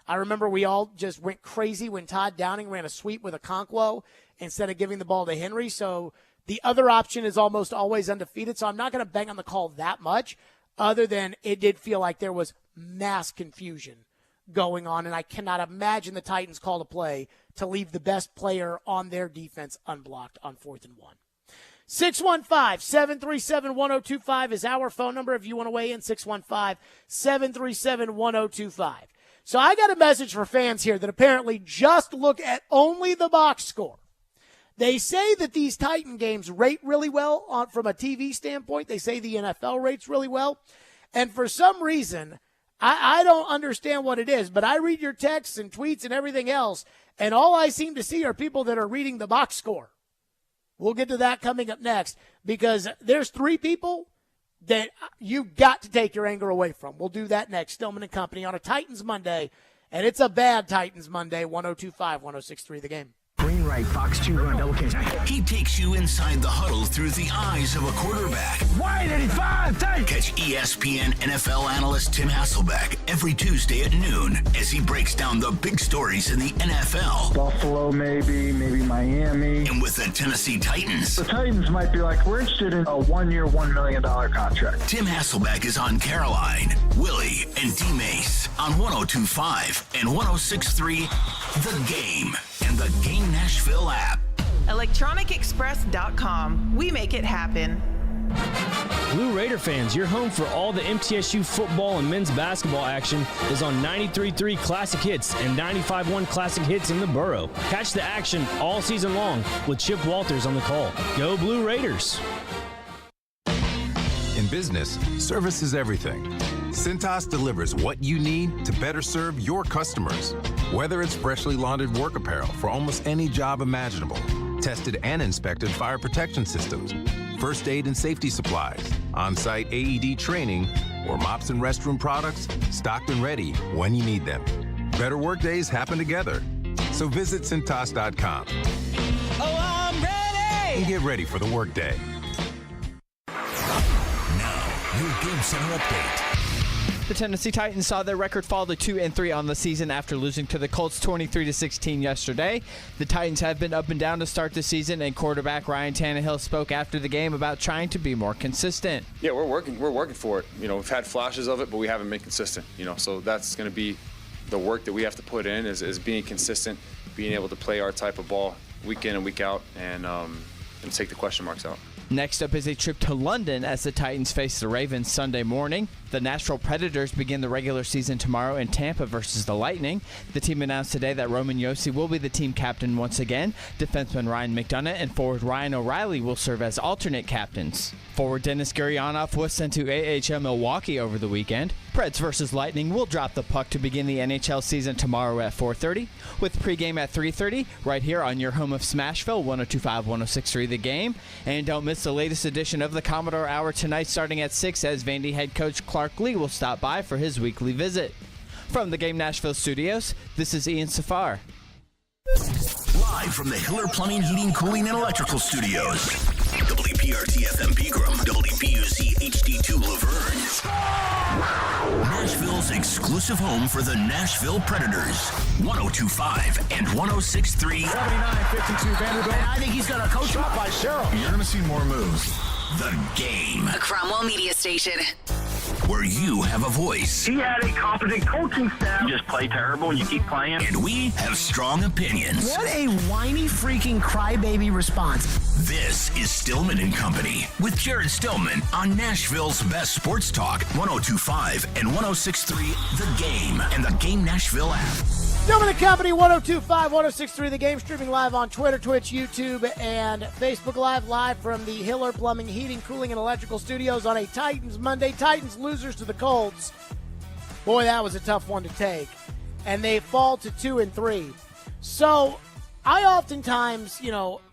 I remember we all just went crazy when Todd Downing ran a sweep with Okonkwo instead of giving the ball to Henry. So the other option is almost always undefeated. So I'm not going to bang on the call that much, other than it did feel like there was mass confusion going on. And I cannot imagine the Titans called a play to leave the best player on their defense unblocked on 4th and 1. 615-737-1025 is our phone number if you want to weigh in, 615-737-1025. So I got a message for fans here that apparently just look at only the box score. They say that these Titan games rate really well from a TV standpoint. They say the NFL rates really well. And for some reason, I don't understand what it is, but I read your texts and tweets and everything else, and all I seem to see are people that are reading the box score. We'll get to that coming up next, because there's 3 people that you've got to take your anger away from. We'll do that next. Stillman and Company on a Titans Monday And it's a bad Titans Monday, 102.5, 106.3 The Game. Green right, Fox 2 run, double catch. He takes you inside the huddle through the eyes of a quarterback. Wide 85, tight. Catch ESPN NFL analyst Tim Hasselbeck every Tuesday at noon as he breaks down the big stories in the NFL. Buffalo, maybe Miami. And with the Tennessee Titans. The Titans might be like, we're interested in a 1-year, $1 million contract. Tim Hasselbeck is on Caroline, Willie, and D-Mace on 102.5 and 106.3 The Game and the Game Nashville app. ElectronicExpress.com. We make it happen. Blue Raider fans, your home for all the MTSU football and men's basketball action is on 93.3 Classic Hits and 95.1 Classic Hits in the borough. Catch the action all season long with Chip Walters on the call. Go Blue Raiders! In business, service is everything. Cintas delivers what you need to better serve your customers. Whether it's freshly laundered work apparel for almost any job imaginable, tested and inspected fire protection systems, first aid and safety supplies, on-site AED training, or mops and restroom products, stocked and ready when you need them. Better work days happen together. So visit Cintas.com. Oh, I'm ready! And get ready for the workday. Your Game Center update. The Tennessee Titans saw their record fall to 2-3 on the season after losing to the Colts 23-16 yesterday. The Titans have been up and down to start the season, and quarterback Ryan Tannehill spoke after the game about trying to be more consistent. Yeah, we're working for it. You know, we've had flashes of it, but we haven't been consistent. You know, so that's going to be the work that we have to put in is being consistent, being able to play our type of ball week in and week out, and take the question marks out. Next up is a trip to London as the Titans face the Ravens Sunday morning. The Nashville Predators begin the regular season tomorrow in Tampa versus the Lightning. The team announced today that Roman Josi will be the team captain once again. Defenseman Ryan McDonough and forward Ryan O'Reilly will serve as alternate captains. Forward Dennis Gurianov was sent to AHL Milwaukee over the weekend. Preds versus Lightning will drop the puck to begin the NHL season tomorrow at 4:30, with pregame at 3:30 right here on your home of Smashville, 102.5, 106.3 The Game. And don't miss the latest edition of the Commodore Hour tonight starting at 6 as Vandy head coach Clark Lee will stop by for his weekly visit. From the Game Nashville studios, this is Ian Safar. Live from the Hiller Plumbing, Heating, Cooling, and Electrical Studios. WPRT FM Pegram, WPUC HD2 Laverne. Nashville's exclusive home for the Nashville Predators. 102.5 and 106.3. 79-52 Vanderbilt. And I think he's going to coach Shot by Cheryl. You're going to see more moves. The Game. A Cromwell Media Station. Where you have a voice. He had a competent coaching staff. You just play terrible and you keep playing. And we have strong opinions. What a whiny freaking crybaby response. This is Stillman and Company with Jared Stillman on Nashville's best sports talk, 102.5 and 106.3 The Game and the Game Nashville app. Stillman and Company, 102.5, 106.3 The Game, streaming live on Twitter, Twitch, YouTube, and Facebook live from the Hiller Plumbing, Heating, Cooling, and Electrical Studios on a Titans Monday. Titans losers to the Colts. Boy, that was a tough one to take. And they fall to 2-3. So I oftentimes,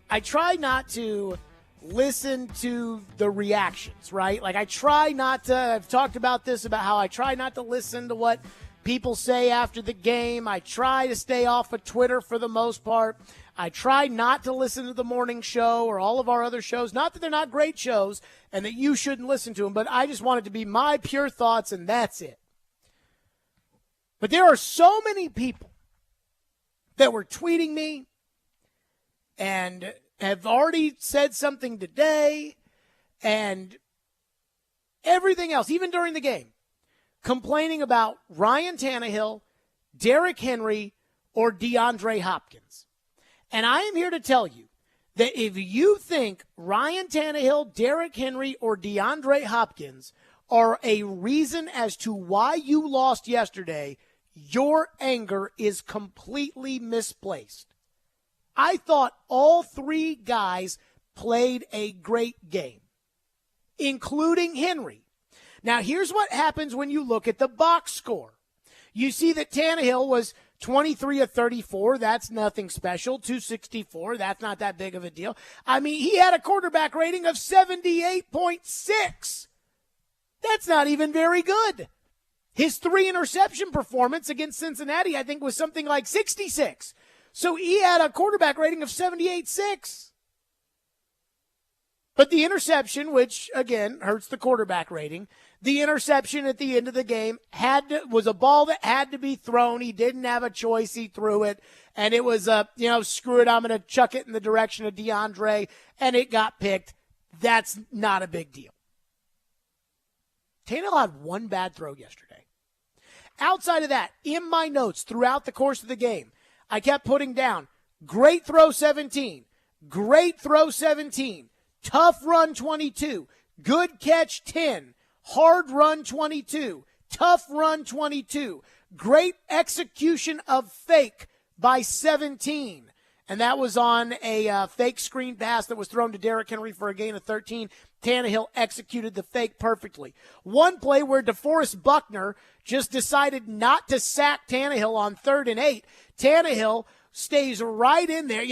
I try not to listen to the reactions, right? Like I try not to, I've talked about this, about how I try not to listen to what people say after the game. I try to stay off of Twitter for the most part. I try not to listen to the morning show or all of our other shows. Not that they're not great shows and that you shouldn't listen to them, but I just want it to be my pure thoughts and that's it. But there are so many people that were tweeting me and have already said something today and everything else, even during the game, complaining about Ryan Tannehill, Derrick Henry, or DeAndre Hopkins. And I am here to tell you that if you think Ryan Tannehill, Derrick Henry, or DeAndre Hopkins are a reason as to why you lost yesterday, your anger is completely misplaced. I thought all three guys played a great game, including Henry. Now, here's what happens when you look at the box score. You see that Tannehill was 23 of 34. That's nothing special. 264. That's not that big of a deal. I mean, he had a quarterback rating of 78.6. That's not even very good. His 3 interception performance against Cincinnati, I think, was something like 66. So he had a quarterback rating of 78.6. But the interception, which, again, hurts the quarterback rating, the interception at the end of the game was a ball that had to be thrown. He didn't have a choice. He threw it. And it was, screw it, I'm going to chuck it in the direction of DeAndre. And it got picked. That's not a big deal. Tannehill had one bad throw yesterday. Outside of that, in my notes throughout the course of the game, I kept putting down great throw 17, great throw 17, tough run 22, good catch 10, hard run 22, tough run 22, great execution of fake by 17. And that was on a fake screen pass that was thrown to Derrick Henry for a gain of 13. Tannehill executed the fake perfectly. One play where DeForest Buckner just decided not to sack Tannehill on 3rd and 8. Tannehill stays right in there.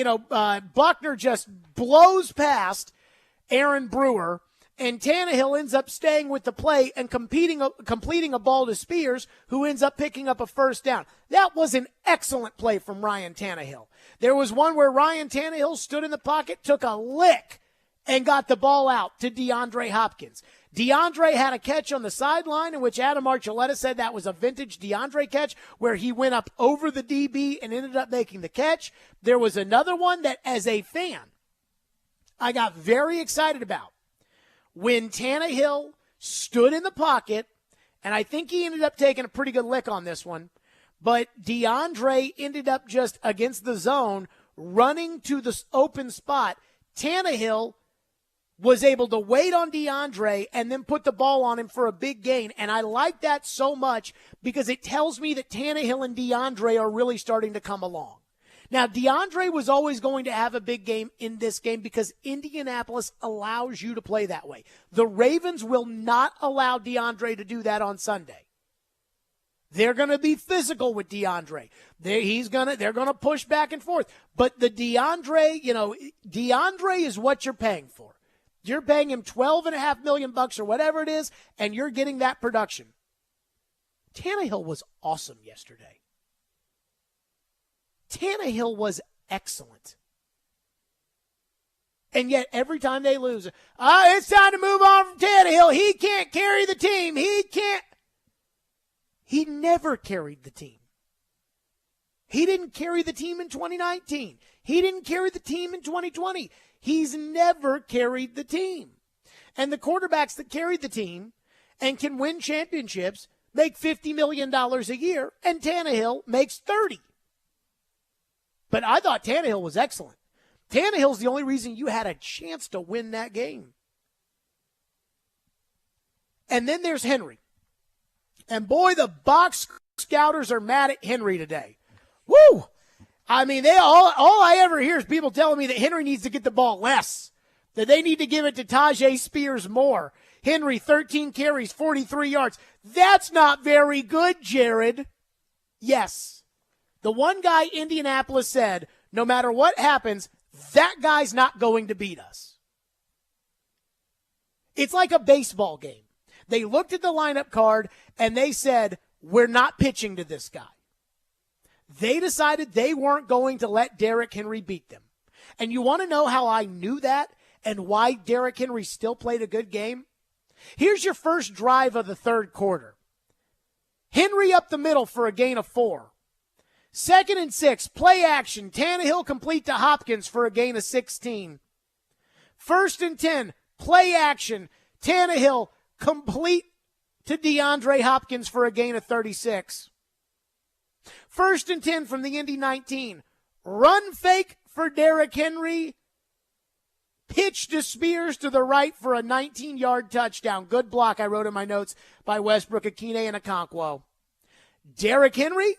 Buckner just blows past Aaron Brewer, and Tannehill ends up staying with the play and completing a ball to Spears, who ends up picking up a first down. That was an excellent play from Ryan Tannehill. There was one where Ryan Tannehill stood in the pocket, took a lick, and got the ball out to DeAndre Hopkins. DeAndre had a catch on the sideline in which Adam Archuleta said that was a vintage DeAndre catch, where he went up over the DB and ended up making the catch. There was another one that, as a fan, I got very excited about. When Tannehill stood in the pocket, and I think he ended up taking a pretty good lick on this one, but DeAndre ended up just against the zone, running to the open spot. Tannehill was able to wait on DeAndre and then put the ball on him for a big gain. And I like that so much because it tells me that Tannehill and DeAndre are really starting to come along. Now, DeAndre was always going to have a big game in this game because Indianapolis allows you to play that way. The Ravens will not allow DeAndre to do that on Sunday. They're going to be physical with DeAndre. They're going to push back and forth. But the DeAndre is what you're paying for. You're paying him $12.5 million or whatever it is, and you're getting that production. Tannehill was awesome yesterday. Tannehill was excellent. And yet, every time they lose, it's time to move on from Tannehill. He can't carry the team. He never carried the team. He didn't carry the team in 2019. He didn't carry the team in 2020. He's never carried the team. And the quarterbacks that carried the team and can win championships make $50 million a year, and Tannehill makes $30. But I thought Tannehill was excellent. Tannehill's the only reason you had a chance to win that game. And then there's Henry. And boy, the box scouters are mad at Henry today. Woo! I mean, all I ever hear is people telling me that Henry needs to get the ball less, that they need to give it to Tajay Spears more. Henry, 13 carries, 43 yards. That's not very good, Jared. Yes. The one guy Indianapolis said, no matter what happens, that guy's not going to beat us. It's like a baseball game. They looked at the lineup card and they said, we're not pitching to this guy. They decided they weren't going to let Derrick Henry beat them. And you want to know how I knew that and why Derrick Henry still played a good game? Here's your first drive of the third quarter. Henry up the middle for a gain of 4. 2nd and 6, play action. Tannehill complete to Hopkins for a gain of 16. 1st and 10, play action. Tannehill complete to DeAndre Hopkins for a gain of 36. 1st and 10 from the Indy 19. Run fake for Derrick Henry. Pitch to Spears to the right for a 19-yard touchdown. Good block, I wrote in my notes, by Westbrook, Akine, and Okonkwo. Derrick Henry,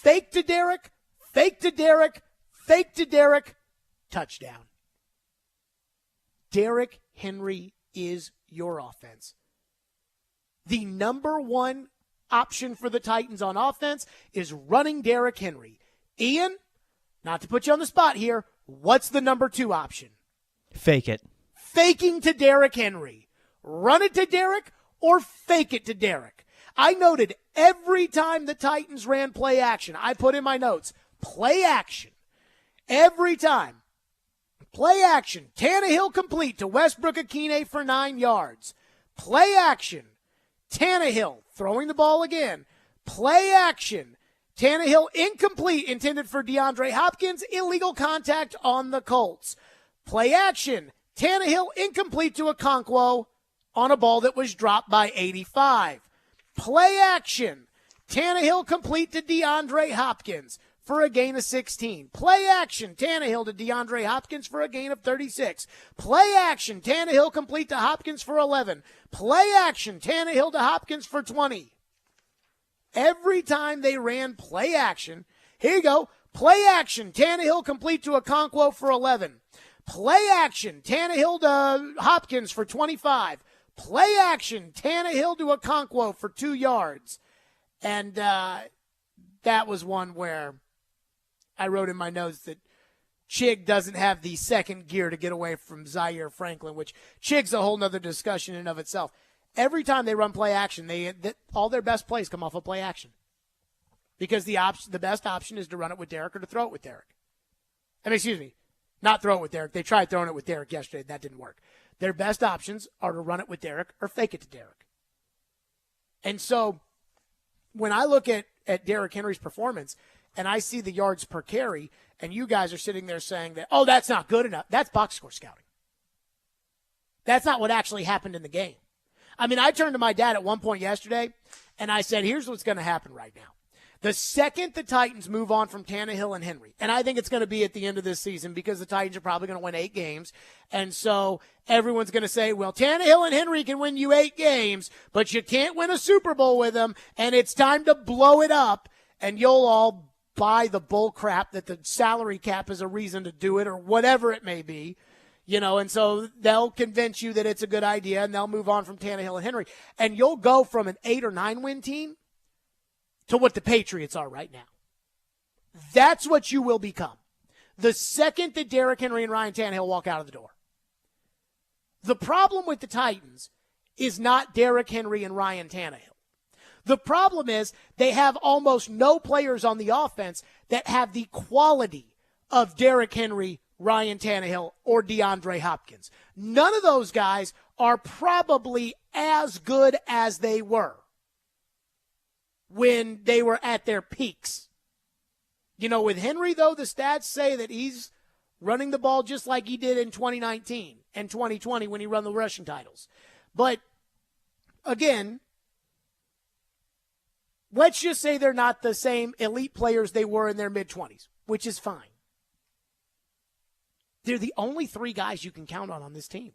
fake to Derrick, fake to Derrick, fake to Derrick, touchdown. Derrick Henry is your offense. The number one option for the Titans on offense is running Derrick Henry. Ian, not to put you on the spot here, what's the number 2 option? Fake it. Faking to Derrick Henry. Run it to Derrick or fake it to Derrick. I noted every time the Titans ran play action, I put in my notes, play action. Every time. Play action. Tannehill complete to Westbrook-Akine for 9 yards. Play action. Tannehill throwing the ball again. Play action. Tannehill incomplete, intended for DeAndre Hopkins. Illegal contact on the Colts. Play action. Tannehill incomplete to Okonkwo on a ball that was dropped by 85. Play action. Tannehill complete to DeAndre Hopkins for a gain of 16. Play action. Tannehill to DeAndre Hopkins for a gain of 36. Play action. Tannehill complete to Hopkins for 11. Play action. Tannehill to Hopkins for 20. Every time they ran play action, here you go. Play action. Tannehill complete to Okonkwo for 11. Play action. Tannehill to Hopkins for 25. Play action. Tannehill to Okonkwo for 2 yards. And that was one where I wrote in my notes that Chig doesn't have the second gear to get away from Zaire Franklin, which Chig's a whole nother discussion in and of itself. Every time they run play action, all their best plays come off of play action. Because the best option is to run it with Derek or to throw it with Derek. Excuse me, not throw it with Derek. They tried throwing it with Derek yesterday, and that didn't work. Their best options are to run it with Derek or fake it to Derek. And so when I look at Derrick Henry's performance and I see the yards per carry, and you guys are sitting there saying that, oh, that's not good enough. That's box score scouting. That's not what actually happened in the game. I mean, I turned to my dad at one point yesterday, and I said, here's what's going to happen right now. The second the Titans move on from Tannehill and Henry, and I think it's going to be at the end of this season because the Titans are probably going to win 8 games, and so everyone's going to say, well, Tannehill and Henry can win you 8 games, but you can't win a Super Bowl with them, and it's time to blow it up, and you'll all buy the bull crap that the salary cap is a reason to do it or whatever it may be. And so they'll convince you that it's a good idea, and they'll move on from Tannehill and Henry. And you'll go from an 8 or 9 win team to what the Patriots are right now. That's what you will become. The second that Derrick Henry and Ryan Tannehill walk out of the door. The problem with the Titans is not Derrick Henry and Ryan Tannehill. The problem is they have almost no players on the offense that have the quality of Derrick Henry, Ryan Tannehill, or DeAndre Hopkins. None of those guys are probably as good as they were when they were at their peaks. With Henry, though, the stats say that he's running the ball just like he did in 2019 and 2020 when he won the rushing titles. But, again, let's just say they're not the same elite players they were in their mid-20s, which is fine. They're the only 3 guys you can count on this team.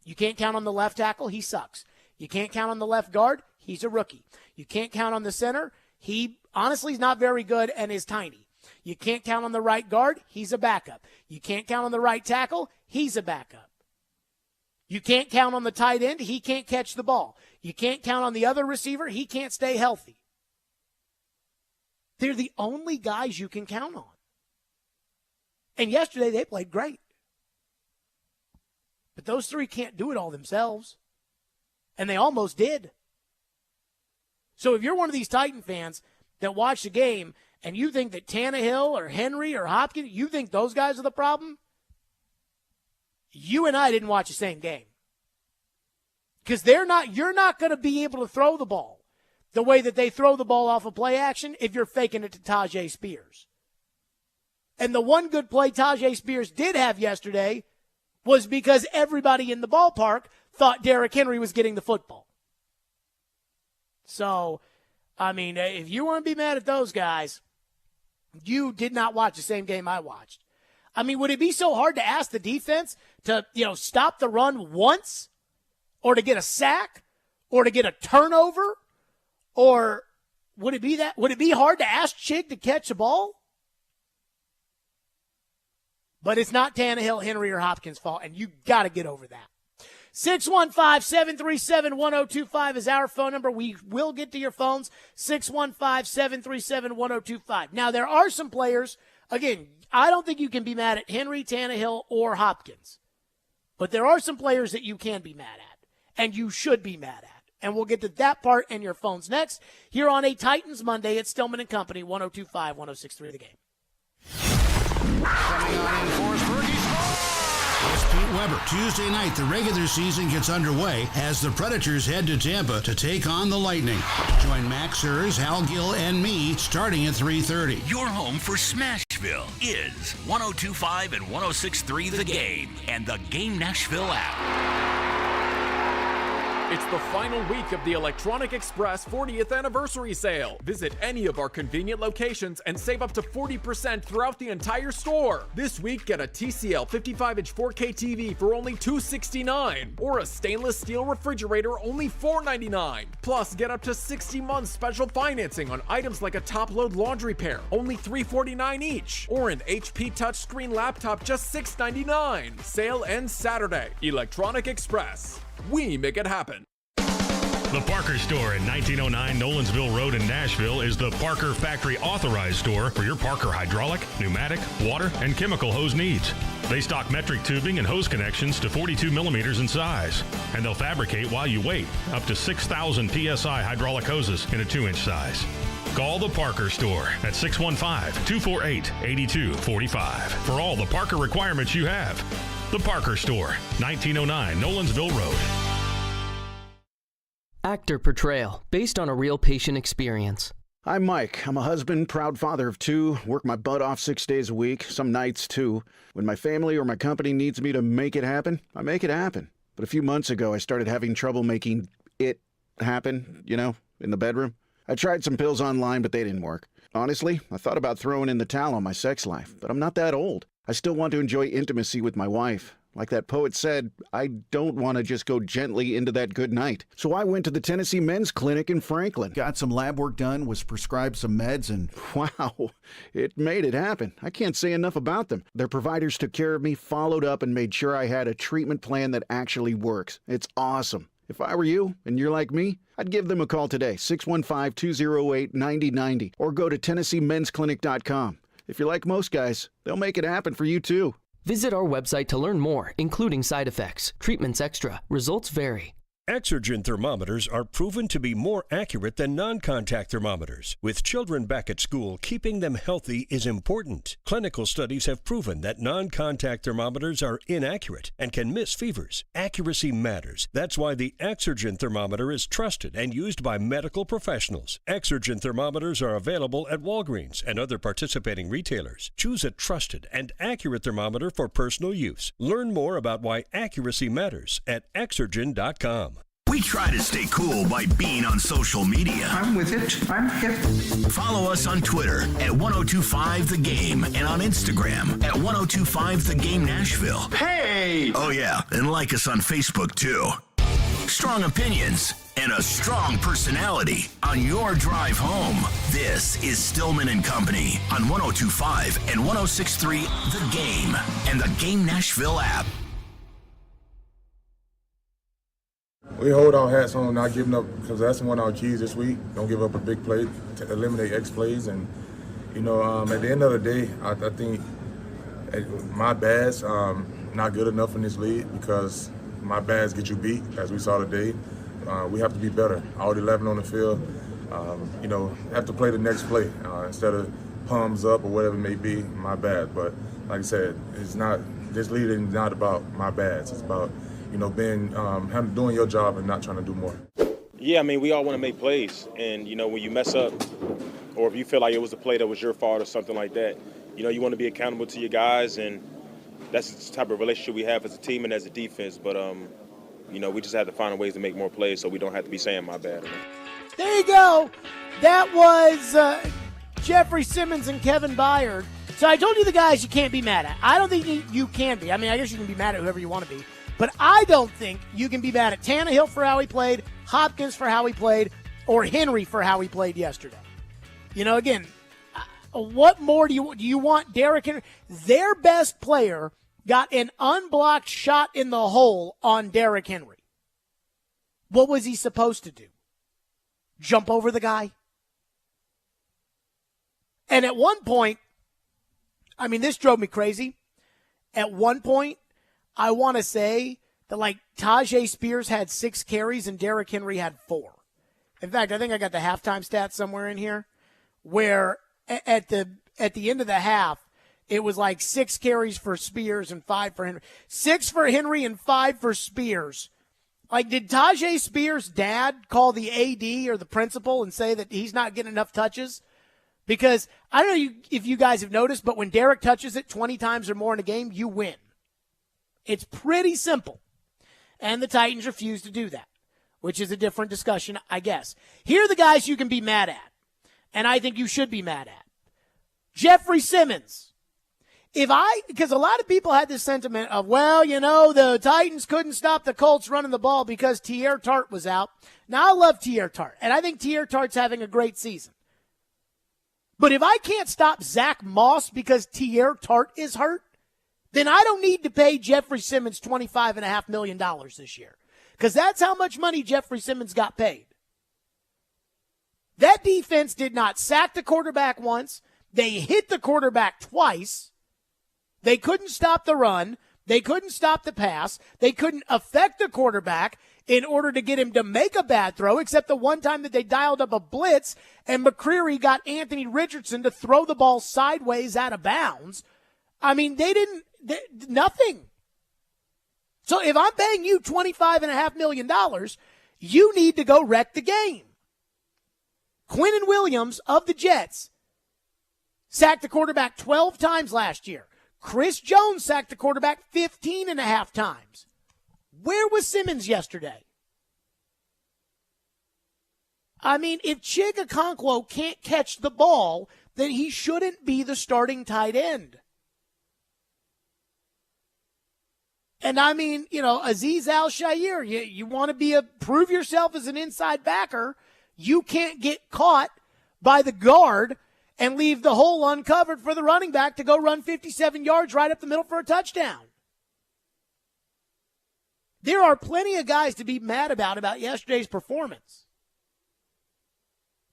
You can't count on the left tackle. He sucks. You can't count on the left guard. He's a rookie. You can't count on the center. He honestly is not very good and is tiny. You can't count on the right guard. He's a backup. You can't count on the right tackle. He's a backup. You can't count on the tight end. He can't catch the ball. You can't count on the other receiver. He can't stay healthy. They're the only guys you can count on. And yesterday they played great. But those 3 can't do it all themselves. And they almost did. So if you're one of these Titan fans that watch the game and you think that Tannehill or Henry or Hopkins, you think those guys are the problem, you and I didn't watch the same game. Because you're not going to be able to throw the ball the way that they throw the ball off of play action if you're faking it to Tajay Spears. And the one good play Tajay Spears did have yesterday was because everybody in the ballpark thought Derrick Henry was getting the football. So, if you want to be mad at those guys, you did not watch the same game I watched. Would it be so hard to ask the defense to, stop the run once or to get a sack or to get a turnover? Or would it be hard to ask Chig to catch a ball? But it's not Tannehill, Henry, or Hopkins' fault, and you got to get over that. 615-737-1025 is our phone number. We will get to your phones, 615-737-1025. Now, there are some players, again, I don't think you can be mad at Henry, Tannehill, or Hopkins. But there are some players that you can be mad at, and you should be mad at. And we'll get to that part and your phones next here on a Titans Monday at Stillman and Company, 102.5, 106.3 The Game. Coming on in for Fergie. It's Pete Weber. Tuesday night, the regular season gets underway as the Predators head to Tampa to take on the Lightning. Join Max Urs, Hal Gill, and me starting at 3:30. Your home for Smashville is 102.5 and 106.3 The Game and the Game Nashville app. It's the final week of the Electronic Express 40th anniversary sale. Visit any of our convenient locations and save up to 40% throughout the entire store. This week, get a TCL 55-inch 4K TV for only $269, or a stainless steel refrigerator only $499. Plus, get up to 60 months special financing on items like a top-load laundry pair, only $349 each, or an HP touchscreen laptop just $699. Sale ends Saturday. Electronic Express. We make it happen. The Parker Store at 1909 Nolensville Road in Nashville is the Parker Factory Authorized Store for your Parker hydraulic, pneumatic, water, and chemical hose needs. They stock metric tubing and hose connections to 42 millimeters in size, and they'll fabricate while you wait up to 6,000 PSI hydraulic hoses in a 2-inch size. Call the Parker Store at 615-248-8245 for all the Parker requirements you have. The Parker Store, 1909 Nolensville Road. Actor Portrayal, based on a real patient experience. I'm Mike. I'm a husband, proud father of 2, work my butt off 6 days a week, some nights too. When my family or my company needs me to make it happen, I make it happen. But a few months ago, I started having trouble making it happen, in the bedroom. I tried some pills online, but they didn't work. Honestly, I thought about throwing in the towel on my sex life, but I'm not that old. I still want to enjoy intimacy with my wife. Like that poet said, I don't want to just go gently into that good night. So I went to the Tennessee Men's Clinic in Franklin. Got some lab work done, was prescribed some meds, and wow, it made it happen. I can't say enough about them. Their providers took care of me, followed up, and made sure I had a treatment plan that actually works. It's awesome. If I were you, and you're like me, I'd give them a call today, 615-208-9090, or go to TennesseeMen'sClinic.com. If you're like most guys, they'll make it happen for you too. Visit our website to learn more, including side effects. Treatments extra. Results vary. Exergen thermometers are proven to be more accurate than non-contact thermometers. With children back at school, keeping them healthy is important. Clinical studies have proven that non-contact thermometers are inaccurate and can miss fevers. Accuracy matters. That's why the Exergen thermometer is trusted and used by medical professionals. Exergen thermometers are available at Walgreens and other participating retailers. Choose a trusted and accurate thermometer for personal use. Learn more about why accuracy matters at Exergen.com. We try to stay cool by being on social media. I'm with it. I'm hip. Follow us on Twitter at 1025 The Game and on Instagram at 1025 The Game Nashville. Hey! Oh, yeah, and like us on Facebook, too. Strong opinions and a strong personality on your drive home. This is Stillman and Company on 1025 and 1063 The Game and the Game Nashville app. We hold our hats on not giving up because that's one of our keys this week. Don't give up a big play to eliminate X plays. And, at the end of the day, I think my bads not good enough in this league because my bads get you beat, as we saw today. We have to be better. All 11 on the field, have to play the next play instead of palms up or whatever it may be, my bad. But like I said, this league is not about my bads. It's about doing your job and not trying to do more. Yeah, we all want to make plays. And, when you mess up or if you feel like it was a play that was your fault or something like that, you want to be accountable to your guys. And that's the type of relationship we have as a team and as a defense. But, we just have to find ways to make more plays so we don't have to be saying my bad. There you go. That was Jeffrey Simmons and Kevin Byard. So I told you the guys you can't be mad at. I don't think you can be. I guess you can be mad at whoever you want to be. But I don't think you can be mad at Tannehill for how he played, Hopkins for how he played, or Henry for how he played yesterday. Again, what more do you want Derrick Henry? Their best player got an unblocked shot in the hole on Derrick Henry. What was he supposed to do? Jump over the guy? And at one point, this drove me crazy. At one point, I want to say that, like, Tajay Spears had 6 carries and Derrick Henry had 4. In fact, I think I got the halftime stats somewhere in here where at the end of the half, it was like 6 carries for Spears and 5 for Henry. 6 for Henry and 5 for Spears. Like, did Tajay Spears' dad call the AD or the principal and say that he's not getting enough touches? Because I don't know if you guys have noticed, but when Derek touches it 20 times or more in a game, you win. It's pretty simple. And the Titans refuse to do that, which is a different discussion, I guess. Here are the guys you can be mad at, and I think you should be mad at. Jeffrey Simmons. Because a lot of people had this sentiment of, well, the Titans couldn't stop the Colts running the ball because Teair Tart was out. Now, I love Teair Tart, and I think Teair Tart's having a great season. But if I can't stop Zach Moss because Teair Tart is hurt, then I don't need to pay Jeffrey Simmons $25.5 million this year. Because that's how much money Jeffrey Simmons got paid. That defense did not sack the quarterback once. They hit the quarterback twice. They couldn't stop the run. They couldn't stop the pass. They couldn't affect the quarterback in order to get him to make a bad throw, except the one time that they dialed up a blitz and McCreary got Anthony Richardson to throw the ball sideways out of bounds. I mean, nothing. So if I'm paying you $25.5 million, you need to go wreck the game. Quinnen Williams of the Jets sacked the quarterback 12 times last year. Chris Jones sacked the quarterback 15.5 times. Where was Simmons yesterday? I mean, if Chig Okonkwo can't catch the ball, then he shouldn't be the starting tight end. And I mean, Azeez Al-Shaair, you want to prove yourself as an inside backer, you can't get caught by the guard and leave the hole uncovered for the running back to go run 57 yards right up the middle for a touchdown. There are plenty of guys to be mad about yesterday's performance.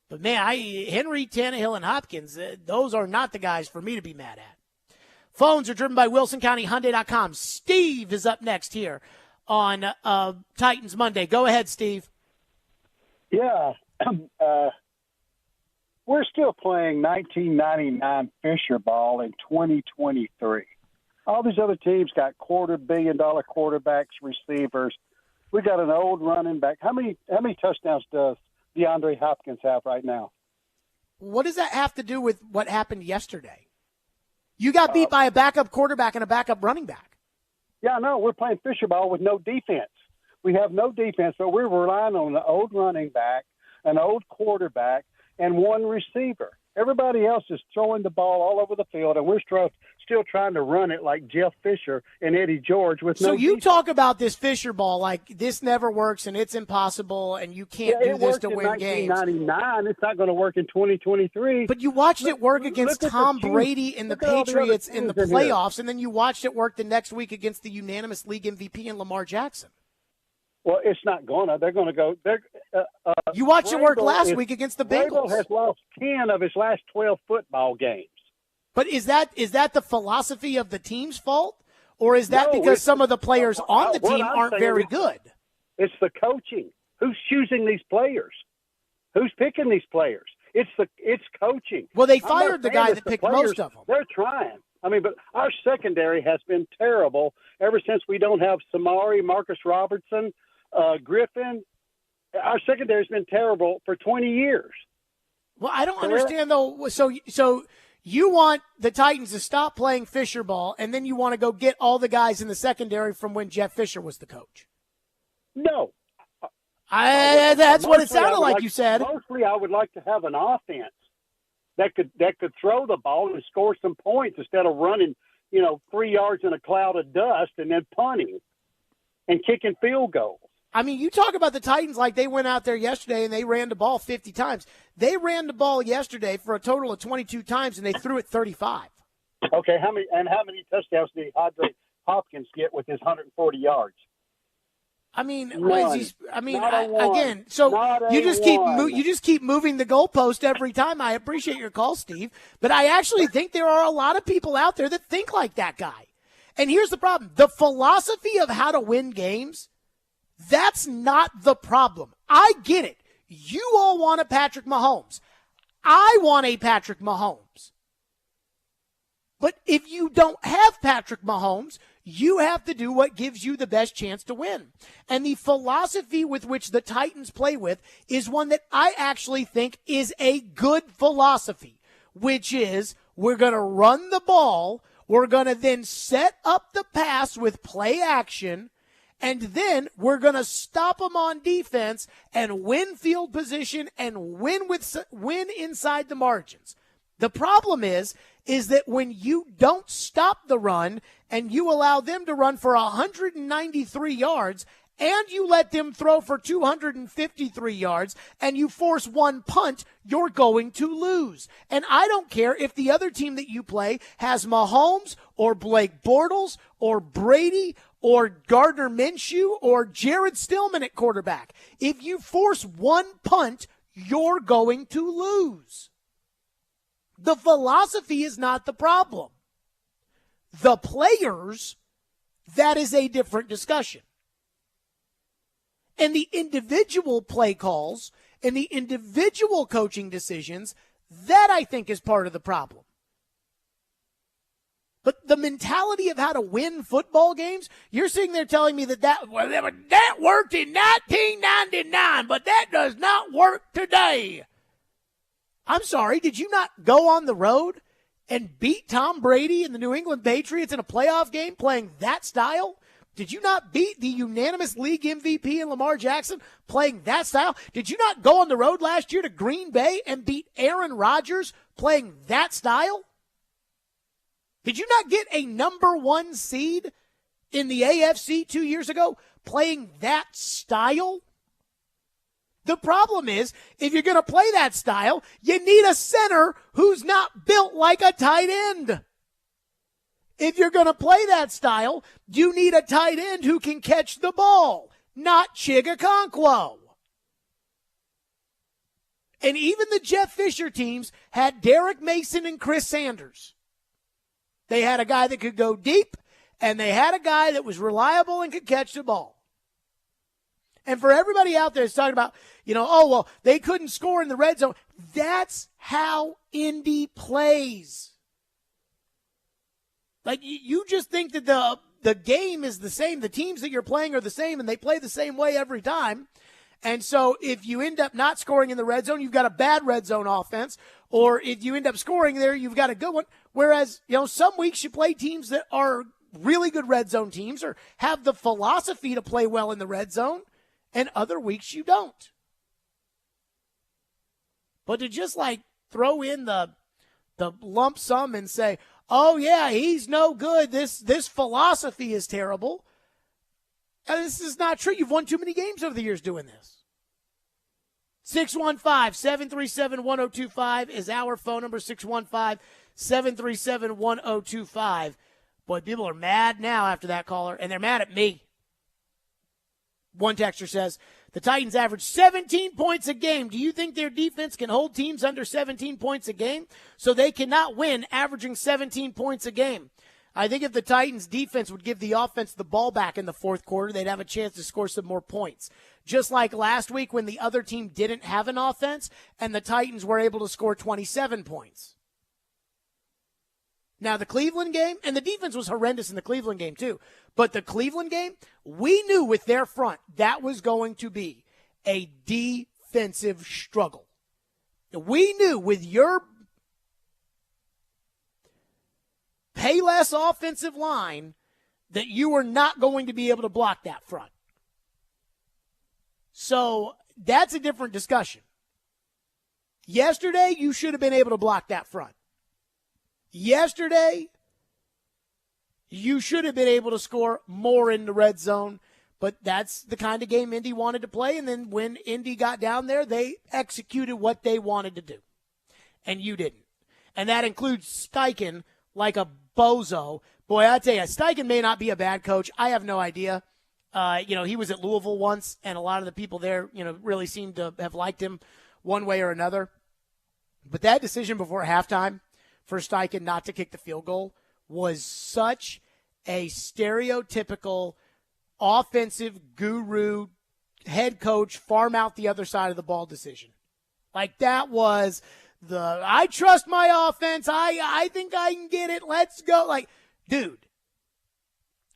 But, man, Henry, Tannehill, and Hopkins, those are not the guys for me to be mad at. Phones are driven by WilsonCountyHyundai.com. Steve is up next here on Titans Monday. Go ahead, Steve. Yeah. We're still playing 1999 Fisher ball in 2023. All these other teams got $250 quarterbacks, receivers. We got an old running back. How many touchdowns does DeAndre Hopkins have right now? What does that have to do with what happened yesterday? You got beat by a backup quarterback and a backup running back. Yeah, no, we're playing Fisher ball with no defense. We have no defense, so we're relying on an old running back, an old quarterback, and one receiver. Everybody else is throwing the ball all over the field, and we're still trying to run it like Jeff Fisher and Eddie George with no defense. So you talk about this Fisher ball like this never works and it's impossible and you can't do this to win games. It worked in 1999. It's not going to work in 2023. But you watched it work against Tom Brady and the Patriots in the playoffs, and then you watched it work the next week against the unanimous league MVP and Lamar Jackson. Well, it's not going to. They're going to go. You watched it work last week against the Bengals. Vrabel has lost 10 of his last 12 football games. But is that the philosophy of the team's fault? Or is that because some of the players on the team aren't very good? It's the coaching. Who's choosing these players? Who's picking these players? It's coaching. Well, they fired the guy that picked most of them. They're trying. I mean, but our secondary has been terrible ever since we don't have Samari, Marcus Robertson, Griffin. Our secondary's been terrible for 20 years. Well, I don't understand, though. So you want the Titans to stop playing Fisher ball, and then you want to go get all the guys in the secondary from when Jeff Fisher was the coach? No. That's what it sounded like you said. Mostly I would like to have an offense that could throw the ball and score some points instead of running, 3 yards in a cloud of dust and then punting and kicking field goals. I mean, you talk about the Titans like they went out there yesterday and they ran the ball 50 times. They ran the ball yesterday for a total of 22 times, and they threw it 35. Okay, how many touchdowns did Hopkins get with his 140 yards? I mean, again, so you just keep moving the goalpost every time. I appreciate your call, Steve, but I actually think there are a lot of people out there that think like that guy. And here's the problem. The philosophy of how to win games, that's not the problem. I get it. You all want a Patrick Mahomes. I want a Patrick Mahomes. But if you don't have Patrick Mahomes, you have to do what gives you the best chance to win. And the philosophy with which the Titans play with is one that I actually think is a good philosophy, which is we're going to run the ball, we're going to then set up the pass with play action, and then we're going to stop them on defense and win field position and win inside the margins. The problem is that when you don't stop the run and you allow them to run for 193 yards and you let them throw for 253 yards and you force one punt, you're going to lose. And I don't care if the other team that you play has Mahomes or Blake Bortles or Brady or Gardner Minshew or Jared Stillman at quarterback. If you force one punt, you're going to lose. The philosophy is not the problem. The players, that is a different discussion. And the individual play calls and the individual coaching decisions, that I think is part of the problem. But the mentality of how to win football games, you're sitting there telling me that worked in 1999, but that does not work today. I'm sorry, did you not go on the road and beat Tom Brady and the New England Patriots in a playoff game playing that style? Did you not beat the unanimous league MVP in Lamar Jackson playing that style? Did you not go on the road last year to Green Bay and beat Aaron Rodgers playing that style? Did you not get a number 1 seed in the AFC 2 years ago playing that style? The problem is, if you're going to play that style, you need a center who's not built like a tight end. If you're going to play that style, you need a tight end who can catch the ball, not Chigakonkwo. And even the Jeff Fisher teams had Derek Mason and Chris Sanders. They had a guy that could go deep, and they had a guy that was reliable and could catch the ball. And for everybody out there that's talking about, they couldn't score in the red zone. That's how Indy plays. Like, you just think that the game is the same. The teams that you're playing are the same, and they play the same way every time. And so if you end up not scoring in the red zone, you've got a bad red zone offense. Or if you end up scoring there, you've got a good one. Whereas, some weeks you play teams that are really good red zone teams or have the philosophy to play well in the red zone. And other weeks you don't. But to just throw in the lump sum and say, oh yeah, he's no good. This philosophy is terrible. And this is not true. You've won too many games over the years doing this. 615-737-1025 is our phone number, 615-737-1025. Boy, people are mad now after that caller, and they're mad at me. One texter says, the Titans average 17 points a game. Do you think their defense can hold teams under 17 points a game? So they cannot win averaging 17 points a game. I think if the Titans defense would give the offense the ball back in the fourth quarter, they'd have a chance to score some more points. Just like last week when the other team didn't have an offense and the Titans were able to score 27 points. Now, the Cleveland game, and the defense was horrendous in the Cleveland game too, but the Cleveland game, we knew with their front that was going to be a defensive struggle. We knew with your Payless offensive line that you were not going to be able to block that front. So that's a different discussion. Yesterday, you should have been able to block that front. Yesterday, you should have been able to score more in the red zone, but that's the kind of game Indy wanted to play, and then when Indy got down there, they executed what they wanted to do, and you didn't. And that includes Steichen like a bozo. Boy, I tell you, Steichen may not be a bad coach. I have no idea. He was at Louisville once, and a lot of the people there, really seemed to have liked him one way or another. But that decision before halftime for Steichen not to kick the field goal was such a stereotypical offensive guru head coach farm out the other side of the ball decision. Like, that was I trust my offense. I think I can get it. Let's go. Like, dude,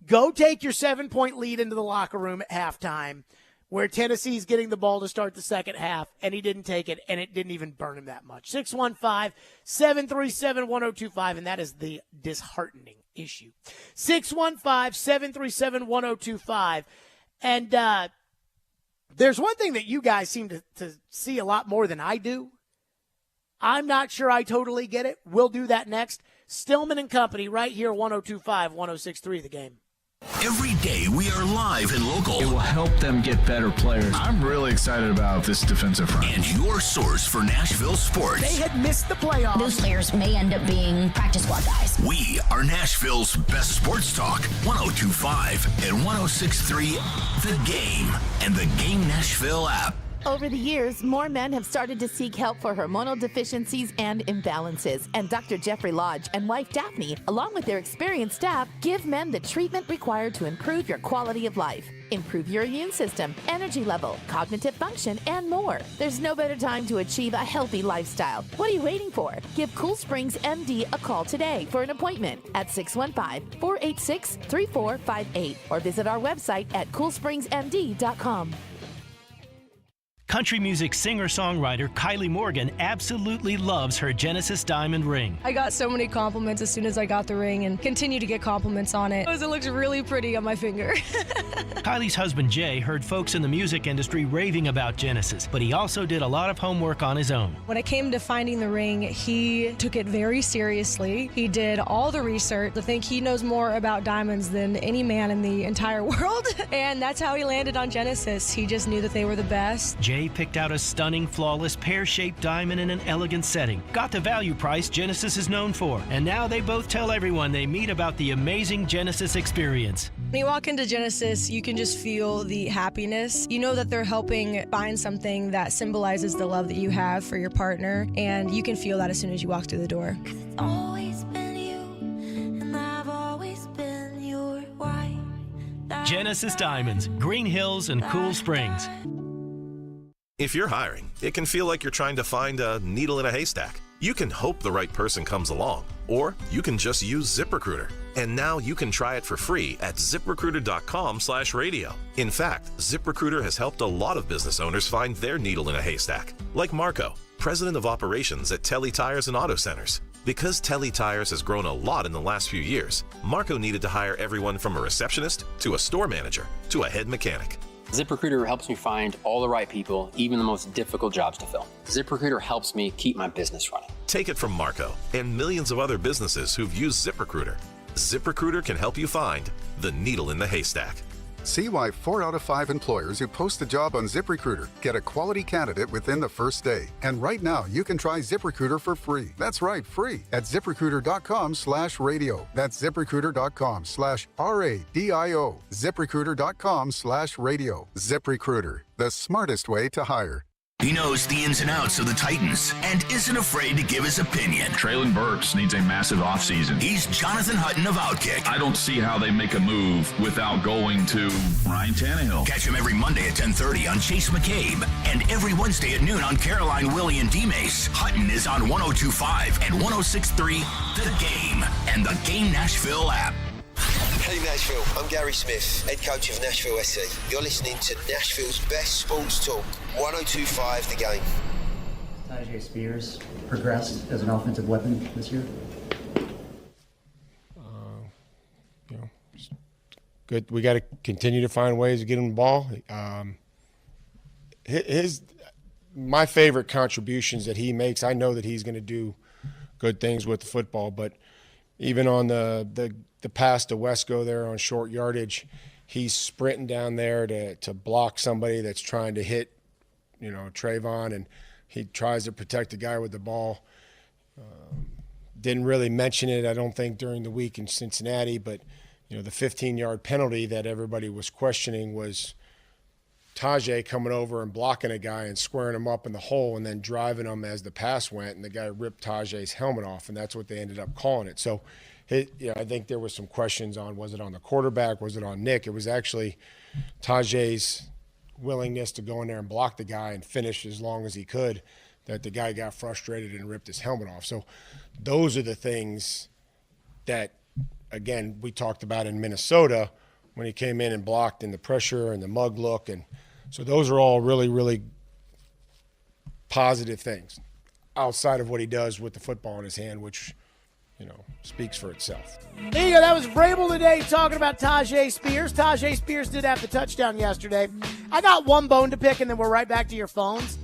go take your 7-point lead into the locker room at halftime where Tennessee's getting the ball to start the second half, and he didn't take it, and it didn't even burn him that much. 615-737-1025, and that is the disheartening issue. 615-737-1025. And there's one thing that you guys seem to see a lot more than I do. I'm not sure I totally get it. We'll do that next. Stillman and Company right here, 102.5, 106.3 The Game. Every day we are live and local. It will help them get better players. I'm really excited about this defensive front. And your source for Nashville sports. They had missed the playoffs. Those players may end up being practice squad guys. We are Nashville's best sports talk. 102.5 and 106.3 The Game and the Game Nashville app. Over the years, more men have started to seek help for hormonal deficiencies and imbalances. And Dr. Jeffrey Lodge and wife Daphne, along with their experienced staff, give men the treatment required to improve your quality of life, improve your immune system, energy level, cognitive function, and more. There's no better time to achieve a healthy lifestyle. What are you waiting for? Give Cool Springs MD a call today for an appointment at 615-486-3458 or visit our website at coolspringsmd.com. Country music singer-songwriter Kylie Morgan absolutely loves her Genesis diamond ring. I got so many compliments as soon as I got the ring and continue to get compliments on it because it looks really pretty on my finger. Kylie's husband Jay heard folks in the music industry raving about Genesis, but he also did a lot of homework on his own. When it came to finding the ring, he took it very seriously. He did all the research. I think he knows more about diamonds than any man in the entire world, and that's how he landed on Genesis. He just knew that they were the best. Jay picked out a stunning, flawless, pear-shaped diamond in an elegant setting. Got the value price Genesis is known for. And now they both tell everyone they meet about the amazing Genesis experience. When you walk into Genesis, you can just feel the happiness. You know that they're helping find something that symbolizes the love that you have for your partner, and you can feel that as soon as you walk through the door. Always been you, and I've always been your wife. Genesis Diamonds, Green Hills and Cool Springs. If you're hiring, it can feel like you're trying to find a needle in a haystack. You can hope the right person comes along, or you can just use ZipRecruiter. And now you can try it for free at ZipRecruiter.com/radio. In fact, ZipRecruiter has helped a lot of business owners find their needle in a haystack, like Marco, president of operations at Telly Tires and Auto Centers. Because Telly Tires has grown a lot in the last few years, Marco needed to hire everyone from a receptionist to a store manager to a head mechanic. ZipRecruiter helps me find all the right people, even the most difficult jobs to fill. ZipRecruiter helps me keep my business running. Take it from Marco and millions of other businesses who've used ZipRecruiter. ZipRecruiter can help you find the needle in the haystack. See why 4 out of 5 employers who post a job on ZipRecruiter get a quality candidate within the first day. And right now, you can try ZipRecruiter for free. That's right, free at ZipRecruiter.com/radio. That's ZipRecruiter.com/RADIO. ZipRecruiter.com/radio. ZipRecruiter, the smartest way to hire. He knows the ins and outs of the Titans and isn't afraid to give his opinion. Traylon Burks needs a massive offseason. He's Jonathan Hutton of Outkick. I don't see how they make a move without going to Ryan Tannehill. Catch him every Monday at 10:30 on Chase McCabe and every Wednesday at noon on Caroline, Willie, and D-Mace. Hutton is on 102.5 and 106.3 The Game and the Game Nashville app. Hey Nashville, I'm Gary Smith, head coach of Nashville SC. You're listening to Nashville's best sports talk, 102.5 The Game. Tyjae Spears progressed as an offensive weapon this year? Good. We got to continue to find ways to get him the ball. My favorite contributions that he makes, I know that he's going to do good things with the football, but even on the pass to Wesco there on short yardage, he's sprinting down there to block somebody that's trying to hit, Trayvon, and he tries to protect the guy with the ball. Didn't really mention it, I don't think, during the week in Cincinnati, but the 15-yard penalty that everybody was questioning was Tajay coming over and blocking a guy and squaring him up in the hole and then driving him as the pass went, and the guy ripped Tajay's helmet off, and that's what they ended up calling it. So I think there was some questions on, was it on the quarterback, was it on Nick? It was actually Tajay's willingness to go in there and block the guy and finish as long as he could that the guy got frustrated and ripped his helmet off. So those are the things that, again, we talked about in Minnesota when he came in and blocked in the pressure and the mug look. And so those are all really, really positive things outside of what he does with the football in his hand, which, speaks for itself. There you go. That was Vrabel today talking about Tajay Spears. Tajay Spears did have the touchdown yesterday. I got one bone to pick, and then we're right back to your phones.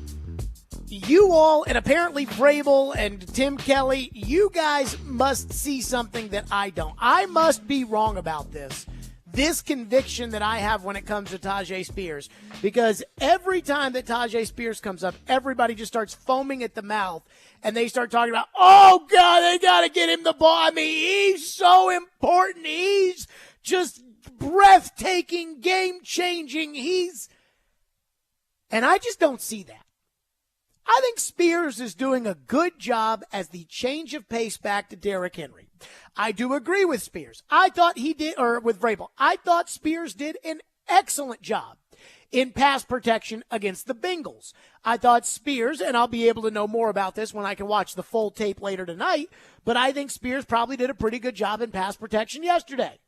You all, and apparently Vrabel and Tim Kelly, you guys must see something that I don't. I must be wrong about this. This conviction that I have when it comes to Tajay Spears, because every time that Tajay Spears comes up, everybody just starts foaming at the mouth, and they start talking about, oh, God, they got to get him the ball. I mean, he's so important. He's just breathtaking, game-changing. And I just don't see that. I think Spears is doing a good job as the change of pace back to Derrick Henry. I do agree with Spears. I thought he did, or with Vrabel, I thought Spears did an excellent job in pass protection against the Bengals. I thought Spears, and I'll be able to know more about this when I can watch the full tape later tonight, but I think Spears probably did a pretty good job in pass protection yesterday.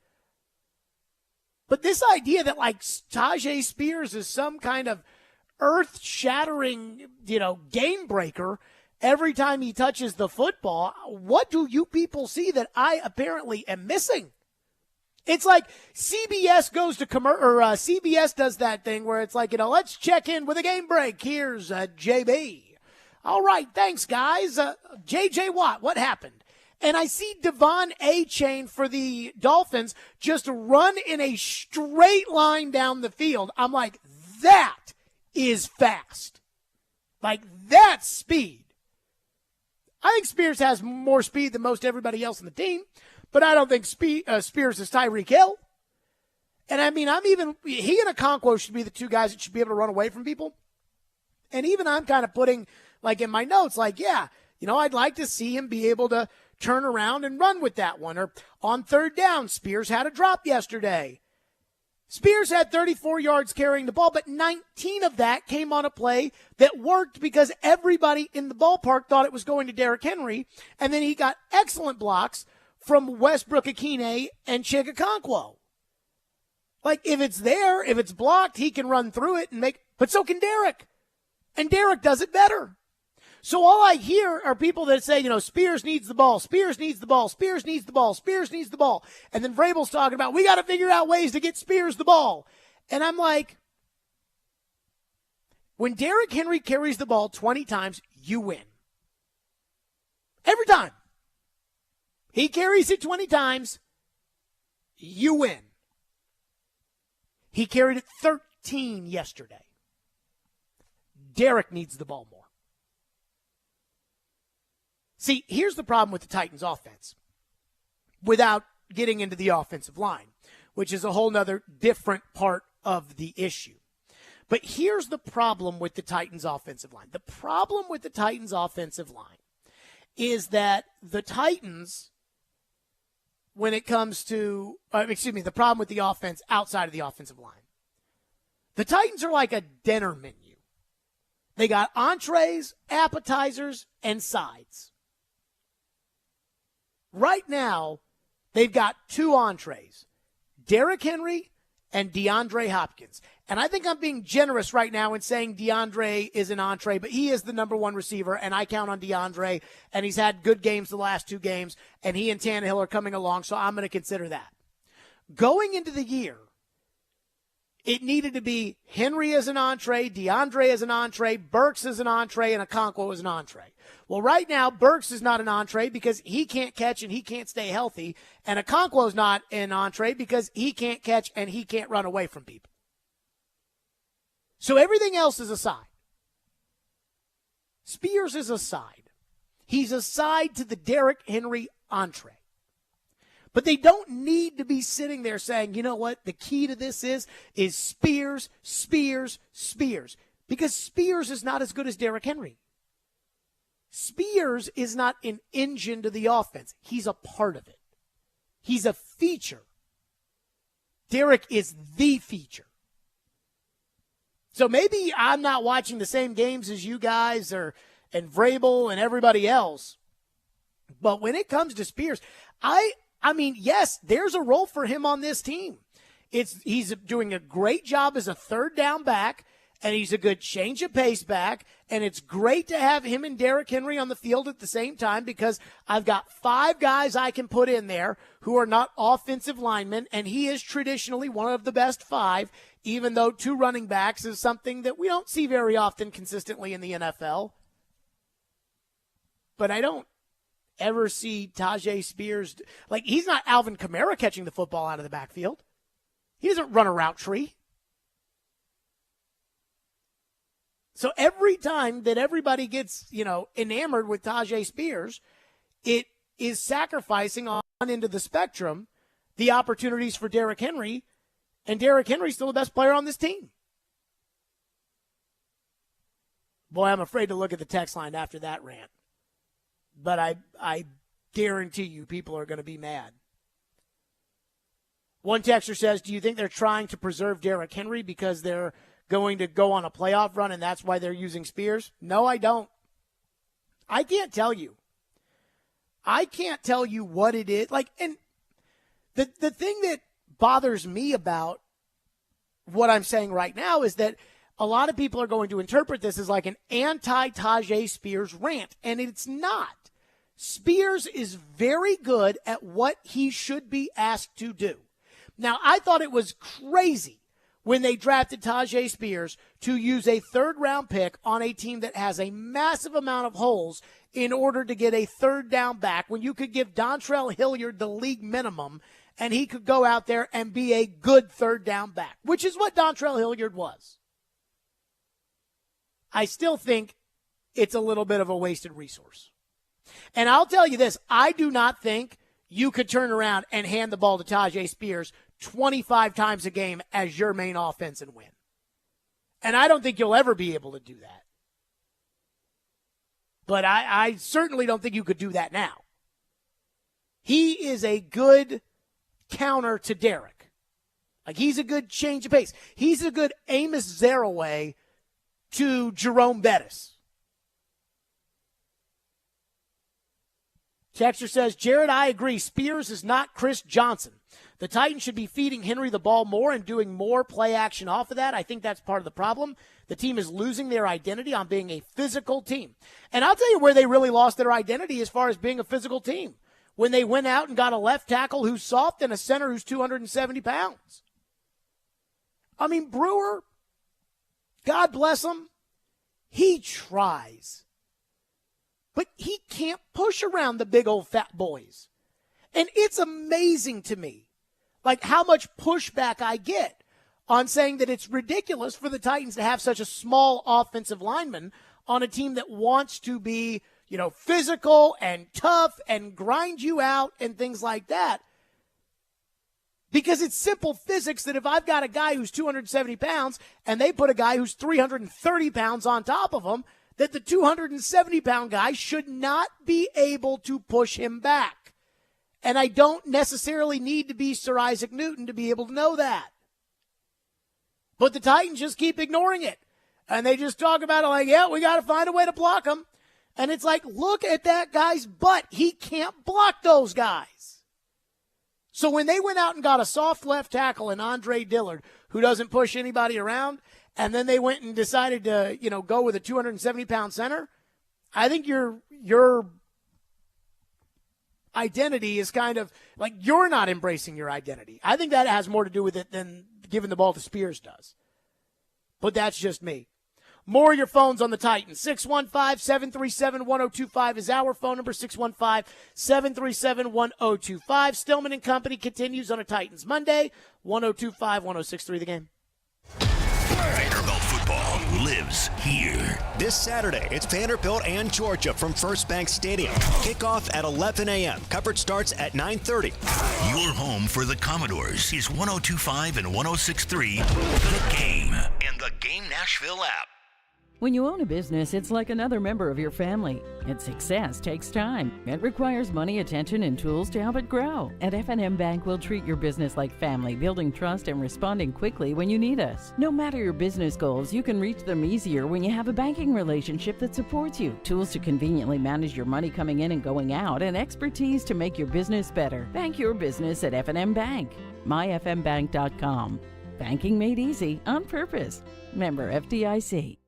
But this idea that, like, Tajay Spears is some kind of earth-shattering, game breaker every time he touches the football, what do you people see that I apparently am missing? It's like CBS goes to CBS does that thing where it's like, let's check in with a game break. Here's JB. All right, thanks, guys. J.J. Watt, what happened? And I see Devon A-Chain for the Dolphins just run in a straight line down the field. I'm like, that is fast. Like, that's speed. I think Spears has more speed than most everybody else on the team, but I don't think Spears is Tyreek Hill. And I mean, he and Okonkwo should be the two guys that should be able to run away from people. And even I'm kind of putting, like, in my notes, like, yeah, I'd like to see him be able to turn around and run with that one. Or on third down, Spears had a drop yesterday. Spears had 34 yards carrying the ball, but 19 of that came on a play that worked because everybody in the ballpark thought it was going to Derrick Henry, and then he got excellent blocks from Westbrook-Akine and Chig Okonkwo. Like, if it's there, if it's blocked, he can run through it and but so can Derrick. And Derrick does it better. So all I hear are people that say, Spears needs the ball, Spears needs the ball, Spears needs the ball, Spears needs the ball. And then Vrabel's talking about, we got to figure out ways to get Spears the ball. And I'm like, when Derrick Henry carries the ball 20 times, you win. Every time. He carries it 20 times, you win. He carried it 13 yesterday. Derrick needs the ball more. See, here's the problem with the Titans offense, without getting into the offensive line, which is a whole nother different part of the issue. But here's the problem with the Titans offensive line. The problem with the Titans offensive line is that the Titans, when it comes to, the problem with the offense outside of the offensive line, the Titans are like a dinner menu. They got entrees, appetizers, and sides. Right now, they've got two entrees, Derrick Henry and DeAndre Hopkins. And I think I'm being generous right now in saying DeAndre is an entree, but he is the number one receiver, and I count on DeAndre, and he's had good games the last two games, and he and Tannehill are coming along, so I'm going to consider that. Going into the year, it needed to be Henry as an entree, DeAndre as an entree, Burks as an entree, and Okonkwo as an entree. Well, right now, Burks is not an entree because he can't catch and he can't stay healthy, and Okonkwo's not an entree because he can't catch and he can't run away from people. So everything else is a side. Spears is a side. He's a side to the Derrick Henry entree. But they don't need to be sitting there saying, you know what, the key to this is Spears, Spears, Spears. Because Spears is not as good as Derrick Henry. Spears is not an engine to the offense. He's a part of it. He's a feature. Derrick is the feature. So maybe I'm not watching the same games as you guys and Vrabel and everybody else. But when it comes to Spears, I mean, yes, there's a role for him on this team. He's doing a great job as a third down back, and he's a good change of pace back, and it's great to have him and Derrick Henry on the field at the same time because I've got 5 guys I can put in there who are not offensive linemen, and he is traditionally one of the best 5, even though 2 running backs is something that we don't see very often consistently in the NFL. But I don't ever see Tajay Spears, like he's not Alvin Kamara catching the football out of the backfield. He doesn't run a route tree. So every time that everybody gets, enamored with Tajay Spears, it is sacrificing on end of the spectrum the opportunities for Derrick Henry, and Derrick Henry's still the best player on this team. Boy, I'm afraid to look at the text line after that rant. But I guarantee you people are going to be mad. One texter says, do you think they're trying to preserve Derrick Henry because they're going to go on a playoff run and that's why they're using Spears? No, I don't. I can't tell you. I can't tell you what it is. And the thing that bothers me about what I'm saying right now is that a lot of people are going to interpret this as like an anti-Tajay Spears rant, and it's not. Spears is very good at what he should be asked to do. Now, I thought it was crazy when they drafted Tajay Spears to use a third-round pick on a team that has a massive amount of holes in order to get a third down back when you could give Dontrell Hilliard the league minimum and he could go out there and be a good third down back, which is what Dontrell Hilliard was. I still think it's a little bit of a wasted resource. And I'll tell you this, I do not think you could turn around and hand the ball to Tajay Spears 25 times a game as your main offense and win. And I don't think you'll ever be able to do that. But I certainly don't think you could do that now. He is a good counter to Derrick. Like, he's a good change of pace. He's a good Amos Zaraway to Jerome Bettis. Texter says, Jared, I agree. Spears is not Chris Johnson. The Titans should be feeding Henry the ball more and doing more play action off of that. I think that's part of the problem. The team is losing their identity on being a physical team. And I'll tell you where they really lost their identity as far as being a physical team. When they went out and got a left tackle who's soft and a center who's 270 pounds. I mean, Brewer, God bless him, he tries. But he can't push around the big old fat boys. And it's amazing to me, like, how much pushback I get on saying that it's ridiculous for the Titans to have such a small offensive lineman on a team that wants to be, physical and tough and grind you out and things like that. Because it's simple physics that if I've got a guy who's 270 pounds and they put a guy who's 330 pounds on top of him, that the 270-pound guy should not be able to push him back. And I don't necessarily need to be Sir Isaac Newton to be able to know that. But the Titans just keep ignoring it. And they just talk about it like, yeah, we got to find a way to block him. And it's like, look at that guy's butt. He can't block those guys. So when they went out and got a soft left tackle in Andre Dillard, who doesn't push anybody around, and then they went and decided to, go with a 270-pound center, I think your identity is kind of like you're not embracing your identity. I think that has more to do with it than giving the ball to Spears does. But that's just me. More of your phones on the Titans. 615-737-1025 is our phone number, 615-737-1025. Stillman and Company continues on a Titans Monday, 102.5, 106.3 The Game. Vanderbilt football lives here. This Saturday, it's Vanderbilt and Georgia from First Bank Stadium. Kickoff at 11 a.m. Coverage starts at 9:30. Your home for the Commodores is 102.5 and 106.3 The Game and the Game Nashville app. When you own a business, it's like another member of your family. Its success takes time. It requires money, attention, and tools to help it grow. At F&M Bank, we'll treat your business like family, building trust and responding quickly when you need us. No matter your business goals, you can reach them easier when you have a banking relationship that supports you. Tools to conveniently manage your money coming in and going out, and expertise to make your business better. Bank your business at F&M Bank. myfmbank.com. Banking made easy on purpose. Member FDIC.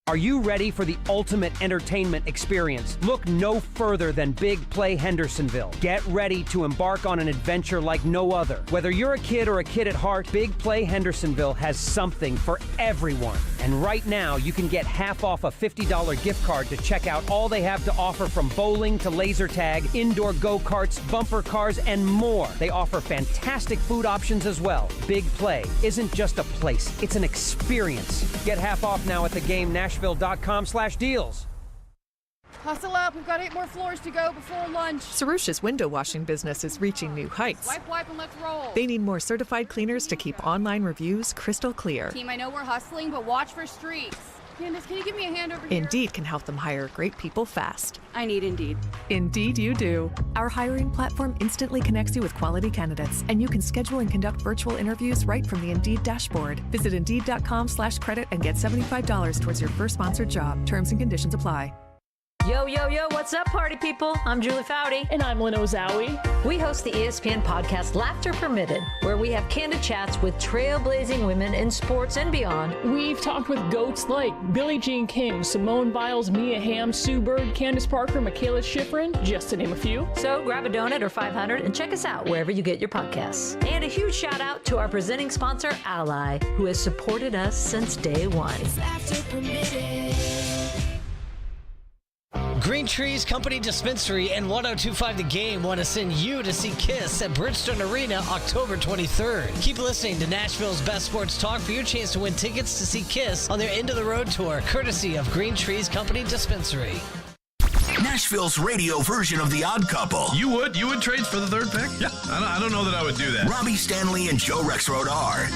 Are you ready for the ultimate entertainment experience? Look no further than Big Play Hendersonville. Get ready to embark on an adventure like no other. Whether you're a kid or a kid at heart, Big Play Hendersonville has something for everyone. And right now, you can get half off a $50 gift card to check out all they have to offer, from bowling to laser tag, indoor go-karts, bumper cars, and more. They offer fantastic food options as well. Big Play isn't just a place, it's an experience. Get half off now at the game Nashville.com/deals. Hustle up, we've got 8 more floors to go before lunch. Sarusha's window washing business is reaching new heights. Wipe, and let's roll. They need more certified cleaners to keep online reviews crystal clear. Team, I know we're hustling, but watch for streaks. Candace, can you give me a hand over here? Indeed can help them hire great people fast. I need Indeed. Indeed you do. Our hiring platform instantly connects you with quality candidates, and you can schedule and conduct virtual interviews right from the Indeed dashboard. Visit Indeed.com/credit and get $75 towards your first sponsored job. Terms and conditions apply. Yo, yo, yo, what's up, party people? I'm Julie Foudy. And I'm Lynn Ozawi. We host the ESPN podcast Laughter Permitted, where we have candid chats with trailblazing women in sports and beyond. We've talked with goats like Billie Jean King, Simone Biles, Mia Hamm, Sue Bird, Candace Parker, Michaela Schifrin, just to name a few. So grab a donut or 500 and check us out wherever you get your podcasts. And a huge shout out to our presenting sponsor, Ally, who has supported us since day one. It's Laughter Permitted. Green Trees Company Dispensary and 102.5 The Game want to send you to see Kiss at Bridgestone Arena October 23rd. Keep listening to Nashville's best sports talk for your chance to win tickets to see Kiss on their End of the Road tour, courtesy of Green Trees Company Dispensary. Nashville's radio version of The Odd Couple. You would trade for the third pick? Yeah, I don't know that I would do that. Robbie Stanley and Joe Rexrode are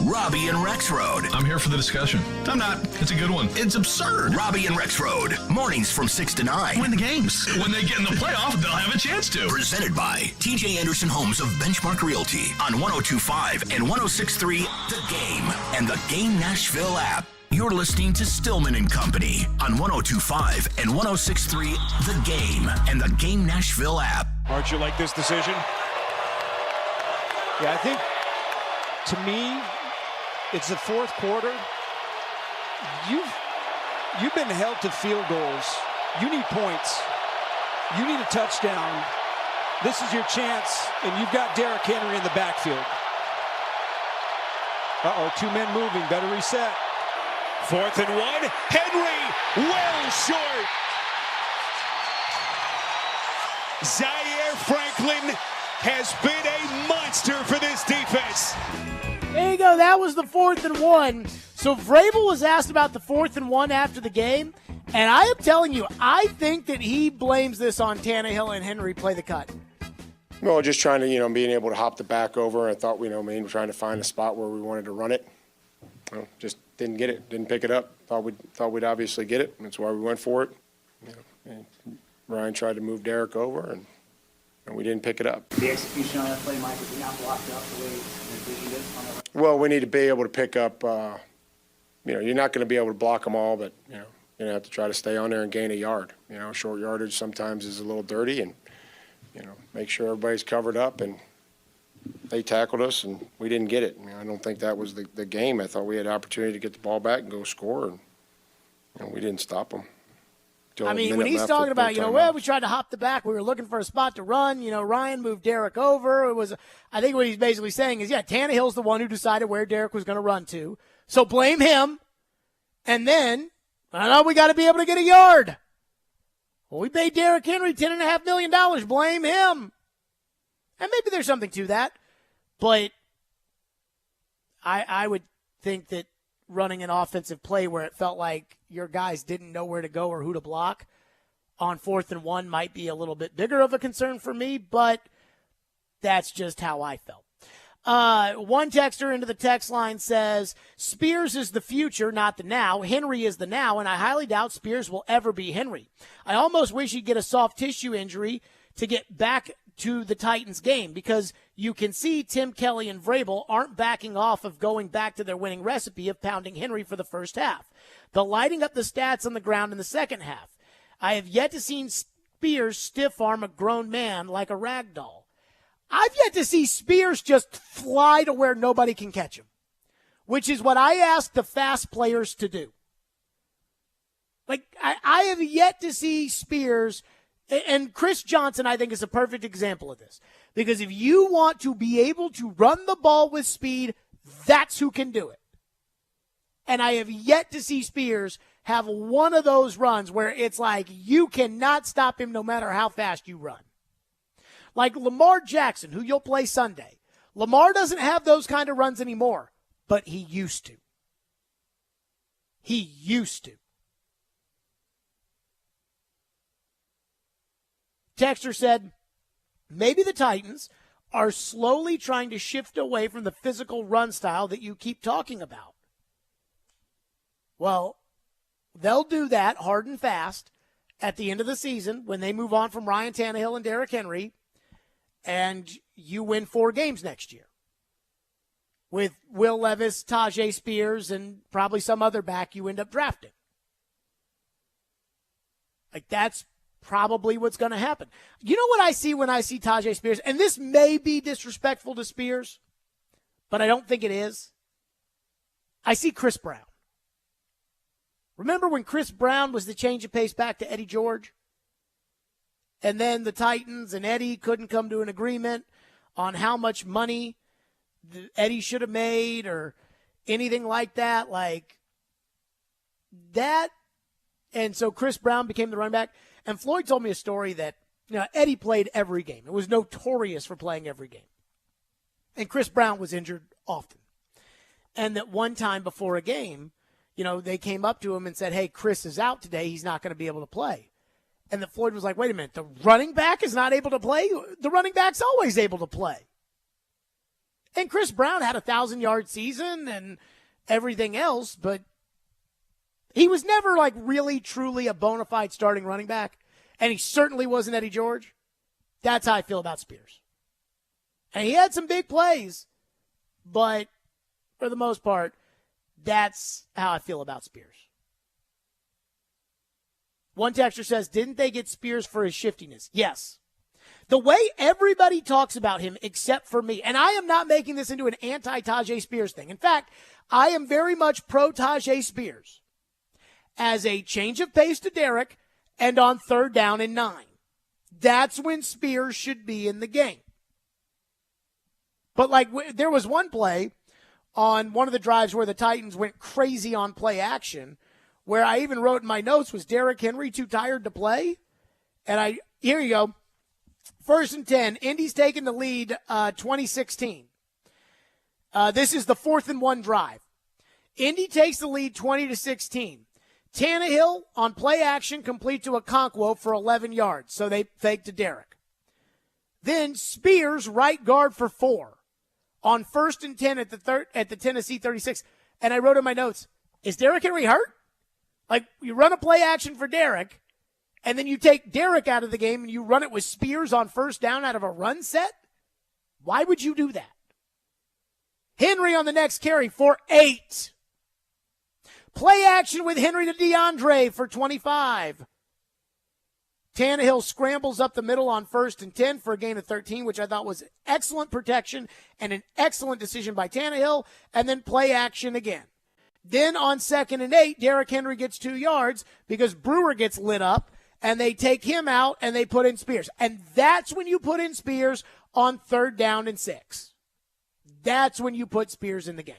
Robbie and Rexrode. I'm here for the discussion. I'm not. It's a good one. It's absurd. Robbie and Rexrode. Mornings from 6 to 9. Win the games. When they get in the playoff, they'll have a chance to. Presented by TJ Anderson Homes of Benchmark Realty on 102.5 and 106.3 The Game and the Game Nashville app. You're listening to Stillman and Company on 102.5 and 106.3 The Game and the Game Nashville app. Aren't you like this decision? Yeah, I think, to me, it's the fourth quarter. You've been held to field goals. You need points. You need a touchdown. This is your chance, and you've got Derrick Henry in the backfield. Uh-oh, 2 men moving. Better reset. 4th and 1. Henry, well short. Zaire Franklin has been a monster for this defense. There you go. That was the 4th and 1. So Vrabel was asked about the 4th and 1 after the game, and I am telling you, I think that he blames this on Tannehill and Henry play the cut. No, just trying to, being able to hop the back over. I thought, we're trying to find a spot where we wanted to run it. Just didn't get it, didn't pick it up. Thought we'd obviously get it. That's why we went for it. And Ryan tried to move Derrick over, and we didn't pick it up. The execution on that play, Mike, was not blocked up the way you envisioned it on the. Well, we need to be able to pick up. You're not going to be able to block them all, but you're going to have to try to stay on there and gain a yard. Short yardage sometimes is a little dirty, and make sure everybody's covered up. And they tackled us, and we didn't get it. I don't think that was the game. I thought we had an opportunity to get the ball back and go score, and we didn't stop them. When he's talking about, we tried to hop the back. We were looking for a spot to run. Ryan moved Derrick over. I think what he's basically saying is, Tannehill's the one who decided where Derrick was going to run to. So blame him. And then, we got to be able to get a yard. Well, we paid Derrick Henry $10.5 million. Blame him. And maybe there's something to that. But I would think that running an offensive play where it felt like your guys didn't know where to go or who to block on 4th and 1 might be a little bit bigger of a concern for me, but that's just how I felt. One texter into the text line says, Spears is the future, not the now. Henry is the now, and I highly doubt Spears will ever be Henry. I almost wish he'd get a soft tissue injury to get back to the Titans game, because you can see Tim Kelly and Vrabel aren't backing off of going back to their winning recipe of pounding Henry for the first half. They're lighting up the stats on the ground in the second half. I have yet to see Spears stiff-arm a grown man like a rag doll. I've yet to see Spears just fly to where nobody can catch him, which is what I ask the fast players to do. Like, I have yet to see Spears, and Chris Johnson, I think, is a perfect example of this. Because if you want to be able to run the ball with speed, that's who can do it. And I have yet to see Spears have one of those runs where it's like you cannot stop him no matter how fast you run. Like Lamar Jackson, who you'll play Sunday. Lamar doesn't have those kind of runs anymore, but he used to. He used to. Texter said, maybe the Titans are slowly trying to shift away from the physical run style that you keep talking about. Well, they'll do that hard and fast at the end of the season when they move on from Ryan Tannehill and Derrick Henry, and you win 4 games next year with Will Levis, Tajay Spears, and probably some other back you end up drafting. Like, that's probably what's going to happen. You know what I see when I see Tajay Spears? And this may be disrespectful to Spears, but I don't think it is. I see Chris Brown. Remember when Chris Brown was the change of pace back to Eddie George? And then the Titans and Eddie couldn't come to an agreement on how much money Eddie should have made or anything like that. Like that. And so Chris Brown became the running back. And Floyd told me a story that, Eddie played every game. It was notorious for playing every game. And Chris Brown was injured often. And that one time before a game, they came up to him and said, hey, Chris is out today. He's not going to be able to play. And that Floyd was like, wait a minute, the running back is not able to play? The running back's always able to play. And Chris Brown had a 1,000-yard season and everything else, but he was never like really, truly a bona fide starting running back. And he certainly wasn't Eddie George. That's how I feel about Spears. And he had some big plays, but for the most part, that's how I feel about Spears. One texter says, didn't they get Spears for his shiftiness? Yes. The way everybody talks about him except for me, and I am not making this into an anti-Tajay Spears thing. In fact, I am very much pro-Tajay Spears as a change of pace to Derrick and on 3rd down and 9. That's when Spears should be in the game. But there was one play on one of the drives where the Titans went crazy on play action, where I even wrote in my notes, was Derrick Henry too tired to play? And here you go. 1st and 10. Indy's taking the lead 2016. This is the 4th and 1 drive. Indy takes the lead 20-16. Tannehill on play action complete to Okonkwo for 11 yards. So they fake to Derrick. Then Spears right guard for 4 on 1st and 10 at the Tennessee 36. And I wrote in my notes, is Derrick Henry hurt? Like, you run a play action for Derrick, and then you take Derrick out of the game and you run it with Spears on 1st down out of a run set? Why would you do that? Henry on the next carry for 8. Play action with Henry to DeAndre for 25. Tannehill scrambles up the middle on 1st and 10 for a gain of 13, which I thought was excellent protection and an excellent decision by Tannehill, and then play action again. Then on 2nd and 8, Derrick Henry gets 2 yards because Brewer gets lit up, and they take him out and they put in Spears. And that's when you put in Spears on 3rd down and 6. That's when you put Spears in the game.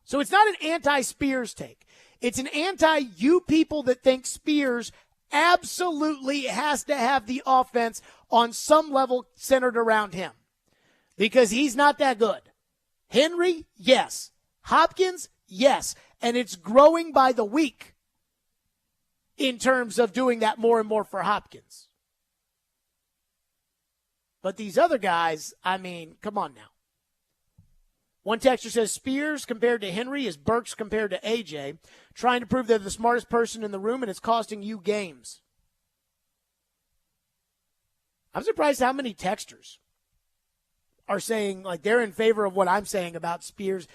So it's not an anti-Spears take. It's an anti-you people that think Spears absolutely has to have the offense on some level centered around him because he's not that good. Henry, yes. Hopkins, Yes, and it's growing by the week in terms of doing that more and more for Hopkins. But these other guys, I mean, come on now. One texter says Spears compared to Henry is Burks compared to AJ, trying to prove they're the smartest person in the room, and it's costing you games. I'm surprised how many texters are saying, like, they're in favor of what I'm saying about Spears.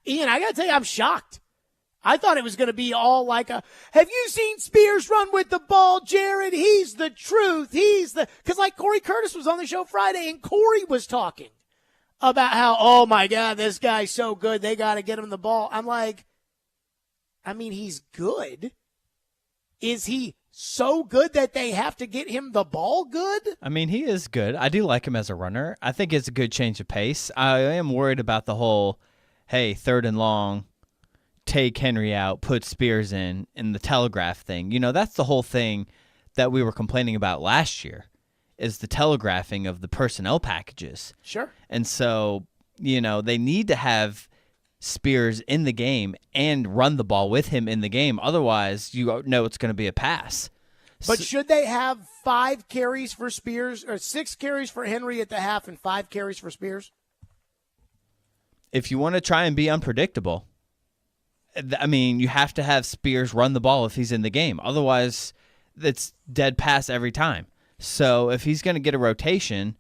Ian, I got to tell you, I'm shocked. I thought it was going to be all like have you seen Spears run with the ball, Jared? He's the truth. Because like Corey Curtis was on the show Friday, and Corey was talking about how, oh my God, this guy's so good, they got to get him the ball. I'm like, I mean, he's good. Is he so good that they have to get him the ball good? I mean, he is good. I do like him as a runner. I think it's a good change of pace. I am worried about the whole, hey, 3rd and long, take Henry out, put Spears in the telegraph thing. You know, that's the whole thing that we were complaining about last year, is the telegraphing of the personnel packages. Sure. And so, you know, they need to have Spears in the game and run the ball with him in the game. Otherwise, you know it's going to be a pass. But should they have 5 carries for Spears or 6 carries for Henry at the half and 5 carries for Spears? If you want to try and be unpredictable, I mean, you have to have Spears run the ball if he's in the game. Otherwise, it's dead pass every time. So if he's going to get a rotation,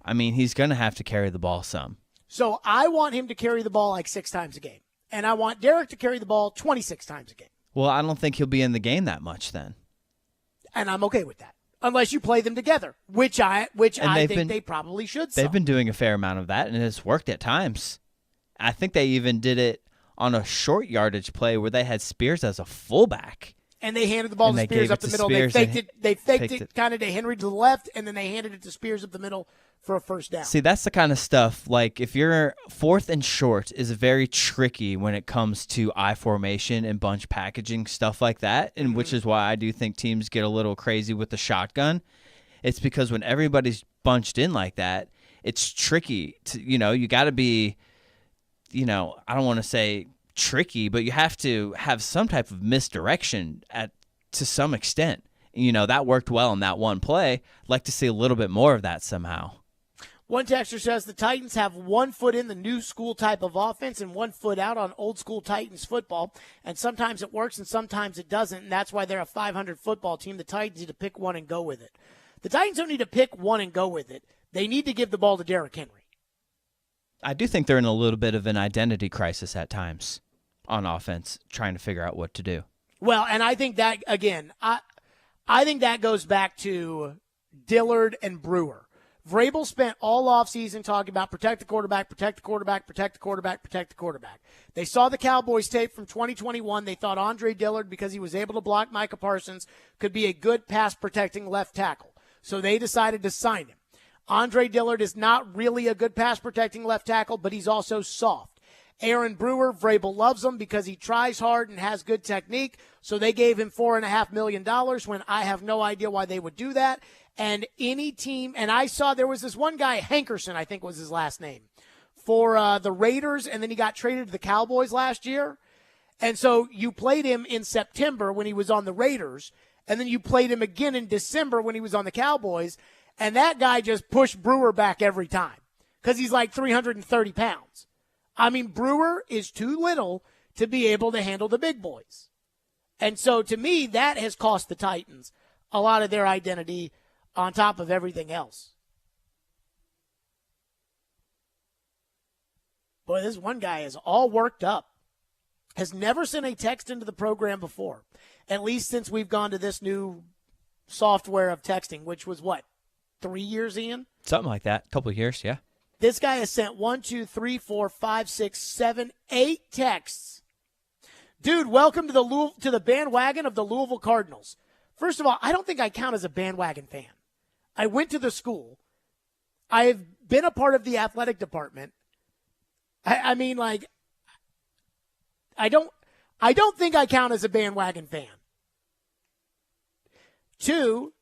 I mean, he's going to have to carry the ball some. So I want him to carry the ball like 6 times a game. And I want Derek to carry the ball 26 times a game. Well, I don't think he'll be in the game that much then. And I'm okay with that. Unless you play them together, which I think they probably should. They've been doing a fair amount of that, and it's worked at times. I think they even did it on a short yardage play where they had Spears as a fullback. And they handed the ball to Spears up the middle. They faked it kind of to Henry to the left, and then they handed it to Spears up the middle for a first down. See, that's the kind of stuff, like if you're 4th and short is very tricky when it comes to I formation and bunch packaging, stuff like that, and which is why I do think teams get a little crazy with the shotgun. It's because when everybody's bunched in like that, it's tricky to, you got to be, I don't want to say tricky, but you have to have some type of misdirection to some extent. That worked well in that one play. I'd like to see a little bit more of that somehow. One texter says the Titans have 1 foot in the new school type of offense and 1 foot out on old school Titans football. And sometimes it works and sometimes it doesn't. And that's why they're a 500 football team. The Titans need to pick one and go with it. The Titans don't need to pick one and go with it. They need to give the ball to Derrick Henry. I do think they're in a little bit of an identity crisis at times on offense, trying to figure out what to do. Well, and I think that, again, I think that goes back to Dillard and Brewer. Vrabel spent all offseason talking about protect the quarterback, protect the quarterback, protect the quarterback, protect the quarterback. They saw the Cowboys tape from 2021. They thought Andre Dillard, because he was able to block Micah Parsons, could be a good pass-protecting left tackle. So they decided to sign him. Andre Dillard is not really a good pass-protecting left tackle, but he's also soft. Aaron Brewer, Vrabel loves him because he tries hard and has good technique, so they gave him $4.5 million when I have no idea why they would do that. And any team, and I saw there was this one guy, Hankerson, I think was his last name, for the Raiders, and then he got traded to the Cowboys last year. And so you played him in September when he was on the Raiders, and then you played him again in December when he was on the Cowboys, and that guy just pushed Brewer back every time because he's like 330 pounds. I mean, Brewer is too little to be able to handle the big boys. And so to me, that has cost the Titans a lot of their identity on top of everything else. Boy, this one guy is all worked up. Has never sent a text into the program before, at least since we've gone to this new software of texting, which was what, 3 years, Ian? Something like that. A couple of years, yeah. This guy has sent 1, 2, 3, 4, 5, 6, 7, 8 texts. Dude, welcome to the bandwagon of the Louisville Cardinals. First of all, I don't think I count as a bandwagon fan. I went to the school. I have been a part of the athletic department. I mean, like, I don't think I count as a bandwagon fan. 2,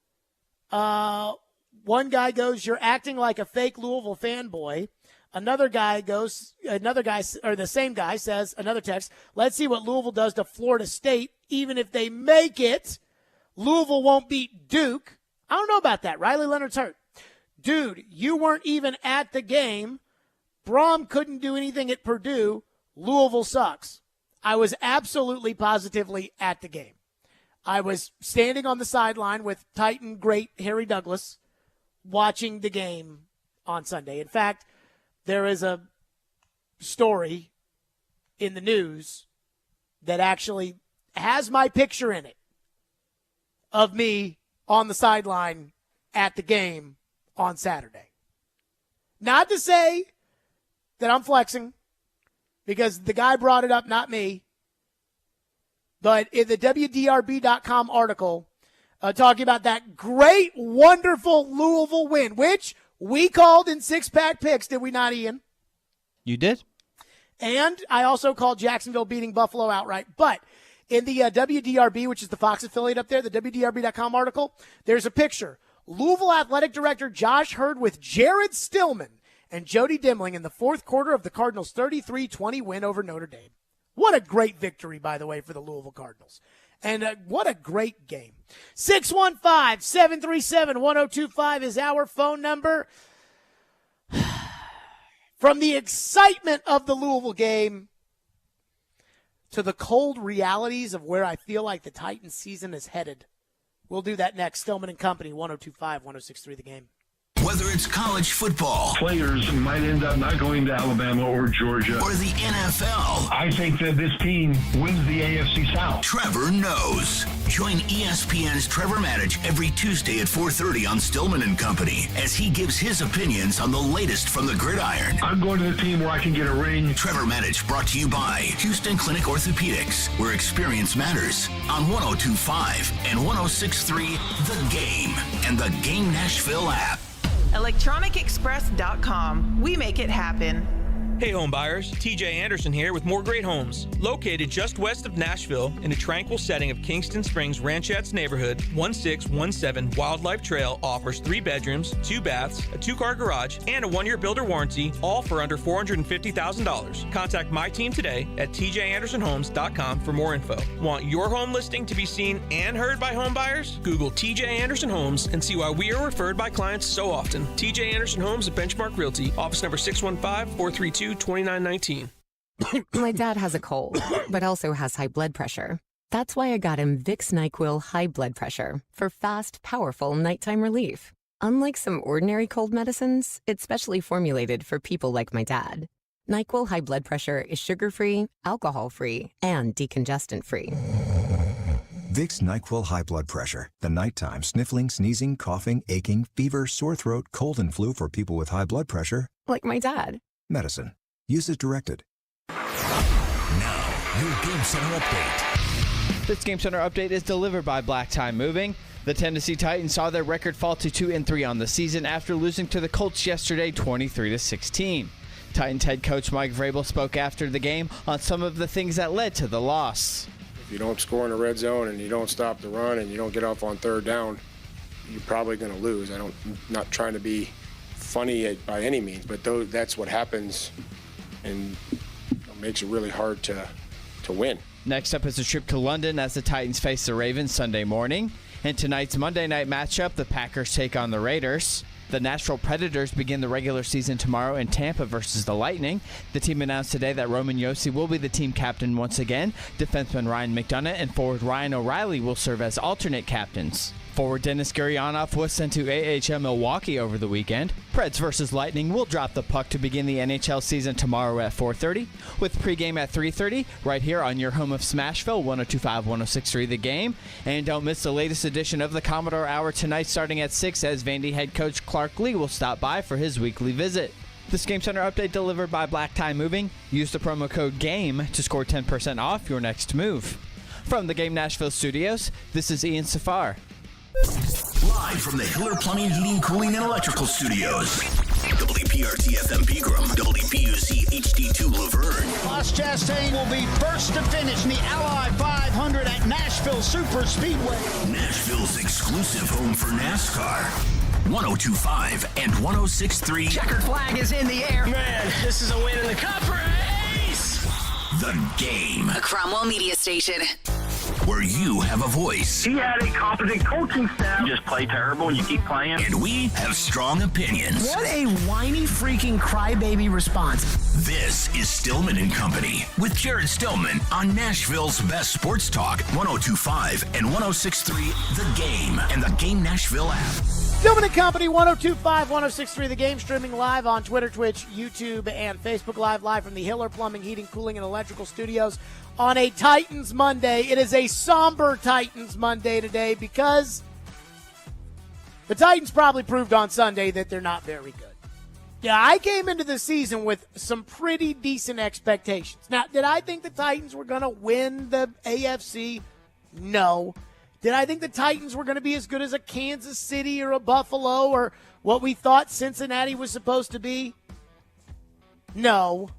One guy goes, "You're acting like a fake Louisville fanboy." Another guy, or the same guy says, another text, "Let's see what Louisville does to Florida State. Even if they make it, Louisville won't beat Duke." I don't know about that. Riley Leonard's hurt. Dude, you weren't even at the game. Braum couldn't do anything at Purdue. Louisville sucks. I was absolutely positively at the game. I was standing on the sideline with Titan great Harry Douglas watching the game on Sunday. In fact, there is a story in the news that actually has my picture in it of me on the sideline at the game on Saturday. Not to say that I'm flexing, because the guy brought it up, not me. But in the WDRB.com article talking about that great, wonderful Louisville win, which we called in six-pack picks, did we not, Ian? You did. And I also called Jacksonville beating Buffalo outright. But in the WDRB, which is the Fox affiliate up there, the WDRB.com article, there's a picture. Louisville Athletic Director Josh Hurd with Jared Stillman and Jody Dimling in the fourth quarter of the Cardinals' 33-20 win over Notre Dame. What a great victory, by the way, for the Louisville Cardinals. And what a great game. 615-737-1025 is our phone number. From the excitement of the Louisville game to the cold realities of where I feel like the Titans season is headed. We'll do that next. Stillman and Company, 102.5, 106.3 The Game. Whether it's college football, players might end up not going to Alabama or Georgia, or the NFL. I think that this team wins the AFC South. Trevor knows. Join ESPN's Trevor Maddich every Tuesday at 4:30 on Stillman and Company as he gives his opinions on the latest from the gridiron. I'm going to the team where I can get a ring. Trevor Maddich brought to you by Houston Clinic Orthopedics, where experience matters, on 102.5 and 106.3 The Game and the Game Nashville app. ElectronicExpress.com. We make it happen. Hey home buyers, TJ Anderson here with More Great Homes. Located just west of Nashville in a tranquil setting of Kingston Springs Ranchettes neighborhood, 1617 Wildlife Trail offers 3 bedrooms, 2 baths, a 2-car garage, and a 1-year builder warranty, all for under $450,000. Contact my team today at tjandersonhomes.com for more info. Want your home listing to be seen and heard by home buyers? Google TJ Anderson Homes and see why we are referred by clients so often. TJ Anderson Homes at Benchmark Realty, office number 615-432-2919. My dad has a cold, but also has high blood pressure. That's why I got him Vicks NyQuil High Blood Pressure for fast, powerful nighttime relief. Unlike some ordinary cold medicines, it's specially formulated for people like my dad. NyQuil High Blood Pressure is sugar-free, alcohol-free, and decongestant-free. Vicks NyQuil High Blood Pressure. The nighttime sniffling, sneezing, coughing, aching, fever, sore throat, cold, and flu for people with high blood pressure. Like my dad. Medicine. Use as directed. Now, your Game Center update. This Game Center update is delivered by Black Time Moving. The Tennessee Titans saw their record fall to 2-3 on the season after losing to the Colts yesterday 23-16. Titans head coach Mike Vrabel spoke after the game on some of the things that led to the loss. If you don't score in the red zone and you don't stop the run and you don't get off on third down, you're probably going to lose. I'm not trying to be funny by any means, but that's what happens, and it makes it really hard to win. Next up is a trip to London as the Titans face the Ravens Sunday morning. And tonight's Monday night matchup, the Packers take on the Raiders. The Nashville Predators begin the regular season tomorrow in Tampa versus the Lightning. The team announced today that Roman Josi will be the team captain once again. Defenseman Ryan McDonough and forward Ryan O'Reilly will serve as alternate captains. Forward Denis Gurianov was sent to AHL Milwaukee over the weekend. Preds versus Lightning will drop the puck to begin the NHL season tomorrow at 4:30, with pregame at 3:30, right here on your home of Smashville, 102.5, 106.3 The Game. And don't miss the latest edition of the Commodore Hour tonight starting at 6 as Vandy head coach Clark Lee will stop by for his weekly visit. This Game Center update delivered by Black Tie Moving. Use the promo code GAME to score 10% off your next move. From the Game Nashville studios, this is Ian Safar. Live from the Hiller Plumbing, Heating, Cooling, and Electrical Studios. WPRT FM Pegram, WPUC HD2 Laverne. Ross Chastain will be first to finish in the Ally 500 at Nashville Super Speedway. Nashville's exclusive home for NASCAR. 102.5 and 106.3. Checkered flag is in the air. Man, this is a win in the cup race. The Game. A Cromwell media station. Where you have a voice. He had a competent coaching staff. You just play terrible and you keep playing. And we have strong opinions. What a whiny freaking crybaby response. This is Stillman and Company with Jared Stillman on Nashville's best sports talk, 102.5 and 106.3 The Game and the Game Nashville app. Stillman and Company, 102.5, 106.3 The Game, streaming live on Twitter, Twitch, YouTube, and Facebook live from the Hiller Plumbing, Heating, Cooling, and Electrical Studios on a Titans Monday. It is a somber Titans Monday today because the Titans probably proved on Sunday that they're not very good. Yeah, I came into the season with some pretty decent expectations. Now, did I think the Titans were going to win the AFC? No. Did I think the Titans were going to be as good as a Kansas City or a Buffalo or what we thought Cincinnati was supposed to be? No.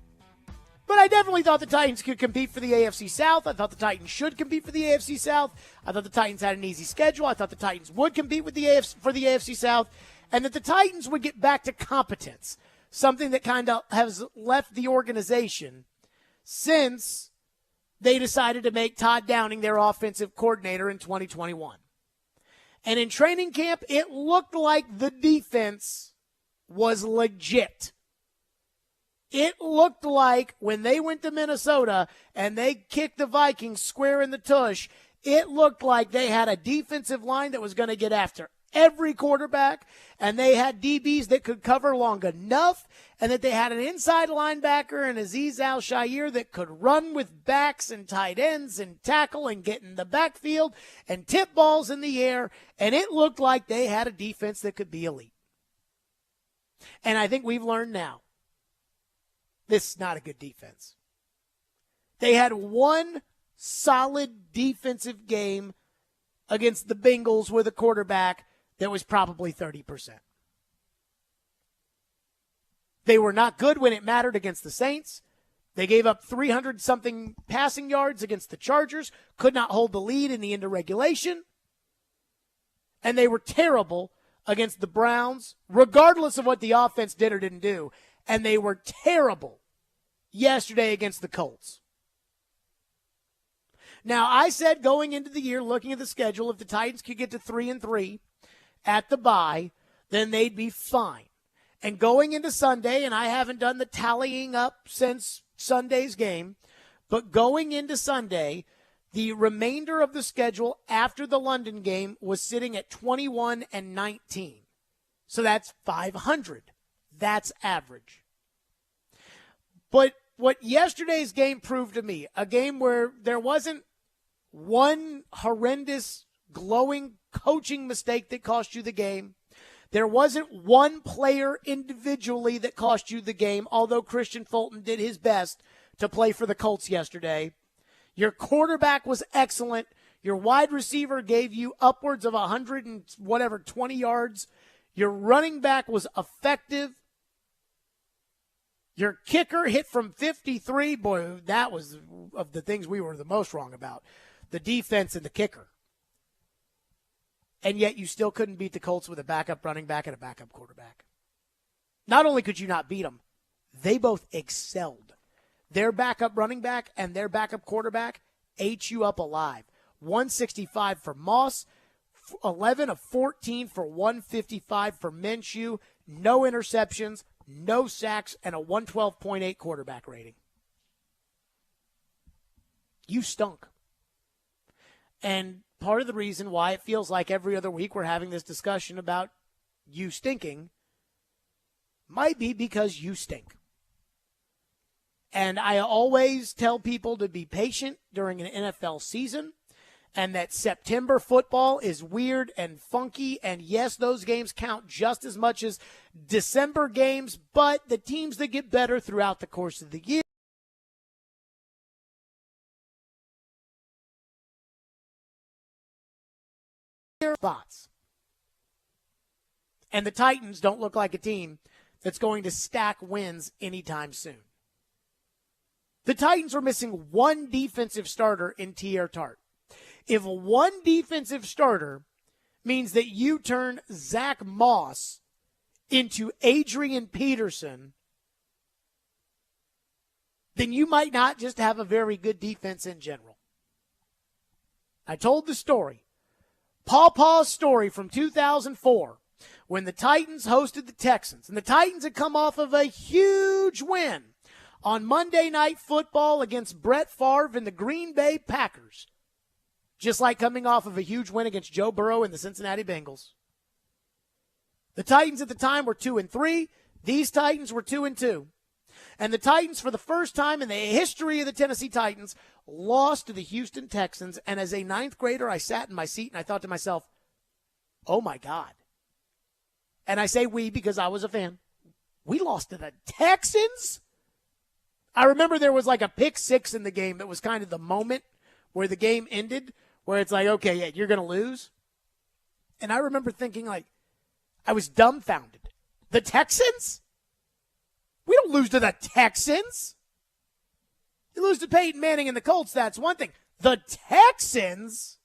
But I definitely thought the Titans could compete for the AFC South. I thought the Titans should compete for the AFC South. I thought the Titans had an easy schedule. I thought the Titans would compete with the AFC, for the AFC South, and that the Titans would get back to competence, something that kind of has left the organization since they decided to make Todd Downing their offensive coordinator in 2021. And in training camp, it looked like the defense was legit. It looked like when they went to Minnesota and they kicked the Vikings square in the tush, it looked like they had a defensive line that was going to get after every quarterback, and they had DBs that could cover long enough, and that they had an inside linebacker and Azeez Al-Shaair that could run with backs and tight ends and tackle and get in the backfield and tip balls in the air, and it looked like they had a defense that could be elite. And I think we've learned now, this is not a good defense. They had one solid defensive game against the Bengals with a quarterback that was probably 30%. They were not good when it mattered against the Saints. They gave up 300-something passing yards against the Chargers, could not hold the lead in the end of regulation. And they were terrible against the Browns, regardless of what the offense did or didn't do. And they were terrible yesterday against the Colts. Now, I said going into the year, looking at the schedule, if the Titans could get to 3-3 at the bye, then they'd be fine. And going into Sunday, and I haven't done the tallying up since Sunday's game, but going into Sunday, the remainder of the schedule after the London game was sitting at 21-19. So that's 500. That's average. But what yesterday's game proved to me, a game where there wasn't one horrendous, glowing coaching mistake that cost you the game. There wasn't one player individually that cost you the game, although Christian Fulton did his best to play for the Colts yesterday. Your quarterback was excellent. Your wide receiver gave you upwards of 20 yards. Your running back was effective. Your kicker hit from 53. Boy, that was of the things we were the most wrong about. The defense and the kicker. And yet you still couldn't beat the Colts with a backup running back and a backup quarterback. Not only could you not beat them, they both excelled. Their backup running back and their backup quarterback ate you up alive. 165 for Moss, 11 of 14 for 155 for Minshew, no interceptions, no sacks, and a 112.8 quarterback rating. You stunk. And part of the reason why it feels like every other week we're having this discussion about you stinking might be because you stink. And I always tell people to be patient during an NFL season, and that September football is weird and funky, and yes, those games count just as much as December games, but the teams that get better throughout the course of the year spots. And the Titans don't look like a team that's going to stack wins anytime soon. The Titans are missing one defensive starter in T.R. Tart. If one defensive starter means that you turn Zach Moss into Adrian Peterson, then you might not just have a very good defense in general. I told the story, Pawpaw's story from 2004, when the Titans hosted the Texans. And the Titans had come off of a huge win on Monday Night Football against Brett Favre and the Green Bay Packers. Just like coming off of a huge win against Joe Burrow and the Cincinnati Bengals. The Titans at the time were 2-3. These Titans were 2-2. And the Titans, for the first time in the history of the Tennessee Titans, lost to the Houston Texans. And as a ninth grader, I sat in my seat and I thought to myself, oh my God. And I say we because I was a fan. We lost to the Texans? I remember there was like a pick six in the game that was kind of the moment where the game ended, where it's like, okay, yeah, you're going to lose. And I remember thinking, like, I was dumbfounded. The Texans? We don't lose to the Texans. You lose to Peyton Manning and the Colts, that's one thing. The Texans?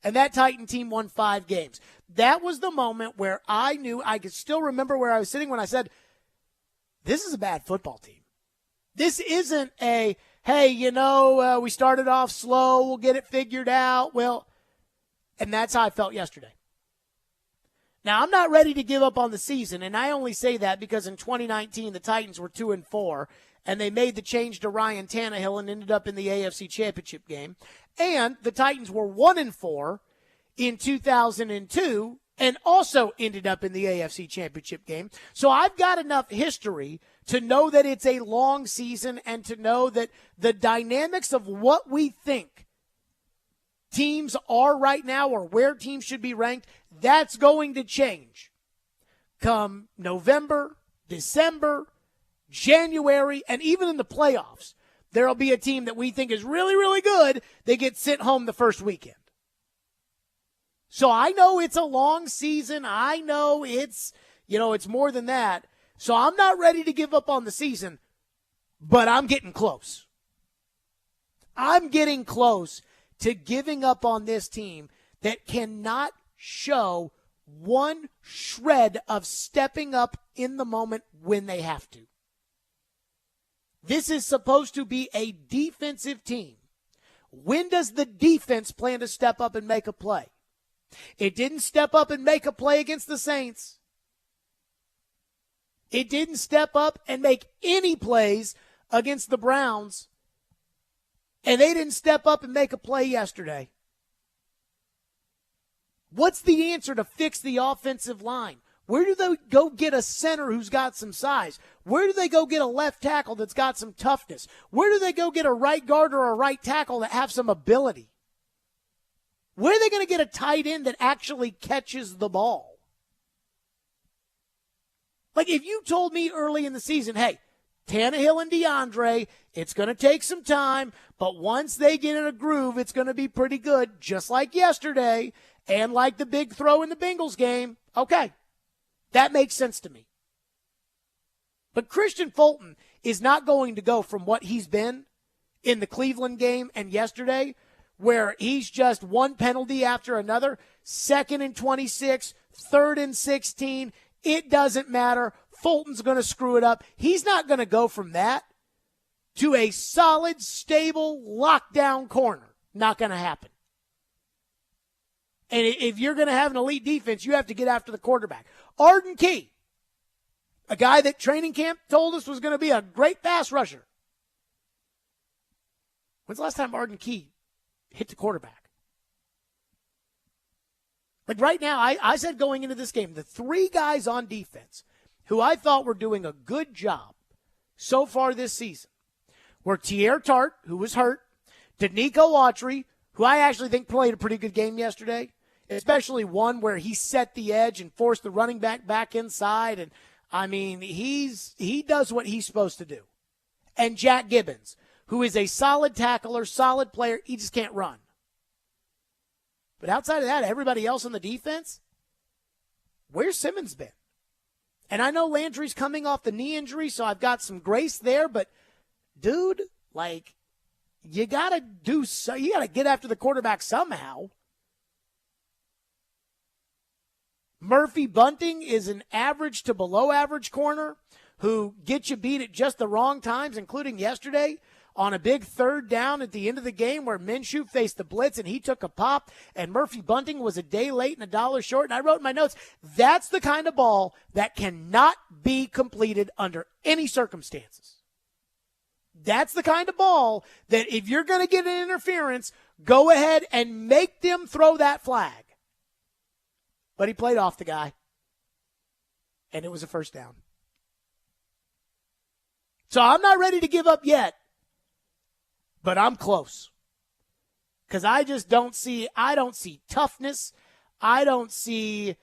And that Titan team won 5 games. That was the moment where I knew, I could still remember where I was sitting when I said, this is a bad football team. This isn't a, hey, we started off slow, we'll get it figured out. Well, and that's how I felt yesterday. Now, I'm not ready to give up on the season, and I only say that because in 2019, the Titans were 2-4, and they made the change to Ryan Tannehill and ended up in the AFC Championship game. And the Titans were 1-4 in 2002 and also ended up in the AFC Championship game. So I've got enough history to know that it's a long season and to know that the dynamics of what we think teams are right now or where teams should be ranked, that's going to change come November, December, January, and even in the playoffs. There'll be a team that we think is really, really good. They get sent home the first weekend. So I know it's a long season. I know it's more than that. So I'm not ready to give up on the season, but I'm getting close. I'm getting close to giving up on this team that cannot show one shred of stepping up in the moment when they have to. This is supposed to be a defensive team. When does the defense plan to step up and make a play? It didn't step up and make a play against the Saints. It didn't step up and make any plays against the Browns. And they didn't step up and make a play yesterday. What's the answer to fix the offensive line? Where do they go get a center who's got some size? Where do they go get a left tackle that's got some toughness? Where do they go get a right guard or a right tackle that have some ability? Where are they going to get a tight end that actually catches the ball? Like if you told me early in the season, hey, Tannehill and DeAndre, it's going to take some time, but once they get in a groove, it's going to be pretty good, just like yesterday and like the big throw in the Bengals game. Okay. That makes sense to me. But Christian Fulton is not going to go from what he's been in the Cleveland game and yesterday, where he's just one penalty after another, 2nd and 26, 3rd and 16. It doesn't matter. Fulton's going to screw it up. He's not going to go from that to a solid, stable, lockdown corner. Not going to happen. And if you're going to have an elite defense, you have to get after the quarterback. Arden Key, a guy that training camp told us was going to be a great pass rusher. When's the last time Arden Key hit the quarterback? Like right now, I said going into this game, the 3 guys on defense who I thought were doing a good job so far this season were Tier Tart, who was hurt, Danico Autry, who I actually think played a pretty good game yesterday, especially one where he set the edge and forced the running back inside. And, I mean, he does what he's supposed to do. And Jack Gibbons, who is a solid tackler, solid player. He just can't run. But outside of that, everybody else on the defense, where's Simmons been? And I know Landry's coming off the knee injury, so I've got some grace there. But, dude, like, you got to get after the quarterback somehow. Murphy Bunting is an average to below average corner who gets you beat at just the wrong times, including yesterday on a big third down at the end of the game where Minshew faced the blitz and he took a pop, and Murphy Bunting was a day late and $1 short. And I wrote in my notes, that's the kind of ball that cannot be completed under any circumstances. That's the kind of ball that if you're going to get an interference, go ahead and make them throw that flag. But he played off the guy, and it was a first down. So I'm not ready to give up yet, but I'm close. Because I just don't see toughness. I don't see,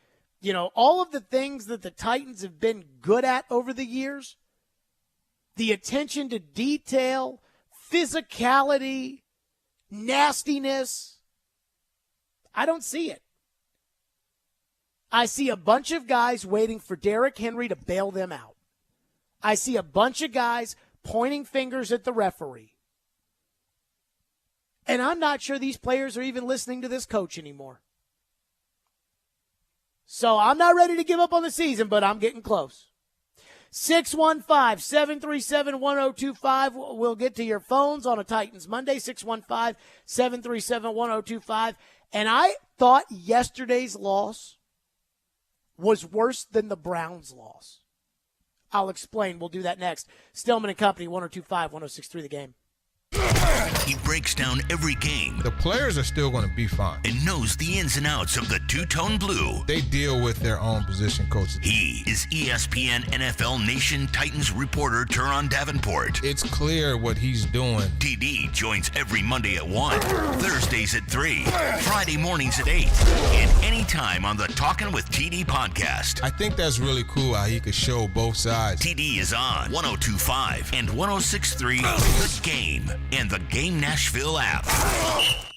all of the things that the Titans have been good at over the years. The attention to detail, physicality, nastiness. I don't see it. I see a bunch of guys waiting for Derrick Henry to bail them out. I see a bunch of guys pointing fingers at the referee. And I'm not sure these players are even listening to this coach anymore. So I'm not ready to give up on the season, but I'm getting close. 615-737-1025. We'll get to your phones on a Titans Monday, 615-737-1025. And I thought yesterday's loss was worse than the Browns' loss. I'll explain. We'll do that next. Stillman and Company, 102.5, 106.3 The Game. He breaks down every game. The players are still going to be fine. And knows the ins and outs of the two-tone blue. They deal with their own position coaches. He is ESPN NFL Nation Titans reporter Teron Davenport. It's clear what he's doing. TD joins every Monday at 1, Thursdays at 3, Friday mornings at 8, and anytime on the Talkin' with TD podcast. I think that's really cool how he could show both sides. TD is on 102.5 and 106.3 The Game and the Game Nashville app.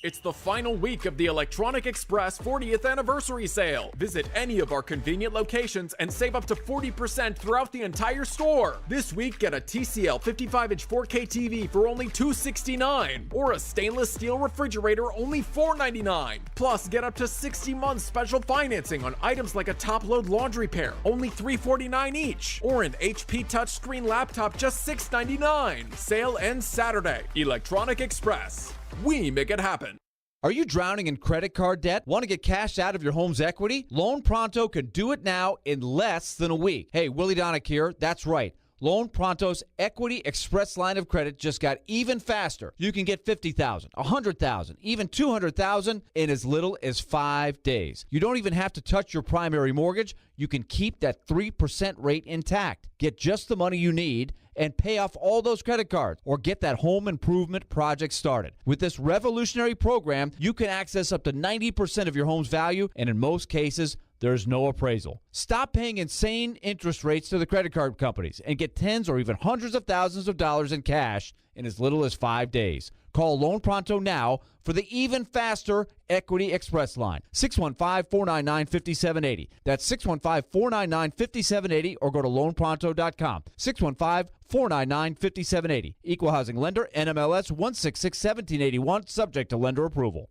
It's the final week of the Electronic Express 40th anniversary sale. Visit any of our convenient locations and save up to 40% throughout the entire store. This week, get a TCL 55-inch 4K TV for only $269, or a stainless steel refrigerator only $499. Plus, get up to 60 months special financing on items like a top-load laundry pair, only $349 each, or an HP touchscreen laptop just $699. Sale ends Saturday. Electronic Express. We make it happen. Are you drowning in credit card debt? Want to get cash out of your home's equity? Loan Pronto can do it now in less than a week. Hey, Willie Donick here. That's right. Loan Pronto's Equity Express line of credit just got even faster. You can get $50,000, $100,000, even $200,000 in as little as 5 days. You don't even have to touch your primary mortgage. You can keep that 3% rate intact. Get just the money you need and pay off all those credit cards or get that home improvement project started. With this revolutionary program, you can access up to 90% of your home's value, and in most cases, there's no appraisal. Stop paying insane interest rates to the credit card companies and get tens or even hundreds of thousands of dollars in cash in as little as 5 days. Call Loan Pronto now for the even faster Equity Express line. 615-499-5780. That's 615-499-5780 or go to loanpronto.com. 615-499-5780. Equal Housing Lender, NMLS 1661781, subject to lender approval.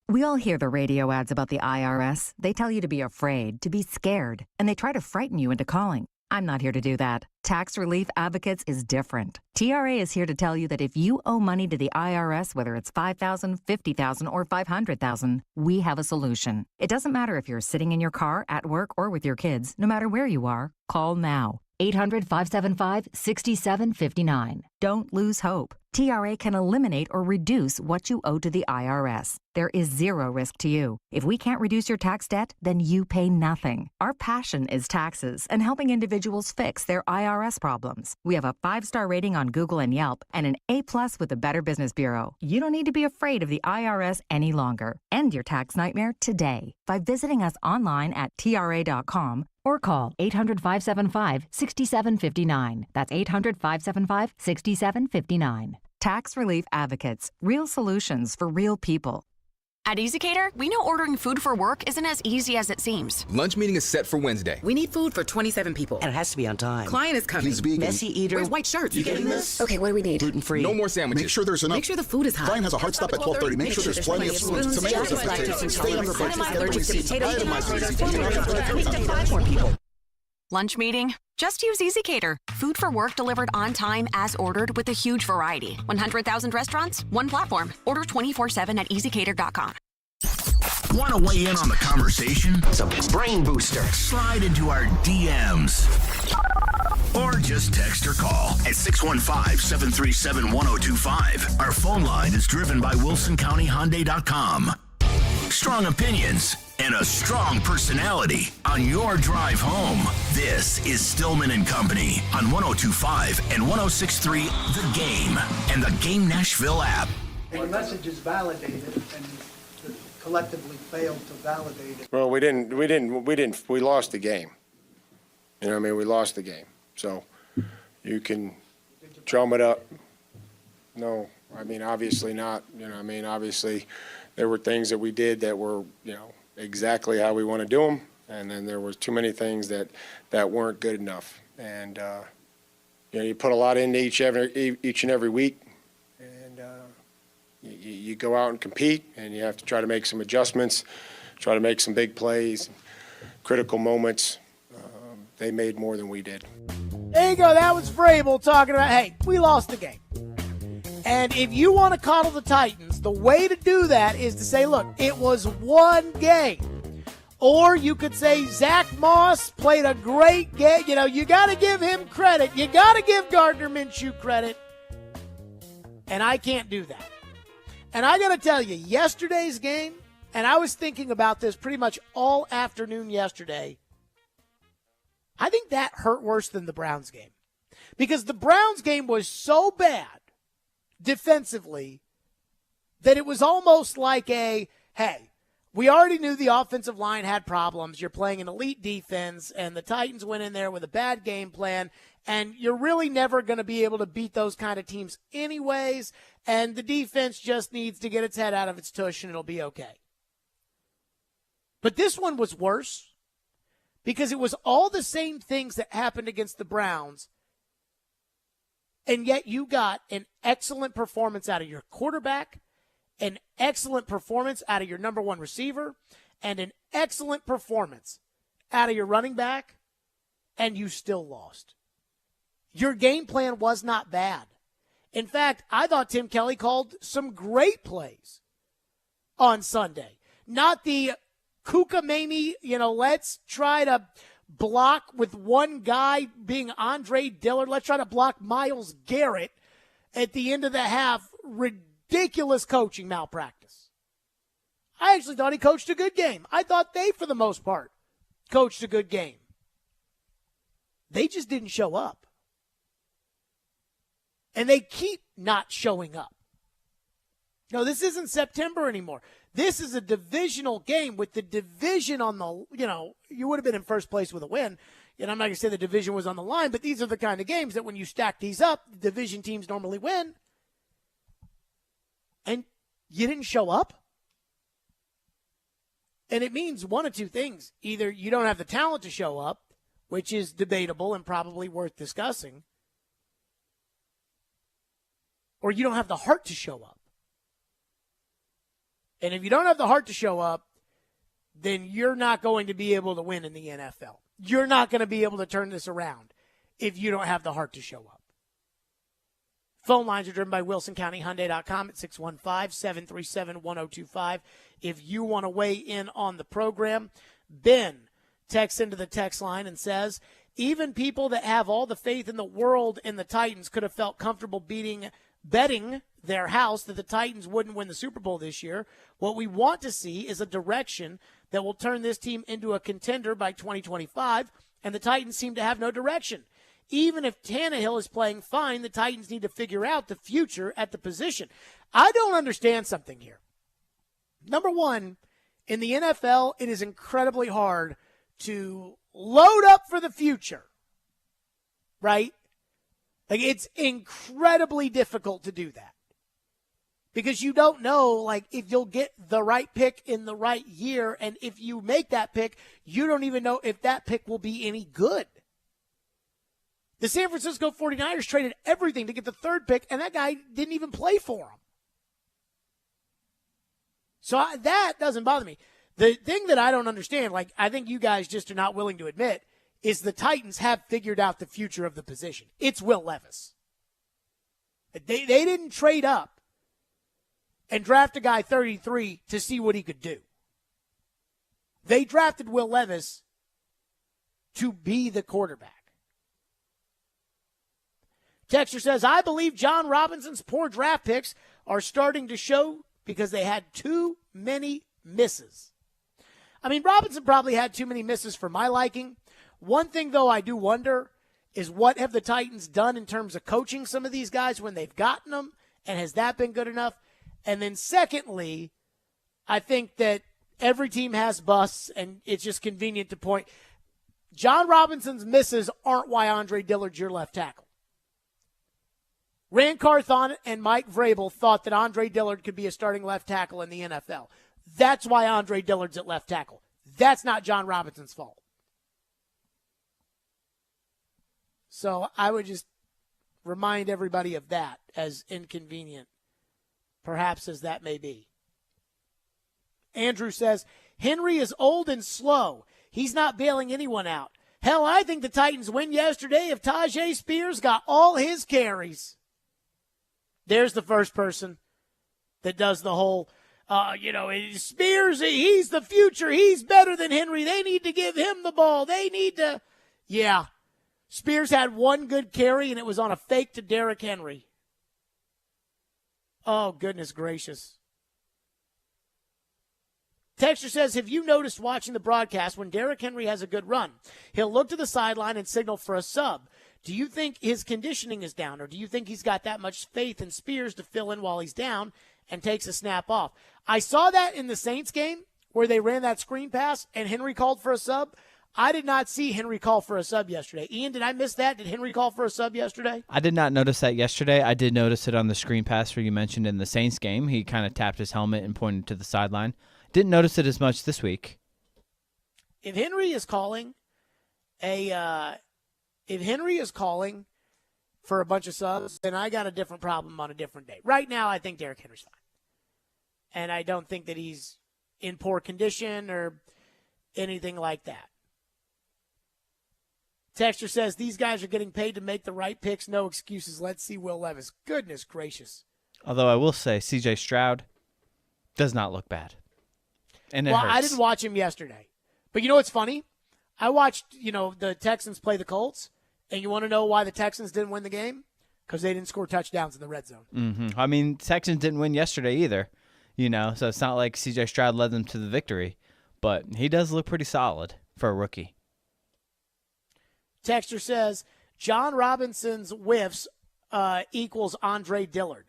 We all hear the radio ads about the IRS. They tell you to be afraid, to be scared, and they try to frighten you into calling. I'm not here to do that. Tax Relief Advocates is different. TRA is here to tell you that if you owe money to the IRS, whether it's $5,000, $50,000, or $500,000, we have a solution. It doesn't matter if you're sitting in your car, at work, or with your kids. No matter where you are, call now. 800-575-6759. Don't lose hope. TRA can eliminate or reduce what you owe to the IRS. There is zero risk to you. If we can't reduce your tax debt, then you pay nothing. Our passion is taxes and helping individuals fix their IRS problems. We have a 5-star rating on Google and Yelp and an A+ with the Better Business Bureau. You don't need to be afraid of the IRS any longer. End your tax nightmare today by visiting us online at TRA.com or call 800-575-6759. That's 800-575-6759. Tax Relief Advocates. Real solutions for real people. At EasyCater, we know ordering food for work isn't as easy as it seems. Lunch meeting is set for Wednesday. We need food for 27 people. And it has to be on time. Client is coming. He's vegan. Messy eater. Where's white shirts? You getting this? Okay, what do we need? Gluten-free. No more sandwiches. Make sure there's enough. Make sure the food is hot. Client has a hard stop at 12:30. Make sure there's plenty of spoons, tomatoes, and potatoes. Stay under budget. Allergic to potatoes. Itemize more people. Lunch meeting? Just use EasyCater. Food for work delivered on time as ordered with a huge variety. 100,000 restaurants, one platform. Order 24/7 at easycater.com. Want to weigh in on the conversation? It's a brain booster. Slide into our DMs. Or just text or call at 615-737-1025. Our phone line is driven by WilsonCountyHyundai.com. Strong opinions and a strong personality on your drive home. This is Stillman and Company on 102.5 and 106.3 The Game and the Game Nashville app. The message is validated and collectively failed to validate it. Well, we lost the game. You know what I mean? We lost the game. So you can drum it up. No, I mean, obviously not. You know what I mean? Obviously there were things that we did that were, you know, exactly how we want to do them. And then there was too many things that weren't good enough. And, you know, you put a lot into each and every week. You go out and compete, and you have to try to make some adjustments, try to make some big plays, critical moments. They made more than we did. There you go. That was Vrabel talking about, hey, we lost the game. And if you want to coddle the Titans, the way to do that is to say, look, it was one game. Or you could say Zach Moss played a great game. You know, you got to give him credit. You got to give Gardner Minshew credit. And I can't do that. And I got to tell you, yesterday's game, and I was thinking about this pretty much all afternoon yesterday, I think that hurt worse than the Browns game. Because the Browns game was so bad defensively that it was almost like hey, we already knew the offensive line had problems. You're playing an elite defense, and the Titans went in there with a bad game plan, and you're really never going to be able to beat those kind of teams anyways, and the defense just needs to get its head out of its tush, and it'll be okay. But this one was worse because it was all the same things that happened against the Browns, and yet you got an excellent performance out of your quarterback, an excellent performance out of your number one receiver, and an excellent performance out of your running back, and you still lost. Your game plan was not bad. In fact, I thought Tim Kelly called some great plays on Sunday. Not the kookamamie, let's try to block with one guy being Andre Dillard. Let's try to block Myles Garrett at the end of the half. Ridiculous coaching malpractice. I actually thought he coached a good game. I thought they, for the most part, coached a good game. They just didn't show up. And they keep not showing up. No, this isn't September anymore. This is a divisional game with the division on the, you would have been in first place with a win. I'm not going to say the division was on the line, but these are the kind of games that when you stack these up, the division teams normally win. And you didn't show up. And it means one of two things. Either you don't have the talent to show up, which is debatable and probably worth discussing, or you don't have the heart to show up. And if you don't have the heart to show up, then you're not going to be able to win in the NFL. You're not going to be able to turn this around if you don't have the heart to show up. Phone lines are driven by WilsonCountyHyundai.com at 615-737-1025. If you want to weigh in on the program, Ben texts into the text line and says, even people that have all the faith in the world in the Titans could have felt comfortable betting their house that the Titans wouldn't win the Super Bowl this year. What we want to see is a direction that will turn this team into a contender by 2025, and the Titans seem to have no direction. Even if Tannehill is playing fine, the Titans need to figure out the future at the position. I don't understand something here. Number one, in the NFL, it is incredibly hard to load up for the future, right? Like, it's incredibly difficult to do that. Because you don't know, like, if you'll get the right pick in the right year, and if you make that pick, you don't even know if that pick will be any good. The San Francisco 49ers traded everything to get the third pick, and that guy didn't even play for them. So that doesn't bother me. The thing that I don't understand, like, I think you guys just are not willing to admit, is the Titans have figured out the future of the position. It's Will Levis. They didn't trade up and draft a guy 33 to see what he could do. They drafted Will Levis to be the quarterback. Texter says, I believe John Robinson's poor draft picks are starting to show because they had too many misses. I mean, Robinson probably had too many misses for my liking. One thing, though, I do wonder is what have the Titans done in terms of coaching some of these guys when they've gotten them, and has that been good enough? And then secondly, I think that every team has busts, and it's just convenient to point. John Robinson's misses aren't why Andre Dillard's your left tackle. Rand Carthon and Mike Vrabel thought that Andre Dillard could be a starting left tackle in the NFL. That's why Andre Dillard's at left tackle. That's not John Robinson's fault. So I would just remind everybody of that, as inconvenient perhaps as that may be. Andrew says, Henry is old and slow. He's not bailing anyone out. Hell, I think the Titans win yesterday if Tajay Spears got all his carries. There's the first person that does the whole, Spears, he's the future. He's better than Henry. They need to give him the ball. They need to. Yeah. Spears had one good carry, and it was on a fake to Derrick Henry. Oh, goodness gracious. Texter says, have you noticed watching the broadcast when Derrick Henry has a good run, he'll look to the sideline and signal for a sub? Do you think his conditioning is down, or do you think he's got that much faith in Spears to fill in while he's down and takes a snap off? I saw that in the Saints game where they ran that screen pass and Henry called for a sub. I did not see Henry call for a sub yesterday. Ian, did I miss that? Did Henry call for a sub yesterday? I did not notice that yesterday. I did notice it on the screen pass where you mentioned in the Saints game. He kind of tapped his helmet and pointed to the sideline. Didn't notice it as much this week. If Henry is calling for a bunch of subs, then I got a different problem on a different day. Right now, I think Derrick Henry's fine. And I don't think that he's in poor condition or anything like that. Texter says, these guys are getting paid to make the right picks. No excuses. Let's see Will Levis. Goodness gracious. Although I will say, C.J. Stroud does not look bad. And it hurts. I didn't watch him yesterday. But you know what's funny? I watched, the Texans play the Colts. And you want to know why the Texans didn't win the game? Because they didn't score touchdowns in the red zone. Mm-hmm. I mean, Texans didn't win yesterday either. So it's not like C.J. Stroud led them to the victory. But he does look pretty solid for a rookie. Texter says, John Robinson's whiffs equals Andre Dillard.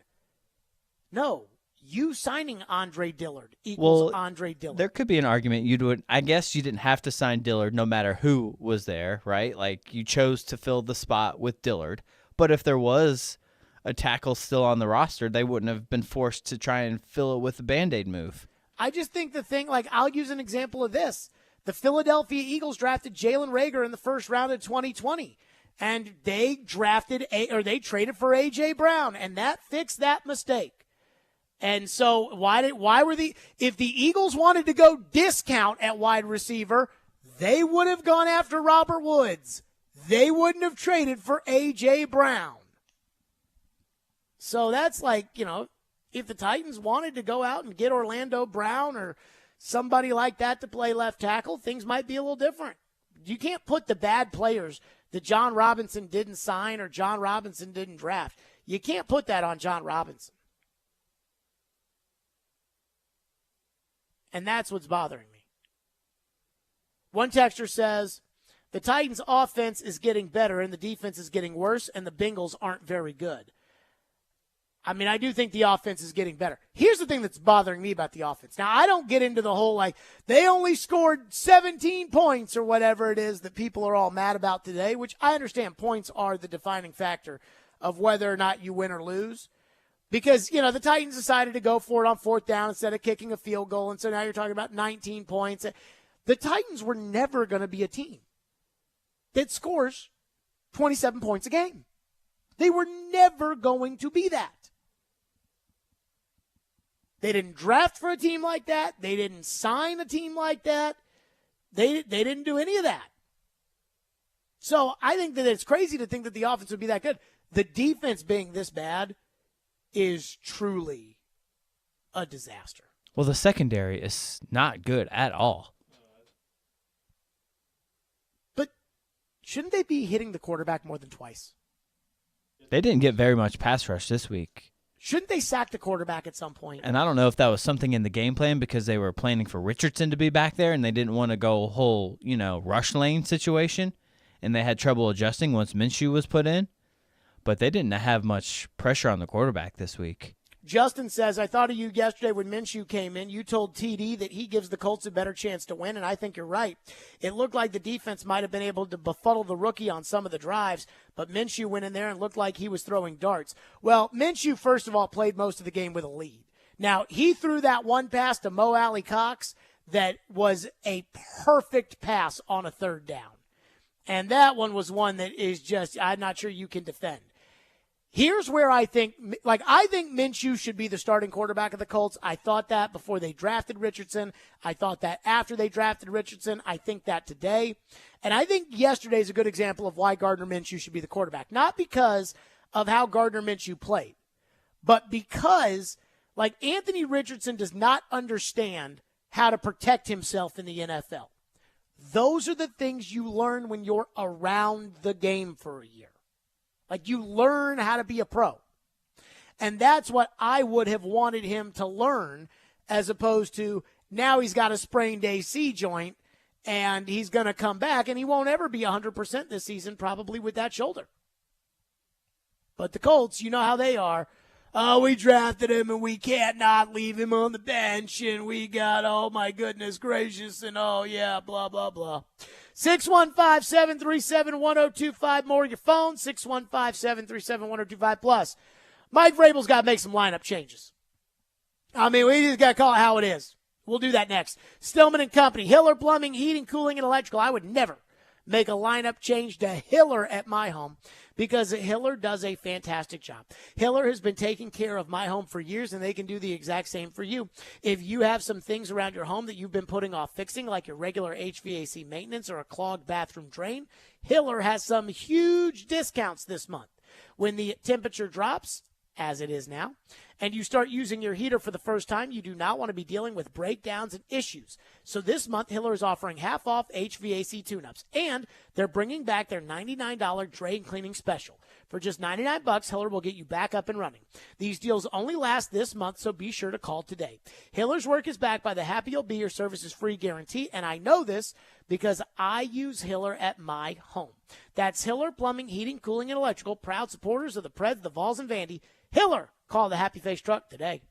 No, you signing Andre Dillard equals Andre Dillard. There could be an argument. I guess you didn't have to sign Dillard no matter who was there, right? Like, you chose to fill the spot with Dillard. But if there was a tackle still on the roster, they wouldn't have been forced to try and fill it with a Band-Aid move. I just think I'll use an example of this. The Philadelphia Eagles drafted Jalen Reagor in the first round of 2020, and they traded for A.J. Brown, and that fixed that mistake. And so if the Eagles wanted to go discount at wide receiver, they would have gone after Robert Woods. They wouldn't have traded for A.J. Brown. So that's if the Titans wanted to go out and get Orlando Brown or somebody like that to play left tackle, things might be a little different. You can't put the bad players that John Robinson didn't sign or John Robinson didn't draft. You can't put that on John Robinson. And that's what's bothering me. One texter says, the Titans' offense is getting better and the defense is getting worse, and the Bengals aren't very good. I mean, I do think the offense is getting better. Here's the thing that's bothering me about the offense. Now, I don't get into the whole, they only scored 17 points or whatever it is that people are all mad about today, which I understand points are the defining factor of whether or not you win or lose. Because, the Titans decided to go for it on 4th down instead of kicking a field goal, and so now you're talking about 19 points. The Titans were never going to be a team that scores 27 points a game. They were never going to be that. They didn't draft for a team like that. They didn't sign a team like that. They didn't do any of that. So I think that it's crazy to think that the offense would be that good. The defense being this bad is truly a disaster. Well, the secondary is not good at all. But shouldn't they be hitting the quarterback more than twice? They didn't get very much pass rush this week. Shouldn't they sack the quarterback at some point? And I don't know if that was something in the game plan because they were planning for Richardson to be back there and they didn't want to go whole, rush lane situation, and they had trouble adjusting once Minshew was put in. But they didn't have much pressure on the quarterback this week. Justin says, I thought of you yesterday when Minshew came in. You told TD that he gives the Colts a better chance to win, and I think you're right. It looked like the defense might have been able to befuddle the rookie on some of the drives, but Minshew went in there and looked like he was throwing darts. Well, Minshew, first of all, played most of the game with a lead. Now, he threw that one pass to Mo Alley Cox that was a perfect pass on a 3rd down. And that one was one that is just, I'm not sure you can defend. Here's where I think Minshew should be the starting quarterback of the Colts. I thought that before they drafted Richardson. I thought that after they drafted Richardson. I think that today. And I think yesterday is a good example of why Gardner Minshew should be the quarterback. Not because of how Gardner Minshew played, but because, Anthony Richardson does not understand how to protect himself in the NFL. Those are the things you learn when you're around the game for a year. You learn how to be a pro. And that's what I would have wanted him to learn, as opposed to now he's got a sprained AC joint and he's going to come back and he won't ever be 100% this season, probably with that shoulder. But the Colts, you know how they are. Oh, we drafted him and we can't not leave him on the bench, and we got, oh my goodness gracious, and oh yeah, blah, blah, blah. 615-737-1025, more on your phone, 615-737-1025. Plus, Mike Vrabel's got to make some lineup changes. I mean, we just got to call it how it is. We'll do that next. Stillman and Company, Hiller Plumbing, Heating, Cooling, and Electrical. I would never make a lineup change to Hiller at my home, because Hiller does a fantastic job. Hiller has been taking care of my home for years, and they can do the exact same for you. If you have some things around your home that you've been putting off fixing, like your regular HVAC maintenance or a clogged bathroom drain, Hiller has some huge discounts this month. When the temperature drops, as it is now, and you start using your heater for the first time, you do not want to be dealing with breakdowns and issues. So this month, Hiller is offering half off HVAC tune-ups, and they're bringing back their $99 drain cleaning special. For just $99, Hiller will get you back up and running. These deals only last this month, so be sure to call today. Hiller's work is backed by the Happy You'll Be Your Services Free Guarantee, and I know this because I use Hiller at my home. That's Hiller Plumbing, Heating, Cooling, and Electrical, proud supporters of the Preds, the Vols, and Vandy. Hiller, call the Happy Face Truck today.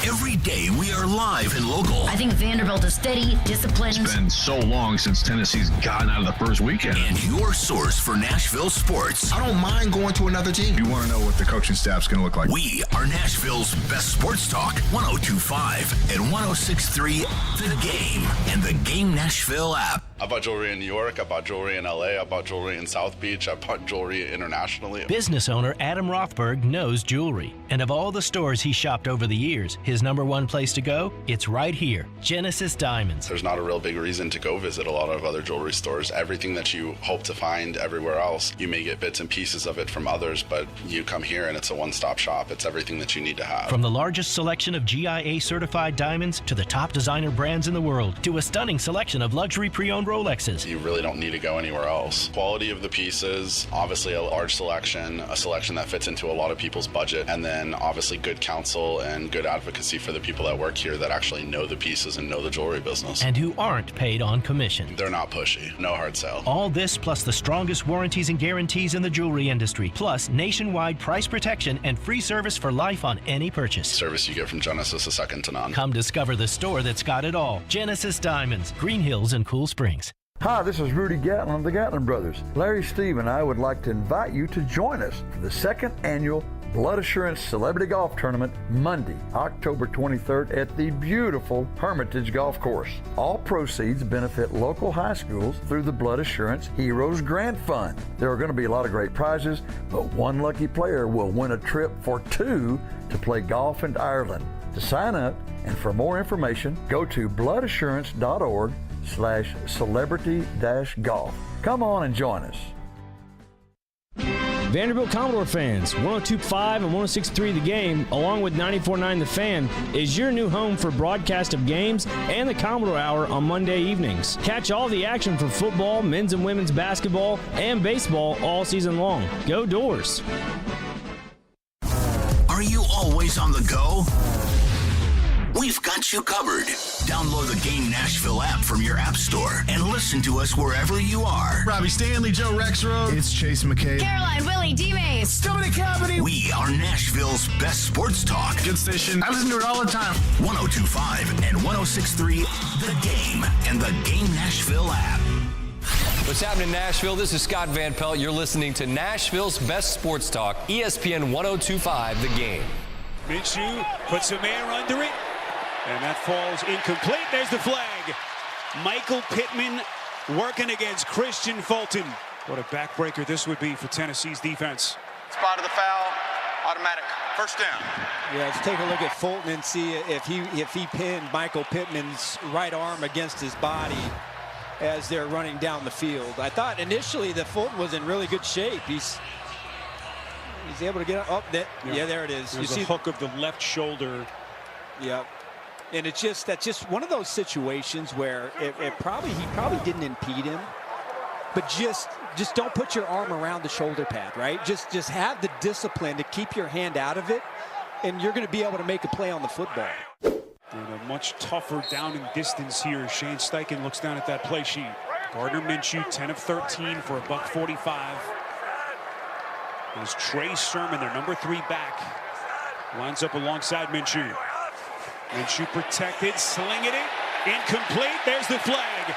Every day we are live and local. I think Vanderbilt is steady, disciplined. It's been so long since Tennessee's gotten out of the first weekend. And your source for Nashville sports. I don't mind going to another team. You want to know what the coaching staff's going to look like? We are Nashville's best sports talk. 102.5 and 106.3 The Game and the Game Nashville app. I bought jewelry in New York, I bought jewelry in LA, I bought jewelry in South Beach, I bought jewelry internationally. Business owner Adam Rothberg knows jewelry. And of all the stores he shopped over the years, his number one place to go, it's right here, Genesis Diamonds. There's not a real big reason to go visit a lot of other jewelry stores. Everything that you hope to find everywhere else, you may get bits and pieces of it from others, but you come here and it's a one-stop shop. It's everything that you need to have. From the largest selection of GIA certified diamonds to the top designer brands in the world to a stunning selection of luxury pre-owned Rolexes. You really don't need to go anywhere else. Quality of the pieces, obviously a large selection, a selection that fits into a lot of people's budget, and then obviously good counsel and good advocacy for the people that work here that actually know the pieces and know the jewelry business. And who aren't paid on commission. They're not pushy. No hard sell. All this plus the strongest warranties and guarantees in the jewelry industry, plus nationwide price protection and free service for life on any purchase. Service you get from Genesis is second to none. Come discover the store that's got it all. Genesis Diamonds, Green Hills and Cool Springs. Hi, this is Rudy Gatlin of the Gatlin Brothers. Larry, Steve, and I would like to invite you to join us for the second annual Blood Assurance Celebrity Golf Tournament Monday, October 23rd at the beautiful Hermitage Golf Course. All proceeds benefit local high schools through the Blood Assurance Heroes Grant Fund. There are going to be a lot of great prizes, but one lucky player will win a trip for two to play golf in Ireland. To sign up and for more information, go to bloodassurance.org/celebrity-golf. Come on and join us. Vanderbilt Commodore fans, 102.5 and 106.3 The Game, along with 94.9 The Fan, is your new home for broadcast of games and the Commodore Hour on Monday evenings. Catch all the action for football, men's and women's basketball, and baseball all season long. Go Doors! Are you always on the go? We've got you covered. Download the Game Nashville app from your app store and listen to us wherever you are. Robbie Stanley, Joe Rexroad. It's Chase McKay. Caroline, Willie, D-Mays. Stillman Company. We are Nashville's best sports talk. Good station. I listen to it all the time. 102.5 and 106.3 The Game and the Game Nashville app. What's happening in Nashville? This is Scott Van Pelt. You're listening to Nashville's best sports talk, ESPN 102.5 The Game. Minshew puts a man under it. And that falls incomplete. There's the flag. Michael Pittman working against Christian Fulton. What a backbreaker this would be for Tennessee's defense. Spot of the foul, automatic. First down. Yeah, let's take a look at Fulton and see if he pinned Michael Pittman's right arm against his body as they're running down the field. I thought initially that Fulton was in really good shape. He's able to get up. Yeah, there it is. There's a hook of the left shoulder. Yep. And that's just one of those situations where he probably didn't impede him, but just don't put your arm around the shoulder pad, right? Just have the discipline to keep your hand out of it, and you're going to be able to make a play on the football. And a much tougher down and distance here. Shane Steichen looks down at that play sheet. Gardner Minshew, 10 of 13 for a $145. There's Trey Sermon, their number 3 back, lines up alongside Minshew. Minshew protected, slinging it, incomplete. There's the flag.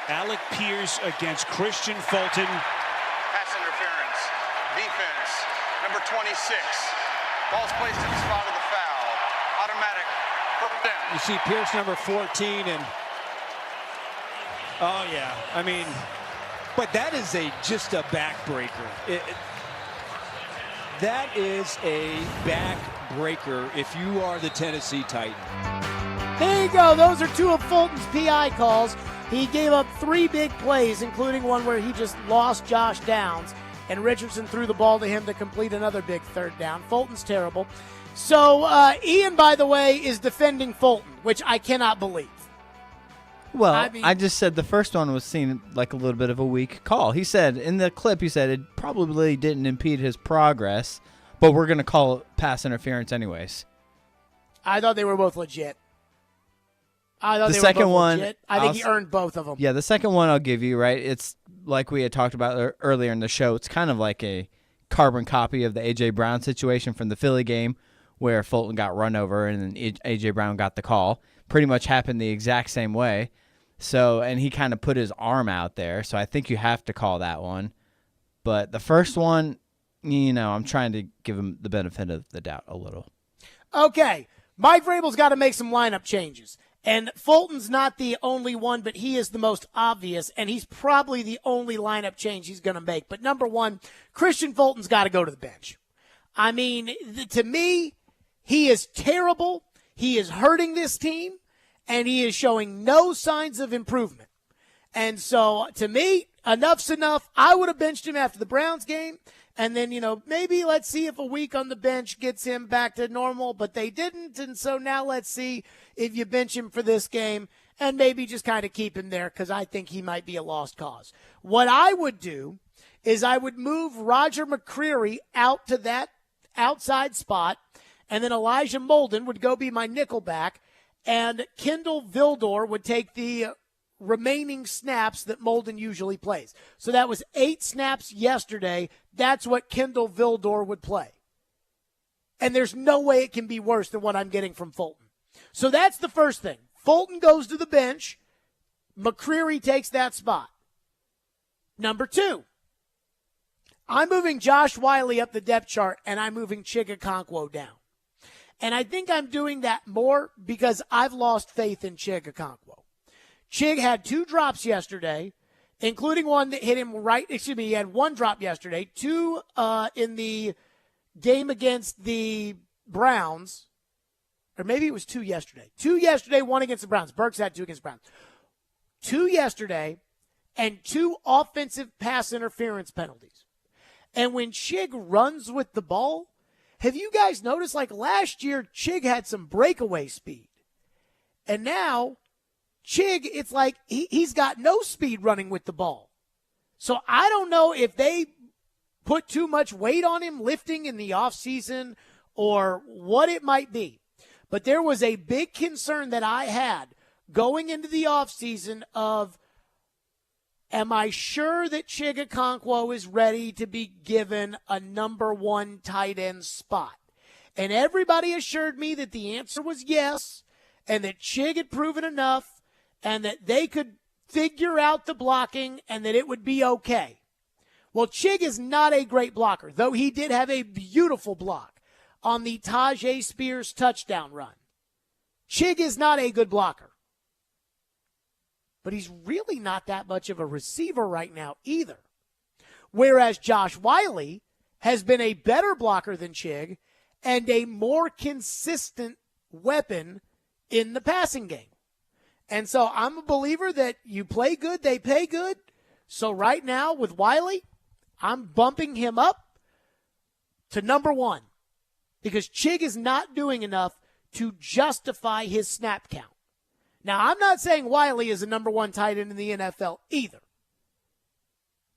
Alec Pierce against Christian Fulton. Pass interference, defense, number 26. Ball's placed in the spot of the foul. Automatic, first down. You see Pierce, number 14, and oh yeah, I mean, but that is just a backbreaker. That is a backbreaker if you are the Tennessee Titans. There you go. Those are 2 of Fulton's PI calls. He gave up 3 big plays, including one where he just lost Josh Downs, and Richardson threw the ball to him to complete another big third down. Fulton's terrible. So Ian, by the way, is defending Fulton, which I cannot believe. Well, I just said the first one was seen like a little bit of a weak call. He said in the clip, he said it probably didn't impede his progress, but we're going to call it pass interference anyways. I thought they were both legit. The second one, legit. I think he earned both of them. Yeah, the second one I'll give you, right? It's like we had talked about earlier in the show. It's kind of like a carbon copy of the A.J. Brown situation from the Philly game where Fulton got run over and then A.J. Brown got the call. Pretty much happened the exact same way. So, and he kind of put his arm out there. So I think you have to call that one. But the first one, I'm trying to give him the benefit of the doubt a little. Okay. Mike Vrabel's got to make some lineup changes. And Fulton's not the only one, but he is the most obvious. And he's probably the only lineup change he's going to make. But number one, Christian Fulton's got to go to the bench. I mean, to me, he is terrible. He is hurting this team. And he is showing no signs of improvement. And so, to me, enough's enough. I would have benched him after the Browns game. And then, maybe let's see if a week on the bench gets him back to normal. But they didn't. And so now let's see if you bench him for this game and maybe just kind of keep him there because I think he might be a lost cause. What I would do is I would move Roger McCreary out to that outside spot. And then Elijah Molden would go be my nickel back. And Kendall Vildor would take the remaining snaps that Molden usually plays. So that was 8 snaps yesterday. That's what Kendall Vildor would play. And there's no way it can be worse than what I'm getting from Fulton. So that's the first thing. Fulton goes to the bench. McCreary takes that spot. Number 2, I'm moving Josh Wiley up the depth chart, and I'm moving Chig down. And I think I'm doing that more because I've lost faith in Chig Okonkwo. Chig had 2 drops yesterday, including one that hit him he had 1 drop yesterday, 2 in the game against the Browns, or maybe it was 2 yesterday. 2 yesterday, 1 against the Browns. Burks had 2 against the Browns. 2 yesterday, and 2 offensive pass interference penalties. And when Chig runs with the ball, have you guys noticed, like last year, Chig had some breakaway speed. And now, Chig, it's like he's got no speed running with the ball. So I don't know if they put too much weight on him lifting in the offseason or what it might be. But there was a big concern that I had going into the offseason of, am I sure that Chig Okonkwo is ready to be given a number 1 tight end spot? And everybody assured me that the answer was yes, and that Chig had proven enough, and that they could figure out the blocking, and that it would be okay. Well, Chig is not a great blocker, though he did have a beautiful block on the Tajay Spears touchdown run. Chig is not a good blocker. But he's really not that much of a receiver right now either. Whereas Josh Wiley has been a better blocker than Chig and a more consistent weapon in the passing game. And so I'm a believer that you play good, they pay good. So right now with Wiley, I'm bumping him up to number 1 because Chig is not doing enough to justify his snap count. Now, I'm not saying Wiley is a number 1 tight end in the NFL either.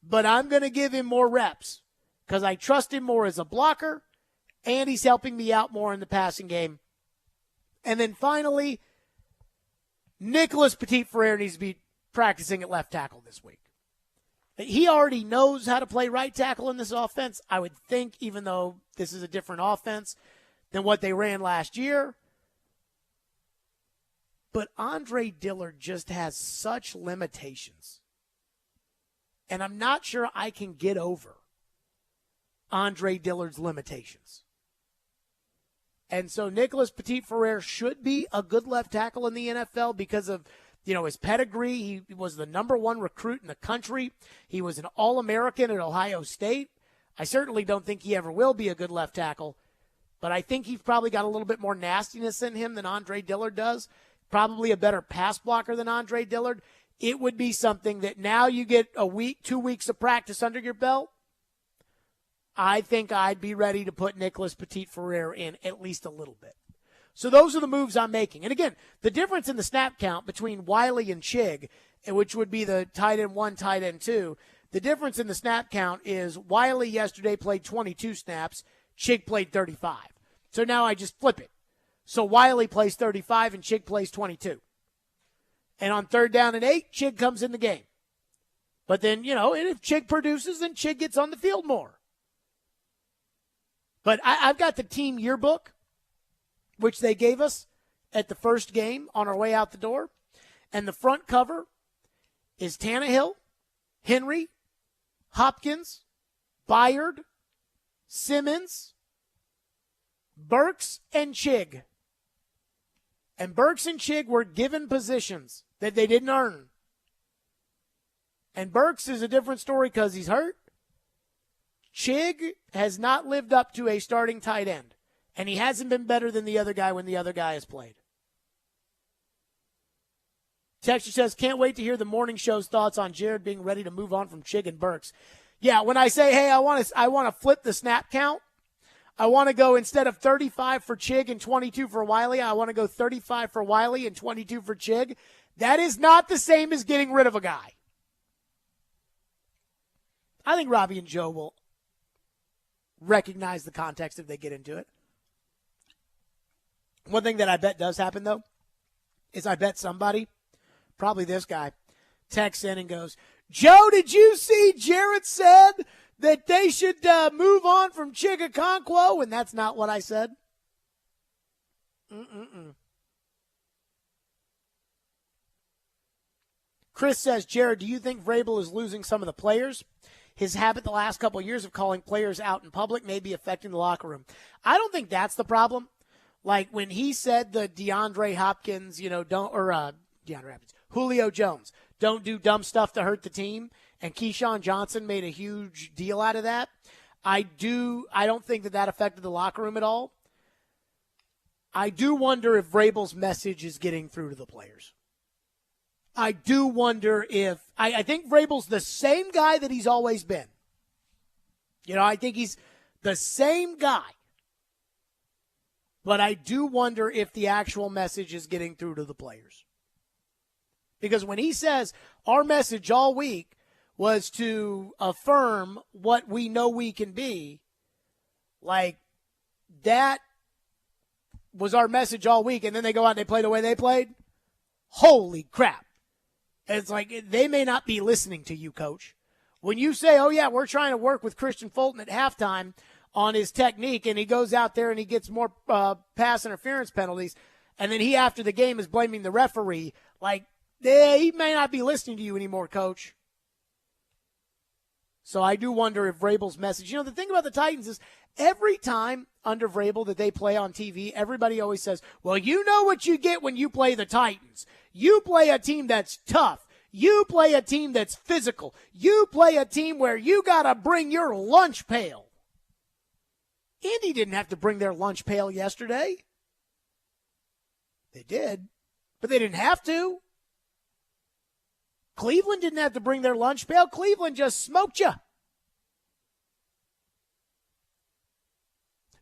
But I'm going to give him more reps because I trust him more as a blocker, and he's helping me out more in the passing game. And then finally, Nicholas Petit-Frere needs to be practicing at left tackle this week. He already knows how to play right tackle in this offense, I would think, even though this is a different offense than what they ran last year. But Andre Dillard just has such limitations. And I'm not sure I can get over Andre Dillard's limitations. And so Nicholas Petit-Frere should be a good left tackle in the NFL because of, his pedigree. He was the number 1 recruit in the country. He was an All-American at Ohio State. I certainly don't think he ever will be a good left tackle, but I think he's probably got a little bit more nastiness in him than Andre Dillard does. Probably a better pass blocker than Andre Dillard. It would be something that now you get a week, 2 weeks of practice under your belt. I think I'd be ready to put Nicholas Petit-Frere in at least a little bit. So those are the moves I'm making. And again, the difference in the snap count between Wiley and Chig, which would be the tight end 1, tight end 2, the difference in the snap count is Wiley yesterday played 22 snaps, Chig played 35. So now I just flip it. So Wiley plays 35 and Chig plays 22. And on 3rd down and 8, Chig comes in the game. But then, and if Chig produces, then Chig gets on the field more. But I've got the team yearbook, which they gave us at the first game on our way out the door. And the front cover is Tannehill, Henry, Hopkins, Byard, Simmons, Burks, and Chig. And Burks and Chig were given positions that they didn't earn. And Burks is a different story because he's hurt. Chig has not lived up to a starting tight end. And he hasn't been better than the other guy when the other guy has played. Texture says, can't wait to hear the morning show's thoughts on Jared being ready to move on from Chig and Burks. Yeah, when I say, hey, I want to flip the snap count, I want to go instead of 35 for Chig and 22 for Wiley, I want to go 35 for Wiley and 22 for Chig. That is not the same as getting rid of a guy. I think Robbie and Joe will recognize the context if they get into it. One thing that I bet does happen, though, is I bet somebody, probably this guy, texts in and goes, Joe, did you see Jarrett said that they should move on from Chig Okonkwo? And that's not what I said. Chris says, Jared, do you think Vrabel is losing some of the players his habit the last couple of years of calling players out in public may be affecting the locker room. I don't think that's the problem. Like when he said the DeAndre Hopkins, Julio Jones, don't do dumb stuff to hurt the team, and Keyshawn Johnson made a huge deal out of that. I don't think that affected the locker room at all. I do wonder if Vrabel's message is getting through to the players. I do wonder if I think Vrabel's the same guy that he's always been. I think he's the same guy. But I do wonder if the actual message is getting through to the players. Because when he says our message all week was to affirm what we know we can be, like that was our message all week, and then they go out and they play the way they played, holy crap. It's like they may not be listening to you, coach. When you say, oh, yeah, we're trying to work with Christian Fulton at halftime on his technique, and he goes out there and he gets more pass interference penalties, and then he, after the game, is blaming the referee, like, he may not be listening to you anymore, coach. So I do wonder if Vrabel's message, the thing about the Titans is every time under Vrabel that they play on TV, everybody always says, well, you know what you get when you play the Titans. You play a team that's tough. You play a team that's physical. You play a team where you got to bring your lunch pail. Indy didn't have to bring their lunch pail yesterday. They did, but they didn't have to. Cleveland didn't have to bring their lunch pail. Cleveland just smoked you.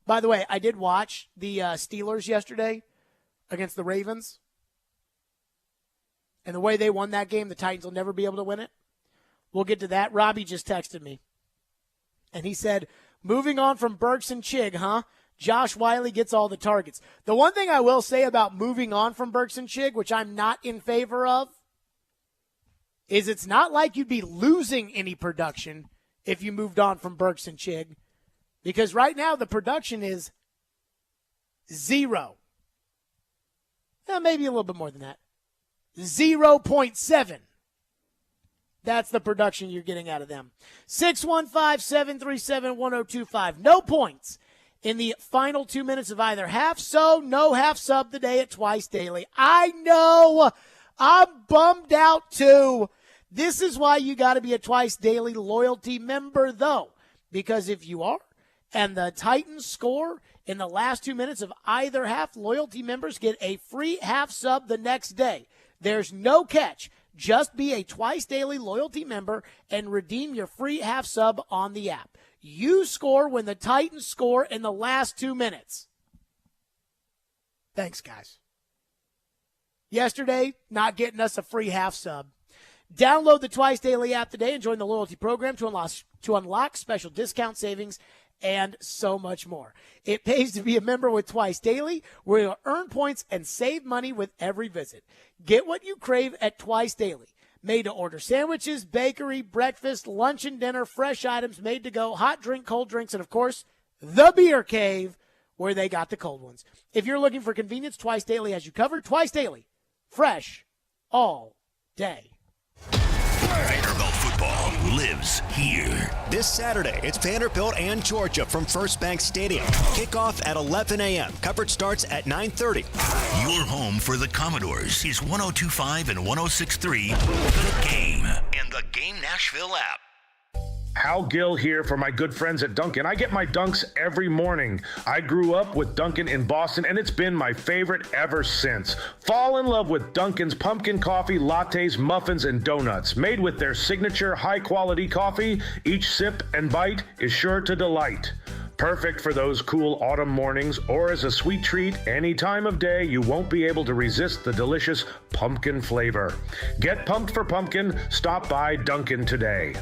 By the way, I did watch the Steelers yesterday against the Ravens. And the way they won that game, the Titans will never be able to win it. We'll get to that. Robbie just texted me. And he said, moving on from Burks and Chig, huh? Josh Wiley gets all the targets. The one thing I will say about moving on from Burks and Chig, which I'm not in favor of, is it's not like you'd be losing any production if you moved on from Burks and Chig. Because right now the production is 0. Maybe a little bit more than that. 0.7. That's the production you're getting out of them. 615-737-1025. No points in the final 2 minutes of either half. So no half sub today at Twice Daily. I know. I'm bummed out too. This is why you got to be a Twice Daily loyalty member, though. Because if you are, and the Titans score in the last 2 minutes of either half, loyalty members get a free half sub the next day. There's no catch. Just be a Twice Daily loyalty member and redeem your free half sub on the app. You score when the Titans score in the last 2 minutes. Thanks, guys. Yesterday, not getting us a free half sub. Download the Twice Daily app today and join the loyalty program to unlock special discount savings and so much more. It pays to be a member with Twice Daily, where you'll earn points and save money with every visit. Get what you crave at Twice Daily. Made to order sandwiches, bakery, breakfast, lunch and dinner, fresh items made to go, hot drink, cold drinks, and of course, the beer cave, where they got the cold ones. If you're looking for convenience, Twice Daily has you covered. Twice Daily, fresh all day. Vanderbilt football lives here. This Saturday, it's Vanderbilt and Georgia from First Bank Stadium. Kickoff at 11 a.m. Coverage starts at 9:30. Your home for the Commodores is 102.5 and 106.3 The Game and the Game Nashville app. Hal Gill here for my good friends at Dunkin'. I get my Dunks every morning. I grew up with Dunkin' in Boston, and it's been my favorite ever since. Fall in love with Dunkin's pumpkin coffee, lattes, muffins, and donuts. Made with their signature high-quality coffee, each sip and bite is sure to delight. Perfect for those cool autumn mornings or as a sweet treat any time of day. You won't be able to resist the delicious pumpkin flavor. Get pumped for pumpkin. Stop by Dunkin' today.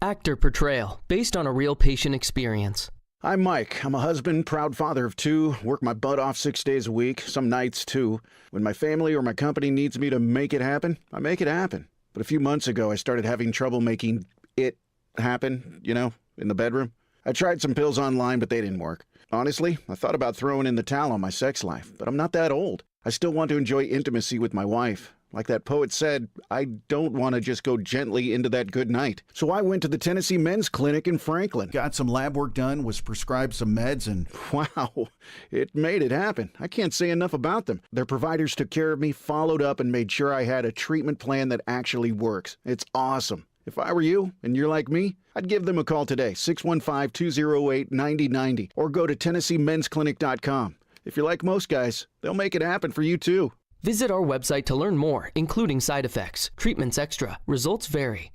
Actor Portrayal, based on a real patient experience. I'm Mike. I'm a husband, proud father of 2, work my butt off 6 days a week, some nights too. When my family or my company needs me to make it happen, I make it happen. But a few months ago, I started having trouble making it happen, in the bedroom. I tried some pills online, but they didn't work. Honestly, I thought about throwing in the towel on my sex life, but I'm not that old. I still want to enjoy intimacy with my wife. Like that poet said, I don't want to just go gently into that good night. So I went to the Tennessee Men's Clinic in Franklin. Got some lab work done, was prescribed some meds, and wow, it made it happen. I can't say enough about them. Their providers took care of me, followed up, and made sure I had a treatment plan that actually works. It's awesome. If I were you, and you're like me, I'd give them a call today, 615-208-9090, or go to TennesseeMen'sClinic.com. If you're like most guys, they'll make it happen for you too. Visit our website to learn more, including side effects, treatments extra. Results vary.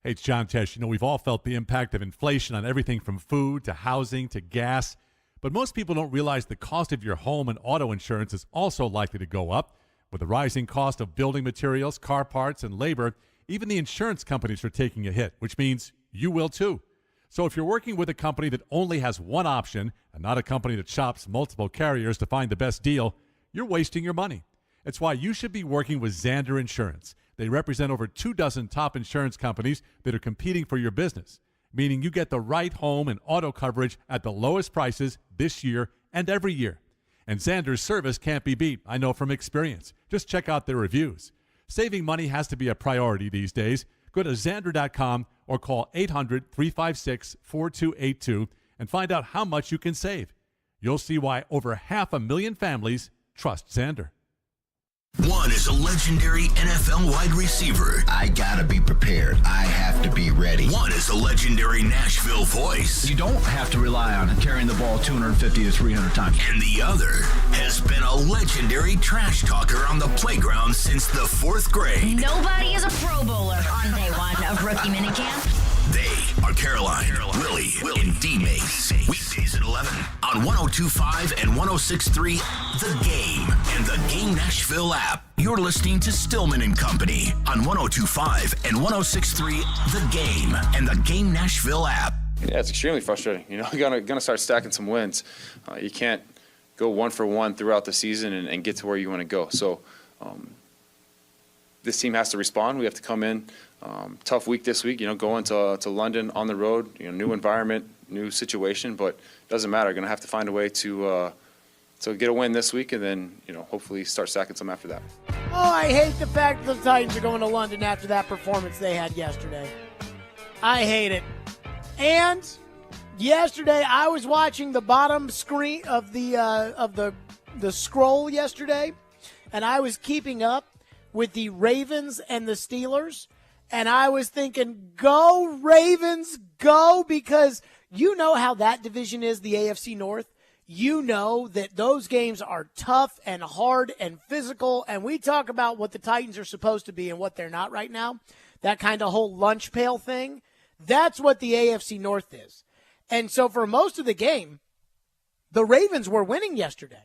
Hey, it's John Tesh. You know, we've all felt the impact of inflation on everything from food to housing to gas. But most people don't realize the cost of your home and auto insurance is also likely to go up. With the rising cost of building materials, car parts, and labor, even the insurance companies are taking a hit, which means you will too. So if you're working with a company that only has one option and not a company that shops multiple carriers to find the best deal, you're wasting your money. It's why you should be working with Zander Insurance. They represent over 24 top insurance companies that are competing for your business, meaning you get the right home and auto coverage at the lowest prices this year and every year. And Zander's service can't be beat, I know from experience. Just check out their reviews. Saving money has to be a priority these days. Go to Zander.com or call 800-356-4282 and find out how much you can save. You'll see why over 500,000 families trust Zander. One is a legendary NFL wide receiver. I gotta be prepared. I have to be ready. One is a legendary Nashville voice. You don't have to rely on carrying the ball 250 to 300 times. And the other has been a legendary trash talker on the playground since the 4th grade. Nobody is a Pro Bowler on day one of rookie minicamp. They are Caroline, Willie, and D-Mace. Weekdays at 11 on 102.5 and 106.3 The Game and the Game Nashville app. You're listening to Stillman and Company on 102.5 and 106.3 The Game and the Game Nashville app. Yeah, it's extremely frustrating. You know, you're gonna start stacking some wins. You can't go one for one throughout the season and get to where you want to go. So this team has to respond. We have to come in. Tough week this week, going to London on the road, new environment, new situation, but it doesn't matter. Going to have to find a way to get a win this week and then, hopefully start stacking some after that. Oh, I hate the fact that the Titans are going to London after that performance they had yesterday. I hate it. And yesterday I was watching the bottom screen of the scroll yesterday, and I was keeping up with the Ravens and the Steelers. And I was thinking, go Ravens, go, because you know how that division is, the AFC North. You know that those games are tough and hard and physical, and we talk about what the Titans are supposed to be and what they're not right now, that kind of whole lunch pail thing. That's what the AFC North is. And so for most of the game, the Ravens were winning yesterday.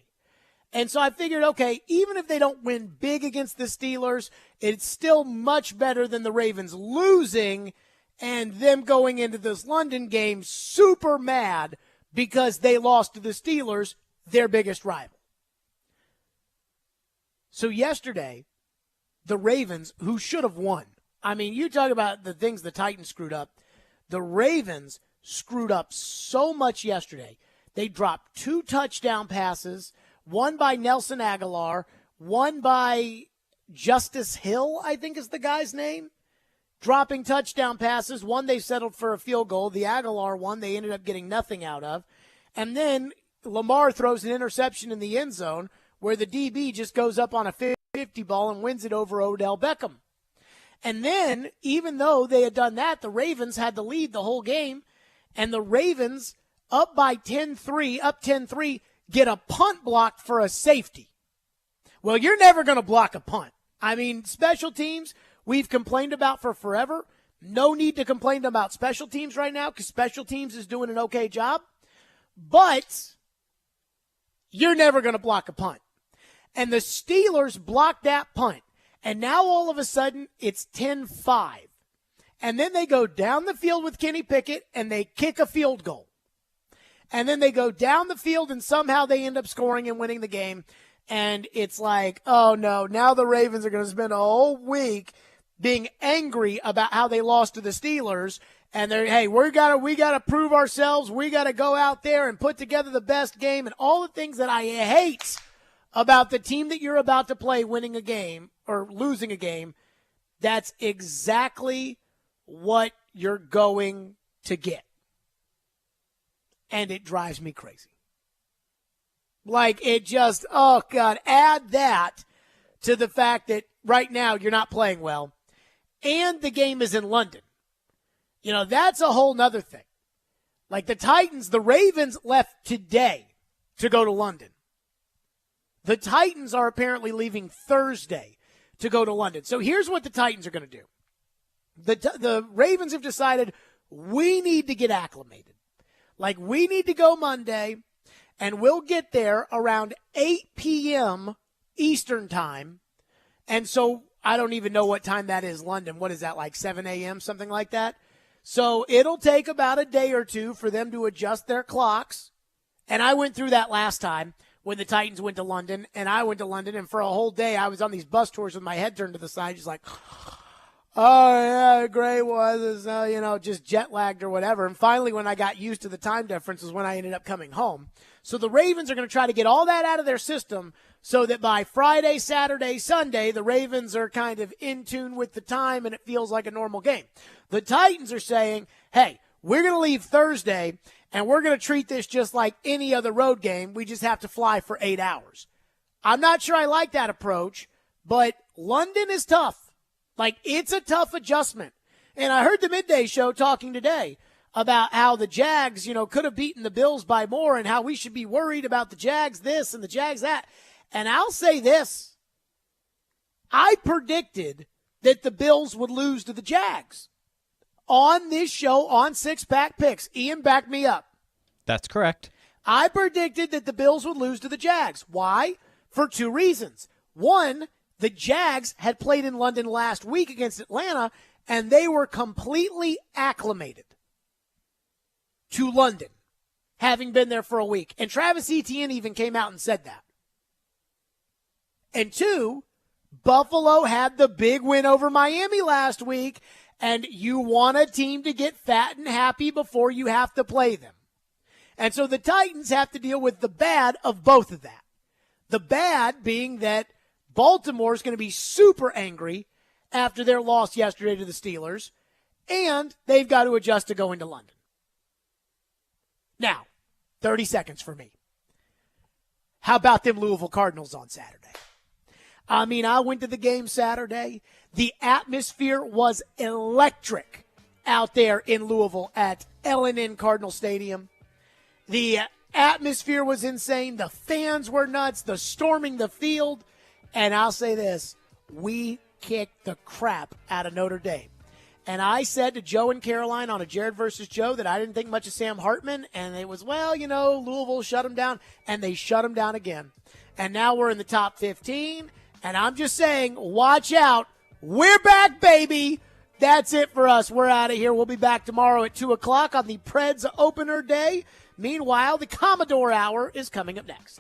And so I figured, okay, even if they don't win big against the Steelers, it's still much better than the Ravens losing and them going into this London game super mad because they lost to the Steelers, their biggest rival. So yesterday, the Ravens, who should have won. I mean, you talk about the things the Titans screwed up. The Ravens screwed up so much yesterday. They dropped 2 touchdown passes, one by Nelson Aguilar, one by Justice Hill, I think is the guy's name. Dropping touchdown passes. One they settled for a field goal. The Aguilar one they ended up getting nothing out of. And then Lamar throws an interception in the end zone where the DB just goes up on a 50 ball and wins it over Odell Beckham. And then, even though they had done that, the Ravens had the lead the whole game. And the Ravens, up by 10-3, get a punt blocked for a safety. Well, you're never going to block a punt. I mean, special teams, we've complained about for forever. No need to complain about special teams right now because special teams is doing an okay job. But you're never going to block a punt. And the Steelers blocked that punt. And now all of a sudden, it's 10-5. And then they go down the field with Kenny Pickett and they kick a field goal. And then they go down the field and somehow they end up scoring and winning the game. And it's like, oh no, now the Ravens are going to spend a whole week being angry about how they lost to the Steelers. And they're, hey, we gotta prove ourselves. We gotta go out there and put together the best game and all the things that I hate about the team that you're about to play winning a game or losing a game, that's exactly what you're going to get. And it drives me crazy. Like, it just, oh, God, add that to the fact that right now you're not playing well, and the game is in London. That's a whole nother thing. Like the Ravens left today to go to London. The Titans are apparently leaving Thursday to go to London. So here's what the Titans are going to do. The Ravens have decided we need to get acclimated. Like, we need to go Monday, and we'll get there around 8 p.m. Eastern time. And so I don't even know what time that is, London. What is that, like 7 a.m., something like that? So it'll take about a day or two for them to adjust their clocks. And I went through that last time when the Titans went to London, and I went to London, and for a whole day I was on these bus tours with my head turned to the side, just like, oh, yeah, great was, just jet lagged or whatever. And finally, when I got used to the time difference is when I ended up coming home. So the Ravens are going to try to get all that out of their system so that by Friday, Saturday, Sunday, the Ravens are kind of in tune with the time and it feels like a normal game. The Titans are saying, hey, we're going to leave Thursday and we're going to treat this just like any other road game. We just have to fly for 8 hours. I'm not sure I like that approach, but London is tough. Like, it's a tough adjustment. And I heard the Midday Show talking today about how the Jags, could have beaten the Bills by more and how we should be worried about the Jags this and the Jags that. And I'll say this. I predicted that the Bills would lose to the Jags on this show on Six Pack Picks. Ian, back me up. That's correct. I predicted that the Bills would lose to the Jags. Why? For two reasons. One, the Jags had played in London last week against Atlanta, and they were completely acclimated to London, having been there for a week. And Travis Etienne even came out and said that. And two, Buffalo had the big win over Miami last week, and you want a team to get fat and happy before you have to play them. And so the Titans have to deal with the bad of both of that. The bad being that Baltimore is going to be super angry after their loss yesterday to the Steelers, and they've got to adjust to going to London. Now, 30 seconds for me. How about them Louisville Cardinals on Saturday? I mean, I went to the game Saturday. The atmosphere was electric out there in Louisville at L&N Cardinal Stadium. The atmosphere was insane. The fans were nuts. The storming the field. And I'll say this, we kicked the crap out of Notre Dame. And I said to Joe and Caroline on a Jared versus Joe that I didn't think much of Sam Hartman. And it was, Louisville shut him down. And they shut him down again. And now we're in the top 15. And I'm just saying, watch out. We're back, baby. That's it for us. We're out of here. We'll be back tomorrow at 2 o'clock on the Preds opener day. Meanwhile, the Commodore Hour is coming up next.